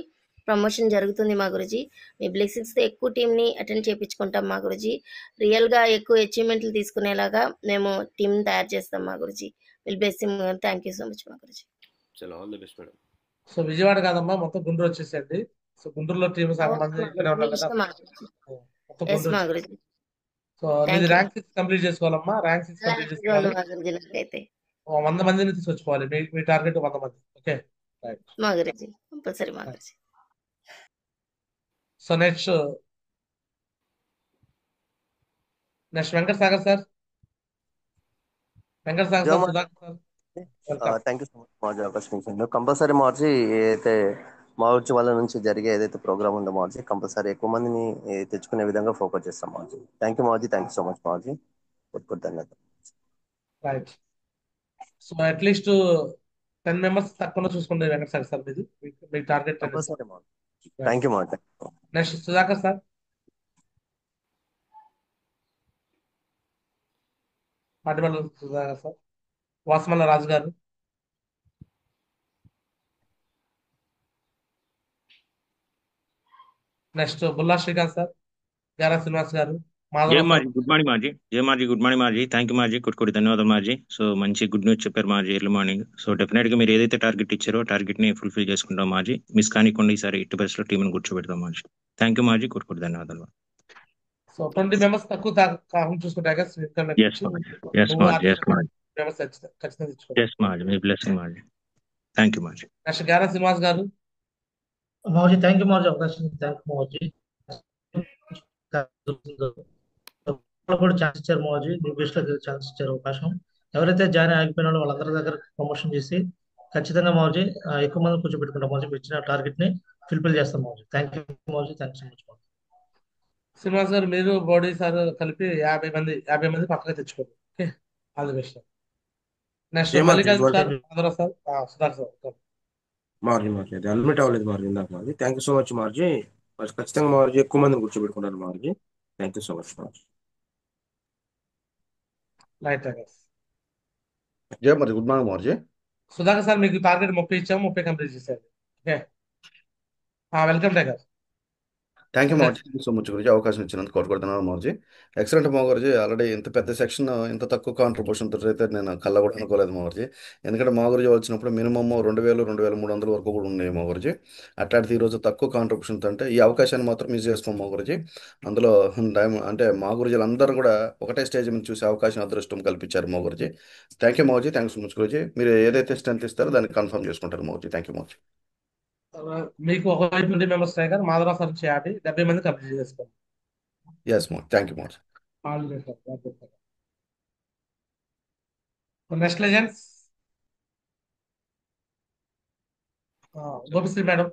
ప్రమోషన్ జరుగుతుంది మా గురుజీ. మీ బ్లెస్సింగ్స్తో ఎక్కువ టీంని అటెండ్ చేయించుకుంటాం మా గురుజీ. రియల్గా ఎక్కువ అచీవ్మెంట్లు తీసుకునేలాగా మేము టీం తయారు చేస్తాం మా Guruji. Will blessing. Thank you so much మా గురుజీ. చలో all the best madam. So Vijayawada కాదమ్మా, మొత్తం గుంటూరు వచ్చేసేయండి. సో గుంటూరులో టీం సగం ఓకే మంది మా ఇక్కడే గురుజీ, ఉన్నారు మీ కదా, ఇష్టం మా గురుజీ. మొత్తం ఎస్ గుంటూరు మా వచ్చేసేయండి. గురుజీ. సో థ్యాంక్ నీది యూ. ర్యాంక్ 6 కంప్లీట్ చేసుకోవాలమ్మా. ర్యాంక్ 6 అలా కంప్లీట్ హ్యాపీగా ఉంది చేసుకోవాలి. మా గురుజీ నాకైతే. 100 మందిని తీసుకొచ్చుకోవాలి. మీ టార్గెట్ 100 మంది. Okay right. మా గురుజీ కంపల్సరీ మా Guruji. So next Venkata Sagar sir. Venkata Sagar sir, Sudhakar sir, welcome. Thank you so much మార్చి అవకాశం ఇచ్చింది. కంపల్సరీ మార్చి ఏదైతే మార్చి వాళ్ళ నుంచి జరిగే ఏదైతే ప్రోగ్రామ్ ఉందో మార్చి కంపల్సరీ ఎక్కువ మందిని తెచ్చుకునే విధంగా ఫోకస్ చేస్తాం మార్చి. థ్యాంక్ యూ మార్చి, థ్యాంక్ యూ సో మచ్ మార్చి. కొద్ది ధన్యవాదాలు. రైట్. సో అట్లీస్ట్ 10 మెంబర్స్ తక్కువ చూసుకోండి వెంకట సాగర్ సార్. మీ టార్గెట్ 10 కంపల్సరీ మార్చి. థ్యాంక్ యూ మార్చి. Next Sudhakar sir. Patimalla Sudhakar sir. Vasamalla Raju garu. Next Bulla Srikanth sir. Gara Srinivas garu. Jaya Madhava sir. మార్జీ, గుడ్ మార్నింగ్ మార్జీ. జయ మార్జీ, గుడ్ మార్నింగ్ మార్జీ. థ్యాంక్ యూ మార్జీ, కొట్టుకోటి ధన్యవాదాలు మార్జీ. సో మంచి గుడ్ న్యూస్ చెప్పారు మార్జీ ఎర్లీ మార్నింగ్. సో డెఫినెట్ గా మీరు ఏదైతే టార్గెట్ ఇచ్చారో టార్గెట్ ని ఫుల్ఫిల్ చేసుకుంటాం మార్జీ. మిస్ కానివ్వండి ఈసారి 80% టీంని కూర్చోబెడతాం మార్జీ. థ్యాంక్ యూ మార్జీ, కొట్టుకోటి ధన్యవాదాలు. సో 20 మెంబర్స్ తక్కువ కాకుండా చూసుకుంటా ఎస్ మార్జీ, ఎస్ మార్జీ, ఎస్ మార్జీ, మెంబర్స్ ఖచ్చితంగా తెచ్చుకోండి. ఎస్ మార్జీ. మీ బ్లెస్సింగ్ మార్జీ. థ్యాంక్ యూ మార్జీ. నెక్స్ట్ గారా శ్రీనివాస్ గారు. మోజీ థ్యాంక్ యూ మోజీ, అవకాశం థ్యాంక్ యూ మోజీ. కూడా ఛాన్స్ ఇచ్చారు మోజీ, మీ బెస్ట్ లో ఛాన్స్ ఇచ్చారు అవకాశం. ఎవరైతే జాయిన్ ఆగిపోయినాడో వాళ్ళందరి దగ్గర ప్రమోషన్ చేసి ఖచ్చితంగా మోజీ ఎక్కువ మంది కూర్చోబెట్టుకుంటాం మోజీ. ఇచ్చిన టార్గెట్ ని ఫుల్ఫిల్ చేస్తాం మోజీ. థ్యాంక్ యూ మోజీ, థ్యాంక్ యూ సో మచ్ మోజీ. శ్రీనివాస్ గారు, మీరు బాడీ సార్ కలిపి 50 మంది పక్కగా తెచ్చుకోండి. Okay, all the best. Next Jaya మార్చి, Mallikarjuna good sir, morning Andhra sir, Sudhakar sir. మార్చి. మార్చి అది అడ్మిట్ అవ్వలేదు మార్చి ఇందాక మార్చి. థ్యాంక్ యూ సో మచ్ మార్చి. మరి ఖచ్చితంగా మార్చి ఎక్కువ మందిని కూర్చోబెట్టుకుంటారు మార్చి. థ్యాంక్ యూ సో మచ్ మార్చి. రైట్. జయ మార్చి, గుడ్ మార్నింగ్ మార్చి. సుధాకర్ సార్, మీకు టార్గెట్ 30 ఇచ్చాము, 30 కంప్లీట్ చేశారు. Okay, welcome tiger. Thank you మార్చి, థ్యాంక్ యూ సో మచ్ గురించి అవకాశం ఇచ్చినందుకు కోరుకుంటున్నాను మార్చి. ఎక్సలెంట్ మా గురించి. ఆల్రెడీ ఇంత పెద్ద సెక్షన్ ఇంత తక్కువ కాంట్రిబ్యూషన్ తోటి అయితే నేను కళ్ళ కూడా అనుకోలేదు మా గురించి. ఎందుకంటే మా గురించి వచ్చినప్పుడు మినిమమ్ 2000, 2300 వరకు కూడా ఉన్నాయి మా గురించి. అట్లాంటిది ఈరోజు తక్కువ కాంట్రిబ్యూషన్ అంటే ఈ అవకాశాన్ని మాత్రం మిస్ చేసుకోం మా గురించి. అందులో అంటే మా గురించి అందరూ కూడా ఒకటే స్టేజ్ మీద చూసే అవకాశం, అదృష్టం కల్పించారు మా గురించి. Thank you Mauji, thank you so much గురించి. మీరు ఏదైతే స్ట్రెంత్ ఇస్తారో దాన్ని కన్ఫర్మ్ చేసుకుంటారు మౌజీ. Thank you Mauji. మీకు ఒకవైపు 20 మెంబర్స్ టైగర్, మాధవ సార్ నుంచి 70 మంది కంప్లీట్ చేసుకోండి. ఎస్ మౌజీ, థ్యాంక్ యూ మౌజీ. All the best. Next legends Gopisri madam.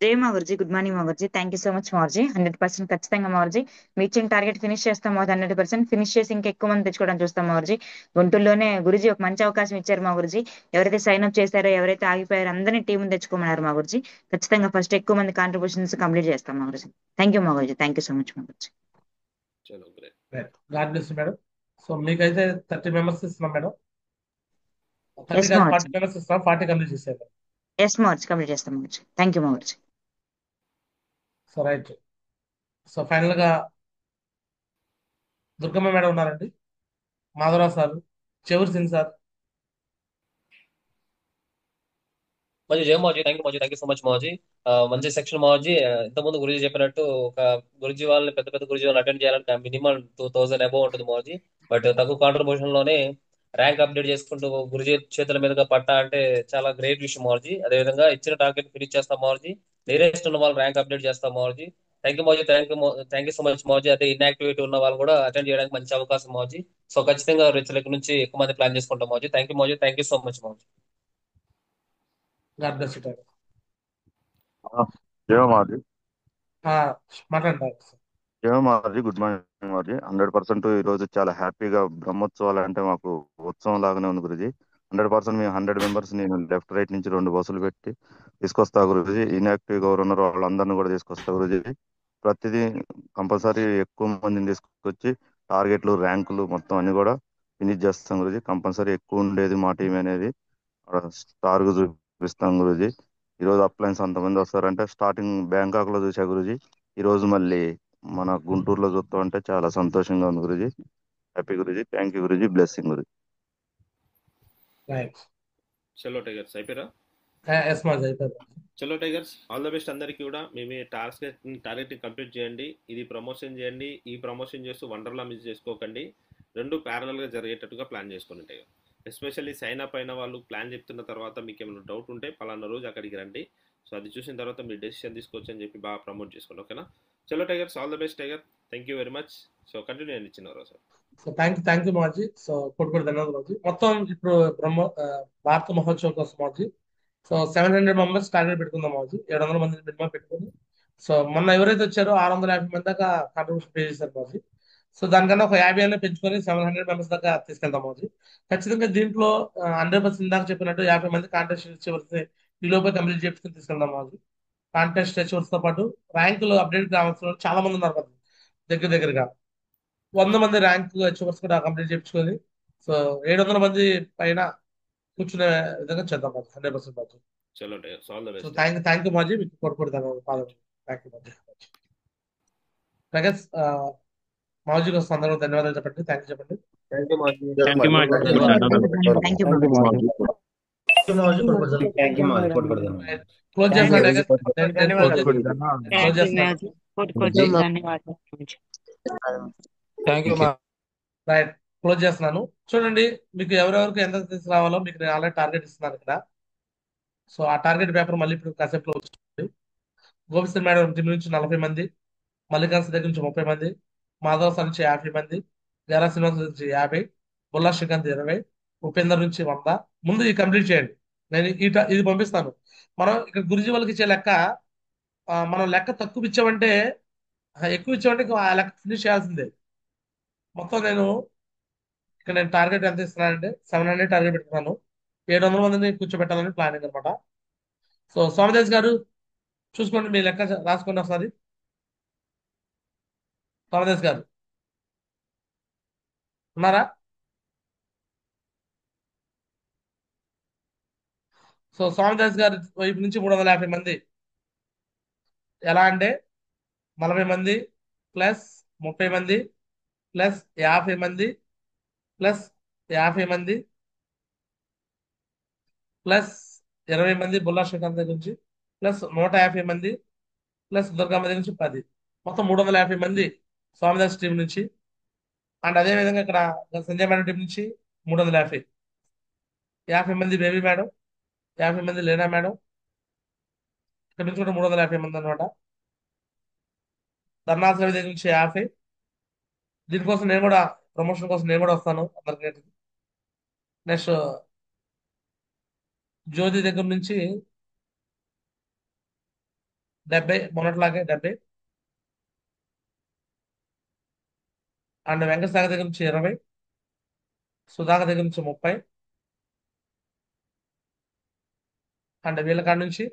జై మాగుర్జీ, గుడ్ మార్నింగ్ మాగుర్జీ. థ్యాంక్ యూ సో మచ్ మాగుర్జీ. 100% ఖచ్చితంగా మాగుర్జీ మీ ఇచ్చిన టార్గెట్ ఫినిష్ చేస్తాం మాకు. 100% ఫినిష్ చేసి ఇంకా ఎక్కువ మంది తెచ్చుకోవడం చూస్తాం మాగుర్జీ. గుంటూరులోనే గురుజీ ఒక మంచి అవకాశం ఇచ్చారు మా గురుజీ. ఎవరైతే సైన్ అప్ చేశారో, ఎవరైతే ఆగిపోయారో అందరినీ టీం తెచ్చుకోమన్నారు మా గురుజీ. ఖచ్చితంగా ఫస్ట్ ఎక్కువ మంది కాంట్రిబ్యూషన్స్ కంప్లీట్ చేస్తాం మా గురుజీ. థ్యాంక్ యూ మా Guruji, thank you so much మా Guruji. God bless madam. So మీకైతే 30 మెంబర్స్ ఇస్తున్నాం మేడం. 30 ఎస్ కాదు, మాగుర్జీ. 40 మెంబర్స్ ఇస్తున్నాం. 40 కంప్లీట్ చేసేయాలి. ఎస్ మాగుర్జీ, కంప్లీట్ చేస్తాం మాగుర్జీ. థ్యాంక్ యూ మాగుర్జీ. So right. సో ఫైనల్ గా దుర్గమ్మ మేడం ఉన్నారండి, మాధవరావు సార్, చెవుర్ సింగ్ సార్. మంచి జయ మాజీ, థ్యాంక్ యూ సో మచ్ మాజీ. మంచి సెక్షన్ మాజీ. ఇంతకుముందు గురుజీ చెప్పినట్టు ఒక గురుజీ వాళ్ళని పెద్ద పెద్ద గురుజీ వాళ్ళని అటెండ్ చేయాలంటే మినిమం 2000 అబౌవ్ ఉంటుంది మాజీ. బట్ తక్కువ కాంట్రిబ్యూషన్ లోనే ర్యాంక్ అప్డేట్ చేసుకుంటూ గురుజీ చేతుల మీదుగా పట్టా అంటే చాలా గ్రేట్ విషయం మాజీ. అదేవిధంగా ఇచ్చిన టార్గెట్ ఫినిష్ చేస్తాం మాజీ. నియరెస్ట్ ఉన్న వాళ్ళు ర్యాంక్ అప్డేట్ చేస్తాం మాజీ. థ్యాంక్ యూ మాజీ, థ్యాంక్ యూ సో మచ్ మాజీ. అదే ఇన్యాక్టివిటీ ఉన్న వాళ్ళు కూడా అటెండ్ చేయడానికి మంచి అవకాశం మాజీ. సో ఖచ్చితంగా రేపు నుంచి ఎక్కువ మంది ప్లాన్ చేసుకుంటాం మాజీ. థ్యాంక్ యూ మాజీ, థ్యాంక్ యూ సో మచ్ మాజీ. God bless you tiger. Jaya మార్జీ. మాట్లాడండి. జయ మార్జీ, గుడ్ మార్నింగ్ మార్జీ. 100% ఈ రోజు చాలా హ్యాపీగా బ్రహ్మోత్సవాలు అంటే మాకు ఉత్సవం లాగానే ఉంది గురుజీ. 100% మేము 100 మెంబర్స్ నేను లెఫ్ట్ రైట్ నుంచి 2 బస్సులు పెట్టి తీసుకొస్తా గురుజీ. ఇన్యాక్టివ్ గా ఎవరు ఉన్నారో వాళ్ళందరినీ కూడా తీసుకొస్తా గురుజీ. ప్రతిదీ కంపల్సరీ ఎక్కువ మందిని తీసుకొచ్చి టార్గెట్లు, ర్యాంకులు మొత్తం అన్ని కూడా ఫినిష్ చేస్తాం గురుజీ. కంపల్సరీ ఎక్కువ ఉండేది మా టీం అనేది స్టార్ గా చూపిస్తాం గురుజీ. ఈ రోజు అప్లయన్స్ అంతమంది వస్తారంటే స్టార్టింగ్ బ్యాంకాక్ లో చూసా గురుజీ. ఈ రోజు మళ్ళీ మన గుంటూరులో చూస్తా ఉంటే చాలా సంతోషంగా ఉంది Guruji. Happy Guruji. Thank you Guruji. Blessing Guruji. Right. చలో టైగర్స్ అయిపోయారా? ఎస్ మాజీ అయిపోయింది. చలో టైగర్స్, ఆల్ ద బెస్ట్ అందరికీ కూడా. మీ టార్గెట్ కంప్లీట్ చేయండి. ఇది ప్రమోషన్ చేయండి. ఈ ప్రమోషన్ చేస్తూ వండర్లా మిస్ చేసుకోకండి. రెండు ప్యారలల్గా జరిగేటట్టుగా ప్లాన్ చేసుకోండి టైగర్. ఎస్పెషల్లీ సైన్ అప్ అయిన వాళ్ళు ప్లాన్ చెప్తున్న తర్వాత మీకు ఏమైనా డౌట్ ఉంటే పలానా రోజు అక్కడికి రండి. సో అది చూసిన తర్వాత మీరు డెసిషన్ తీసుకోవచ్చు అని చెప్పి బాగా ప్రమోట్ చేసుకోండి. ఓకేనా? చలో tigers, all the best tiger. Thank you very much. So continue అండి ఇచ్చినారు సార్. సో థ్యాంక్ యూ మాజీ. సో కొట్టుకోటి ధన్యవాదాలు మాజీ. మొత్తం ఇప్పుడు భారత మహోత్సవం కోసం మాజీ సో 700 మెంబర్స్ టార్గెట్ పెట్టుకుందాం మాజీ. 700 మంది మినిమం పెట్టుకుని సో మొన్న ఎవరైతే వచ్చారో 650 మంది దాకా కాంట్రిబ్యూషన్ పే చేశారు మాజీ. సో దానికన్నా ఒక 50 అన్న పెంచుకొని 700 మెంబర్స్ దాకా తీసుకెళ్తాం మాజీ. ఖచ్చితంగా దీంట్లో 100% దాకా చెప్పినట్టు 50 మంది కాంటెస్ట్ చివరి ఈ లోపే కంప్లీట్ చేసుకుని తీసుకెళ్దాం మాజీ. కాంటెస్ట్ చివరితో తో పాటు ర్యాంకులు అప్డేట్ కావాల్సిన వాళ్ళు చాలా మంది ఉన్నారు మాజీ. దగ్గరగా 100 మంది ర్యాంక్ చివర్స్ కూడా కంప్లీట్ చేయించుకొని సో 700 మంది పైన కూర్చునే విధంగా చేద్దాం మాజీ. 100% మాజీ. చలో tigers, all the so best. Thank you మాజీ. మీకు కొట్టుకుంటాను పాదం. థ్యాంక్ యూ మాజీ. టైగర్స్ మాజీ కోసం అందరూ ధన్యవాదాలు చెప్పండి. థ్యాంక్ యూ చెప్పండి. థ్యాంక్ యూ మాజీ. థ్యాంక్ యూ మాజీ. థ్యాంక్ యూ థ్యాంక్ యూ మాజీ. మాజీ కొట్టుకోటి థ్యాంక్ యూ మాజీ. కొట్టుకోవడం. క్లోజ్ చేస్తున్నా టైగర్స్. థ్యాంక్ క్లోజ్ యూ చేస్తున్నా. మాజీ. కొట్టుకోటి ధన్యవాదాలు. థ్యాంక్ యూ మాజీ. రైట్, క్లోజ్ చేస్తున్నాను. చూడండి, మీకు ఎవరెవరికి ఎంత తీసుకురావాలో మీకు నేను ఆల్రెడీ టార్గెట్ ఇస్తున్నాను ఇక్కడ. సో ఆ టార్గెట్ పేపర్ మళ్ళీ ఇప్పుడు కాసేపులో వచ్చింది. గోపిశ్రీ మేడం టీం నుంచి 40 మంది, మల్లికార్జున దగ్గర నుంచి 30 మంది, మాధవ్ సార్ నుంచి 50 మంది, గరా శ్రీనివాస్ నుంచి 50, బుల్లా శ్రీకాంత్ 20, ఉపేందర్ నుంచి 100. ముందు ఇది కంప్లీట్ చేయండి. నేను ఇది పంపిస్తాను. మనం ఇక్కడ గురుజీ వాళ్ళకి ఇచ్చే లెక్క మనం లెక్క తక్కువ ఇచ్చామంటే ఎక్కువ ఇచ్చామంటే ఇంకా ఆ లెక్క ఫినిష్ చేయాల్సిందే. మొత్తం ఇక్కడ నేను టార్గెట్ ఎంత ఇస్తున్నానంటే 700 టార్గెట్ పెట్టుకున్నాను. 700 మందిని కూర్చోబెట్టాలని ప్లానింగ్ అనమాట. సో సోమదేశ్ గారు చూసుకోండి, మీ లెక్క రాసుకోండి ఒకసారి. సోమదేశ్ గారు ఉన్నారా? సో సోమదేశ్ గారి వైపు నుంచి 350 మంది. ఎలా అంటే 40 మంది ప్లస్ 30 మంది ప్లస్ 50 మంది ప్లస్ 50 మంది ప్లస్ 20 మంది బుల్లా శ్రీకాంత్ దగ్గర నుంచి ప్లస్ 150 మంది ప్లస్ దుర్గమ్మ దగ్గర నుంచి 10, మొత్తం 350 మంది స్వామిదాస్ టీం నుంచి. అండ్ అదే విధంగా ఇక్కడ సంజయ్ మేడం టీం నుంచి 350, 50 మంది బేబీ మేడం, 50 మంది లేనా మేడం, ఇక్కడ నుంచి కూడా 350 మంది అనమాట. ధర్నాథ్ రవి దగ్గర నుంచి 50. దీనికోసం నేను కూడా ప్రమోషన్ కోసం నేను కూడా వస్తాను అందరికి. నెక్స్ట్ జ్యోతి దగ్గర నుంచి 70, మొన్నట్లాగే 70. అండ్ వెంకటసాగర్ దగ్గర నుంచి 20, సుధాకర్ దగ్గర నుంచి 30, అండ్ వీళ్ళ కాడ నుంచి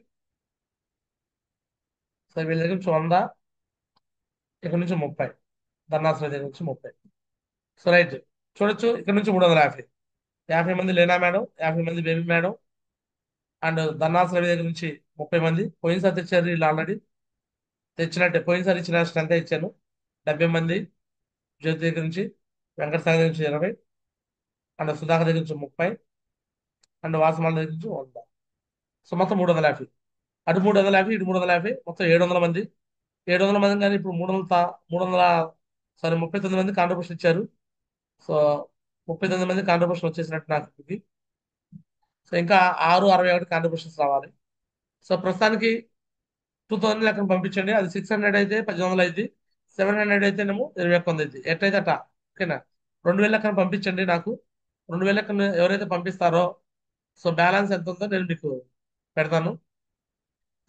వీళ్ళ దగ్గర నుంచి 100, ఇక్కడ నుంచి 30, ధర్నాశ్రయ దగ్గర నుంచి 30. సో రైట్, చూడొచ్చు ఇక్కడ నుంచి 350, 50 మంది లేనా మేడం, 50 మంది బేబీ మేడం, అండ్ ధర్నాశ్రయ దగ్గర నుంచి 30 మంది. పోయినసారి తెచ్చారు వీళ్ళు, ఆల్రెడీ తెచ్చినట్టే. పోయినసారి ఇచ్చిన స్ట్రెంత్ ఇచ్చాను. 70 మంది జ్యోతి దగ్గర నుంచి, వెంకటసాగర్ దగ్గర నుంచి 20, అండ్ సుధాకర్ దగ్గర నుంచి 30, అండ్ వాసమాల దగ్గర నుంచి 100. సో మొత్తం 350. అటు 350, ఇటు 350, మొత్తం 700 మంది. 700 మంది కానీ ఇప్పుడు 39 మంది కాంట్రిబ్యూషన్ ఇచ్చారు. సో 39 మంది కాంట్రిబ్యూషన్ వచ్చేసినట్టు నాకు ఇది. సో ఇంకా 661 కాంట్రిబ్యూషన్స్ రావాలి. సో ప్రస్తుతానికి 2000 లెక్కన పంపించండి. అది 600 అయితే 1800 అయింది, 700 అయితేనేమో 21 అయింది. ఎట్లయితే అట్లా, ఓకేనా? 2000 లెక్కన పంపించండి నాకు. 2000 లెక్కన ఎవరైతే పంపిస్తారో సో బ్యాలెన్స్ ఎంత ఉందో నేను మీకు పెడతాను.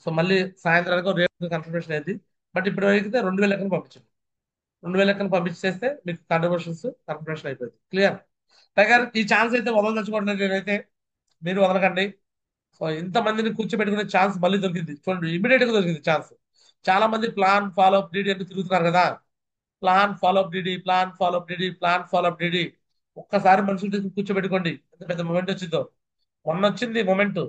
సో మళ్ళీ సాయంత్రానికి రేపు కన్ఫర్మేషన్ అయింది. బట్ ఇప్పుడు అయితే 2000 లెక్కన పంపించండి. 2000 లెక్కన పంపించేస్తే మీకు కాంట్రిబ్యూషన్స్ కన్ఫర్మేషన్ అయిపోయింది. క్లియర్? టైగర్, ఈ ఛాన్స్ అయితే వదలదలుచుకోండి. నేనైతే మీరు వదలకండి. సో ఇంతమందిని కూర్చోబెట్టుకునే ఛాన్స్ మళ్ళీ దొరికింది. చూడండి, ఇమీడియట్ గా దొరికింది ఛాన్స్. చాలా మంది ప్లాన్ ఫాలోఅప్ డిడి అంటే తిరుగుతున్నారు కదా. Plan follow up DD, plan follow up DD, plan follow up DD. ఒక్కసారి మనుషులు తీసుకుని కూర్చోబెట్టుకోండి, ఎంత పెద్ద మూమెంట్ వచ్చిందో. మొన్న వచ్చింది మూమెంట్,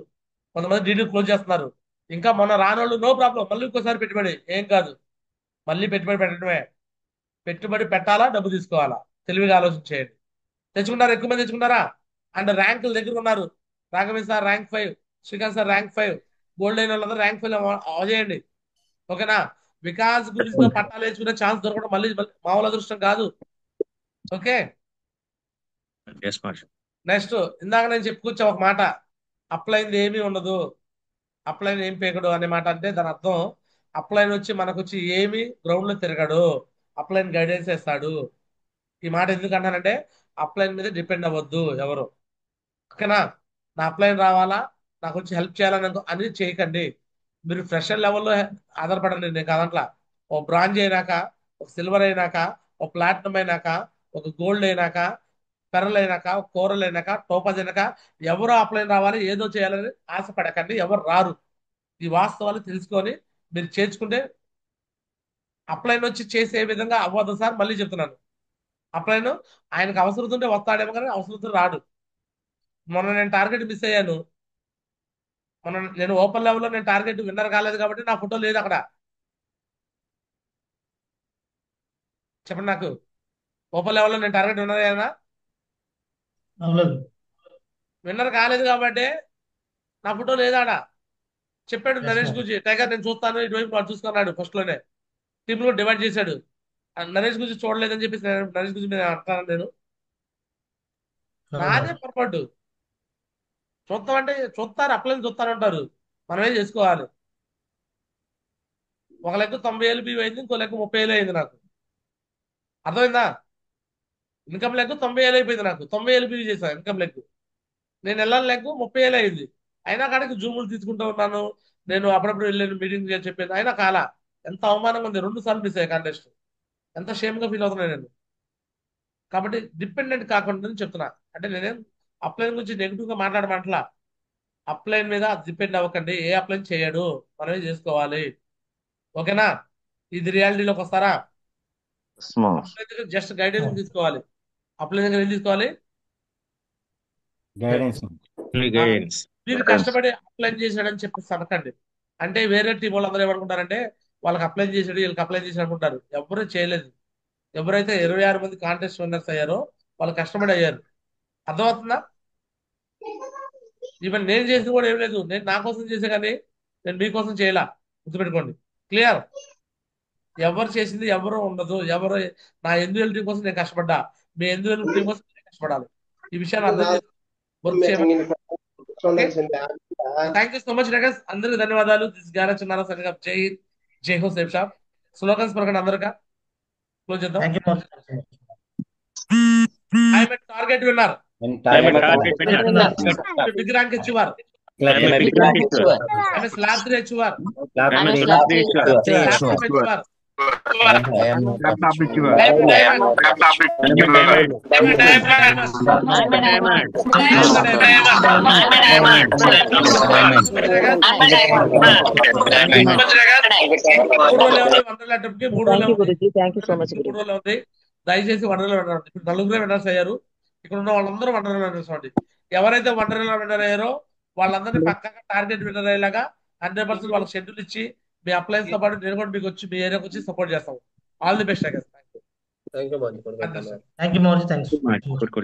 కొంతమంది డీడీ క్లోజ్ చేస్తున్నారు. ఇంకా మొన్న రానోళ్ళు నో ప్రాబ్లం, మళ్ళీ ఇంకోసారి పెట్టుబడి ఏం కాదు, మళ్ళీ పెట్టుబడి పెట్టడమే. పెట్టుబడి పెట్టాలా, డబ్బు తీసుకోవాలా, తెలివిగా ఆలోచించేయండి. తెచ్చుకుంటారా? ఎక్కువ మంది తెచ్చుకుంటారా? అండ్ ర్యాంకుల దగ్గర ఉన్నారు. Raghavendra sir rank 5, Srikanth sir rank 5, gold అయిన వాళ్ళందరూ ర్యాంక్ 5 అవజేయండి. ఓకేనా? వికాస్ గురించి పట్టాలు వేసుకునే ఛాన్స్ దొరకడం మళ్ళీ మామూలు అదృష్టం కాదు. ఓకే, నెక్స్ట్ ఇందాక నేను చెప్పుకొచ్చా ఒక మాట, అప్లైన్ ఏమీ ఉండదు, అప్లైన్ ఏం పేకడు అనే మాట. అంటే దాని అర్థం అప్లైన్ వచ్చి మనకు వచ్చి ఏమి గ్రౌండ్ లో తిరగడు, అప్లైన్ గైడెన్స్ చేస్తాడు. ఈ మాట ఎందుకు అంటానంటే అప్లైన్ మీద డిపెండ్ అవ్వద్దు ఎవరు. ఓకేనా? నా అప్లైన్ రావాలా, నాకు వచ్చి హెల్ప్ చేయాలని అని చేయకండి. మీరు ఫ్రెషర్ లెవెల్లో ఆధారపడండి. నేను కాదంట్లా, ఒక బ్రాంజ్ అయినాక, ఒక సిల్వర్ అయినాక, ఒక ప్లాటినం అయినాక, ఒక గోల్డ్ అయినాక, పెరల్ అయినాక, కోరల్ అయినాక, టోపాజ్ అయినాక ఎవరో అప్లైన్ రావాలి, ఏదో చేయాలని ఆశపడకండి. ఎవరు రారు. ఈ వాస్తవాలు తెలుసుకొని మీరు చేర్చుకుంటే అప్లైన్ వచ్చి చేసే విధంగా అవ్వదు సార్. మళ్ళీ చెప్తున్నాను, అప్లైన్ ఆయనకు అవసరం ఉంటే వస్తాడేమో కానీ అవసరం రాడు. మొన్న నేను టార్గెట్ మిస్ అయ్యాను. మొన్న నేను ఓపెన్ లెవెల్లో నేను టార్గెట్ విన్నర్ కాలేదు కాబట్టి నా ఫోటో లేదు అక్కడ. చెప్పండి నాకు, ఓపెన్ లెవెల్లో నేను టార్గెట్ విన్నర్ అయ్యానా? విన్నర్ కాలేదు కాబట్టి నా ఫోటో లేదు ఆడ. చెప్పాడు నరేష్ గురించి, టైగర్ నేను చూస్తాను, ఇటువైపు వాడు చూసుకున్నాడు. ఫస్ట్ లోనే టీంలో డివైడ్ చేశాడు. నరేష్ గురించి చూడలేదని చెప్పేసి నరేష్ గురించి నేను అంటాను. నేను నాదే పొరపాటు. చూస్తామంటే చూస్తారు, అప్లైన్ చూస్తారంటారు, మనమే చేసుకోవాలి. ఒక లెక్క 90,000 బీవ్ అయింది, ఇంకో లెక్క 30,000 అయింది నాకు. అర్థమైందా? ఇన్కమ్ లెక్క 90,000 అయిపోయింది నాకు. 90,000 బీవ్ చేశాను ఇన్కమ్ లెక్క. నేను వెళ్ళాలి లెక్క 30,000 అయింది. అయినా కాడికి జూములు తీసుకుంటూ ఉన్నాను. నేను అప్పుడప్పుడు వెళ్ళాను మీటింగ్ చెప్పేది, అయినా కాలా. ఎంత అవమానంగా ఉంది. 2 సార్లు మిస్ అయ్యా కాంటెస్ట్. ఎంత షేమ్గా ఫీల్ అవుతున్నాను నేను. కాబట్టి డిపెండెంట్ కాకుండా చెప్తున్నా. అంటే నేనేం అప్లైన్ గురించి నెగిటివ్ గా మాట్లాడమంటలా. అప్లైన్ మీద డిపెండ్ అవ్వకండి. ఏ అప్లైన్ చేయడు, మనమే చేసుకోవాలి. ఓకేనా? ఇది రియాలిటీలోకి వస్తారా? అప్లైన్ దగ్గర జస్ట్ గైడెన్స్ తీసుకోవాలి. అప్లైన్ దగ్గర ఏం తీసుకోవాలి? మీరు కష్టపడి అప్లైన్ చేశాడని చెప్పేసి అనకండి. అంటే వేరే టీం వాళ్ళందరూ ఏమనుకుంటారంటే వాళ్ళకి అప్లై చేసాడు, వీళ్ళకి అప్లై చేసి అనుకుంటారు. ఎవరు చేయలేదు. ఎవరైతే 26 మంది కాంటెస్ట్ విన్నర్స్ అయ్యారో వాళ్ళు కష్టపడి అయ్యారు. అర్థమవుతుందా? ఈవెన్ నేను చేసింది కూడా ఏం లేదు, నేను నా కోసం చేసే కానీ నేను మీకోసం చేయలా. గుర్తుపెట్టుకోండి. క్లియర్? ఎవరు చేసింది ఎవరు ఉండదు. ఎవరు నా ఎందువేల టీం కోసం నేను కష్టపడ్డా, మీ ఎందువేల టీం కోసం నేను కష్టపడాలి. ఈ విషయాన్ని అర్థం చేసి వర్క్ చేయమని. థ్యాంక్ యూ సో మచ్ రగస్. అందరికి ధన్యవాదాలు. దిస్ గారా చిన్నారా సంఘ జై హింద్, జై హో సేఫ్ షాప్. స్లోగన్స్ పలకండి అందరికా. క్లోజ్ చేద్దాం. I'm a target winner. Big rank achiever. I'm a slab 3 achiever. I'm a slab 3 achiever. దయచేసి వండర్లో వినండి. ఇప్పుడు నలుగురే విన్నర్స్ అయ్యారు. ఇక్కడ ఉన్న వాళ్ళందరూ వండర్లో విన్నర్స్ అండి. ఎవరైతే వండర్లో విన్నర్ అయ్యారో వాళ్ళందరినీ పక్కగా టార్గెట్ విన్నర్ అయ్యేలాగా 100% వాళ్ళకి షెడ్యూల్ ఇచ్చి మీ అప్లైన్స్ తో పాటు నేను కూడా మీకు వచ్చి మీ ఏరియాకి వచ్చి సపోర్ట్ చేస్తాం. All the best. Thank you. Thank you.